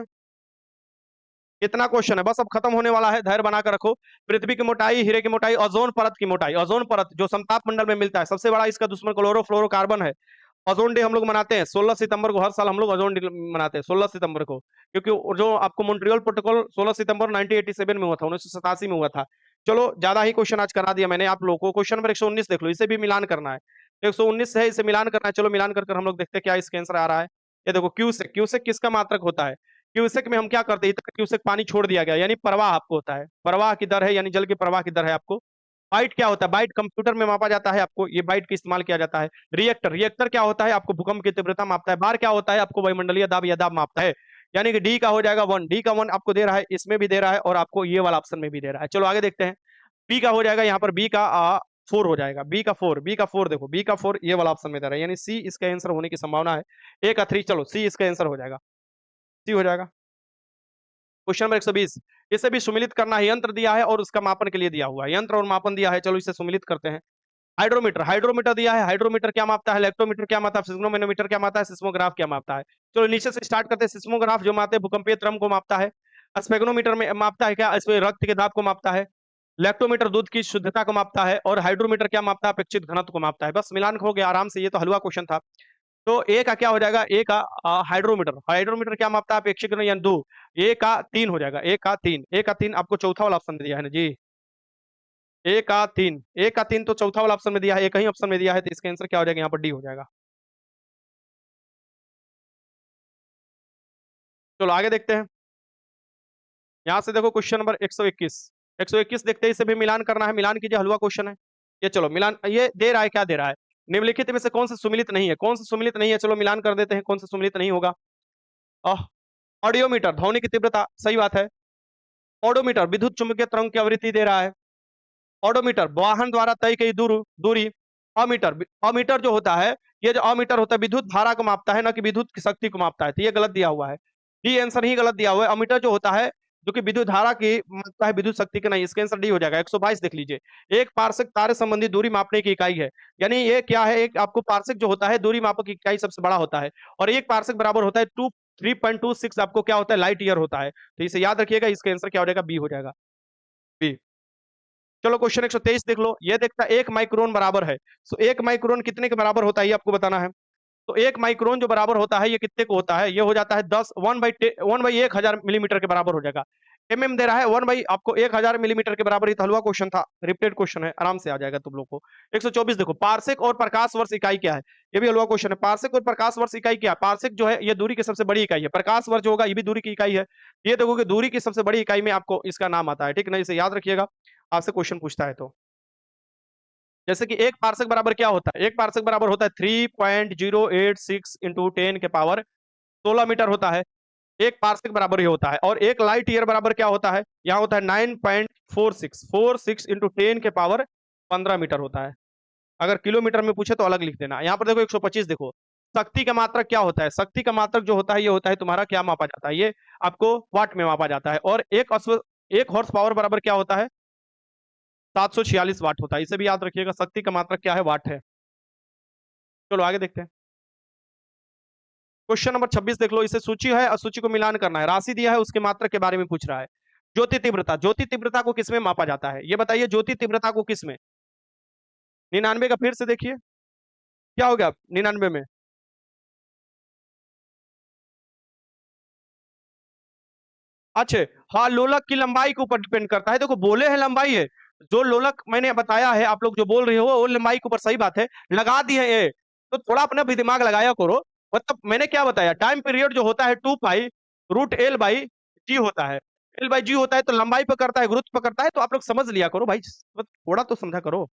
कितना क्वेश्चन है, बस अब खत्म होने वाला है, धैर्य बनाकर रखो। पृथ्वी की मोटाई, हीरे की मोटाई, ओजोन परत की मोटाई। ओजोन परत जो समताप मंडल में मिलता है, सबसे बड़ा इसका दुश्मन क्लोरोफ्लोरोकार्बन है। ओजोन डे हम लोग मनाते हैं 16 सितंबर को, हर साल हम लोग ओजोन डे मनाते हैं 16 सितंबर को, क्योंकि जो आपको मॉन्ट्रियल प्रोटोकॉल 16 सितंबर 1987 में हुआ था, 1987 में हुआ था। चलो ज्यादा ही क्वेश्चन आज करा दिया मैंने आप लोगों को। क्वेश्चन नंबर 119 देख लो, इसे भी मिलान करना है। 119 है, इसे मिलान करना है। चलो मिलान कर हम लोग देखते हैं क्या इसका आंसर आ रहा है। ये देखो, क्यूसेक, क्यूसेक किसका मात्रक होता है? क्यूसेक में हम क्या करते हैं, इतना क्यूसेक पानी छोड़ दिया गया, यानी प्रवाह आपको होता है, प्रवाह की दर है, यानी जल के प्रवाह की दर है आपको। बाइट क्या होता है? बाइट कंप्यूटर में मापा जाता है, आपको ये बाइट का इस्तेमाल किया जाता है। रिएक्टर, रिएक्टर क्या होता है? आपको भूकंप की तीव्रता मापता है। बार क्या होता है? आपको वायुमंडलीय दाब या दाब मापता है। यानी कि डी का हो जाएगा 1, डी का 1 आपको दे रहा है, इसमें भी दे रहा है, और आपको ये वाला ऑप्शन में भी दे रहा है। चलो आगे देखते हैं। बी का हो जाएगा यहाँ पर, बी का 4 हो जाएगा, बी का 4, बी का 4 देखो, बी का 4 ये वाला ऑप्शन में दे रहा है, यानी सी इसका आंसर होने की संभावना है। ए का 3, चलो सी इसका आंसर हो जाएगा, सी हो जाएगा। क्वेश्चन नंबर 120, इसे भी सुमिलित करना है। यंत्र दिया है और उसका मापन के लिए दिया हुआ है, यंत्र और मापन दिया है, चलो इसे सुमिलित करते हैं। हाइड्रोमीटर, हाइड्रोमीटर दिया है, हाइड्रोमीटर क्या मापता है? इलेक्ट्रोमीटर क्या मापता है? सिस्मोमेनोमीटर क्या मापता है? सिस्मोग्राफ क्या मापता है? चलो नीचे से स्टार्ट करते हैं। सिस्मोग्राफ जो मापते हैं भूकंपीय तरंग को मापता है। स्पेग्नोमीटर में मापता है क्या? इसमें रक्त के दाब को मापता है। लैक्टोमीटर दूध की शुद्धता को मापता है, और हाइड्रोमीटर क्या मापता है? अपेक्षित घनत्व को मापता है। बस मिलान हो गया आराम से, ये तो हलवा क्वेश्चन था। तो ए का क्या हो जाएगा? ए का हाइड्रोमीटर, हाइड्रोमीटर क्या मापता है? अपेक्षित घनत्व यानी 2। ए का 3 हो जाएगा, ए का 3, ए का 3 आपको चौथा वाला ऑप्शन दिया है ना जी। ए का 3, ए का 3 तो चौथा वाला ऑप्शन में दिया है, एक ही ऑप्शन में दिया है, तो इसका आंसर क्या हो जाएगा? यहाँ पर डी हो जाएगा। चलो आगे देखते हैं। यहां से देखो क्वेश्चन नंबर 121, 121 देखते हैं, इसे भी मिलान करना है। मिलान कीजिए, हलवा क्वेश्चन है ये। चलो मिलान, ये दे रहा है, क्या दे रहा है? निम्नलिखित में से कौन सा सुमिलित नहीं है? कौन सा सुमिलित नहीं है? चलो मिलान कर देते हैं, कौन सा सुमिलित नहीं होगा। ऑडियोमीटर, ध्वनि की तीव्रता, सही बात है। ऑडोमीटर, विद्युत चुंबकीय तरंग की आवृत्ति दे रहा है। ऑडोमीटर, वाहन द्वारा तय की दूरी। अमीटर, अमीटर जो होता है, ये जो अमीटर होता है विद्युत धारा को मापता है, ना कि विद्युत की शक्ति को मापता है, तो ये गलत दिया हुआ है। डी आंसर ही गलत दिया हुआ है। अमीटर जो होता है, जो कि विद्युत धारा की मापता है, विद्युत शक्ति का नहीं, इसका आंसर डी हो जाएगा। 122 देख लीजिए, एक पारसिक तारे संबंधी दूरी मापने की इकाई है, यानी ये क्या है? एक आपको पारसिक जो होता है दूरी मापक की इकाई सबसे बड़ा होता है, और एक पारसिक बराबर होता है 3.26 आपको क्या होता है? लाइट ईयर होता है। तो इसे याद रखिएगा, इसका आंसर क्या हो जाएगा? बी हो जाएगा, बी। चलो क्वेश्चन 123 देख लो, ये देखता है 1 माइक्रोन बराबर है। तो 1 माइक्रोन कितने के बराबर होता है ये आपको बताना है। तो 1 माइक्रोन जो बराबर होता है ये कितने को होता है? ये हो जाता है 10 1/1000 मिलीमीटर के बराबर हो जाएगा। एमएम दे रहा है 1 आपको 1000 मिलीमीटर के बराबर। ही तो हलवा क्वेश्चन था, रिपीटेड क्वेश्चन है, आराम से आ जाएगा तुम लोग को। 124 देखो, पारसेक और प्रकाश वर्ष इकाई क्या है? ये भी हलवा क्वेश्चन है। पारसेक और प्रकाश वर्ष इकाई क्या है? पारसेक जो है ये दूरी की सबसे बड़ी इकाई है, प्रकाश वर्ष जो होगा ये भी दूरी की इकाई है। ये देखोगे दूरी की सबसे बड़ी इकाई में आपको इसका नाम आता है, ठीक ना? इसे याद रखिएगा, आपसे क्वेश्चन पूछता है तो। जैसे कि एक पारसेक बराबर क्या होता है? एक पारसेक बराबर होता है 3.086 इंटू 10 के पावर 16 मीटर होता है। एक पारसेक बराबर ही होता है। और एक लाइट ईयर बराबर क्या होता है? यहाँ होता है 9.46 इंटू 10 के पावर 15 मीटर होता है। अगर किलोमीटर में पूछे तो अलग लिख देना। यहाँ पर देखो 125 देखो, शक्ति का मात्रक क्या होता है? शक्ति का मात्रक जो होता है ये होता है तुम्हारा, क्या मापा जाता है? ये आपको वाट में मापा जाता है। और एक हॉर्स पावर बराबर क्या होता है? 746 वाट होता है। इसे भी याद रखिएगा, शक्ति का मात्रक क्या है? वाट है। चलो आगे देखते हैं। क्वेश्चन नंबर 26 देख लो, इसे सूची है, असूची को मिलान करना है। राशि दिया है, उसके मात्रक के बारे में पूछ रहा है। ज्योति तीव्रता, ज्योति तीव्रता को किसमें मापा जाता है? ये बताइए, ज्योति तीव्रता को किसमें? 99 का फिर से देखिए, क्या हो गया 99 में? अच्छा, हाँ, लोलक की लंबाई के ऊपर डिपेंड करता है। देखो बोले हैं लंबाई है, जो लोलक मैंने बताया है, आप लोग जो बोल रहे हो वो लंबाई के ऊपर, सही बात है, लगा दिए ये। तो थोड़ा अपना भी दिमाग लगाया करो। मतलब मैंने क्या बताया, टाइम पीरियड जो होता है 2 पाई √L/G होता है। L/G होता है तो लंबाई पे करता है, गुरुत्व पे करता है, तो आप लोग समझ लिया करो भाई, थोड़ा तो समझा करो।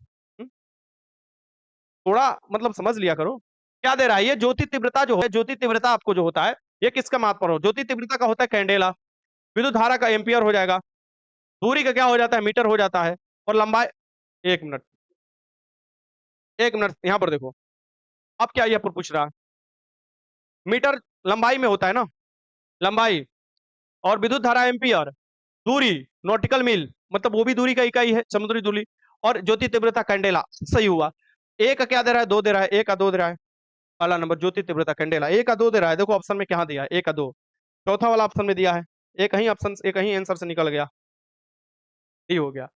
थोड़ा मतलब समझ लिया करो। क्या दे रहा है ये, ज्योति तीव्रता जो है, ज्योति तीव्रता आपको जो होता है, ये किसका माप पर हो, ज्योति तीव्रता का होता है कैंडेला, विद्युत धारा का एम्पियर हो जाएगा, दूरी का क्या हो जाता है, मीटर हो जाता है, और लंबाई, 1 मिनट, 1 मिनट, यहां पर देखो। अब क्या ये पूछ रहा है, मीटर लंबाई में होता है ना, लंबाई, और विद्युत धारा एम्पियर, दूरी नॉटिकल मील, मतलब वो भी दूरी का इकाई है, समुद्री दूरी, और ज्योति तीव्रता कैंडेला। सही हुआ। एक का क्या दे रहा है, 2 दे रहा है, 1 का 2 दे रहा है। पहला नंबर ज्योति तीव्रता कैंडेला, 1 का 2 दे रहा है, देखो ऑप्शन में क्या दिया है, 1 का 2। चौथा वाला ऑप्शन में दिया है, एक ही ऑप्शन, एक ही आंसर से निकल गया, डी हो गया।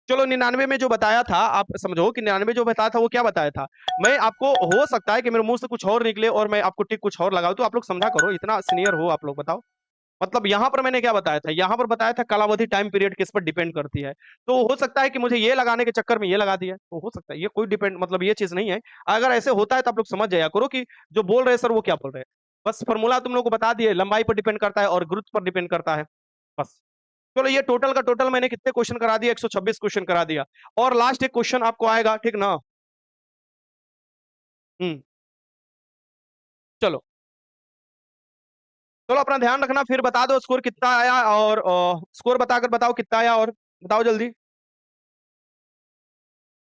चलो 99 में जो बताया था, आप समझो कि 99 जो बताया था वो क्या बताया था। मैं आपको, हो सकता है कि मेरे मुंह से कुछ और निकले और मैं आपको टिक कुछ और लगाऊं, तो आप लोग समझा करो, इतना सीनियर हो आप लोग, बताओ। मतलब यहाँ पर मैंने क्या बताया था, यहाँ पर बताया था कालावधि टाइम पीरियड किस पर डिपेंड करती है। तो हो सकता है कि मुझे ये लगाने के चक्कर में ये लगा दिया, तो हो सकता है ये कोई डिपेंड, मतलब ये चीज नहीं है। अगर ऐसे होता है तो आप लोग समझ जाया करो कि जो बोल रहे हैं सर वो क्या बोल रहे हैं। बस फॉर्मूला तुम लोग को बता दिए, लंबाई पर डिपेंड करता है और गुरुत्व पर डिपेंड करता है, बस। चलो ये टोटल का टोटल मैंने कितने क्वेश्चन करा दिया, 126 क्वेश्चन करा दिया। और लास्ट एक क्वेश्चन आपको आएगा, ठीक ना। हम्म। चलो, चलो अपना ध्यान रखना, फिर बता दो स्कोर कितना आया, और स्कोर बताकर बताओ कितना आया, और बताओ जल्दी।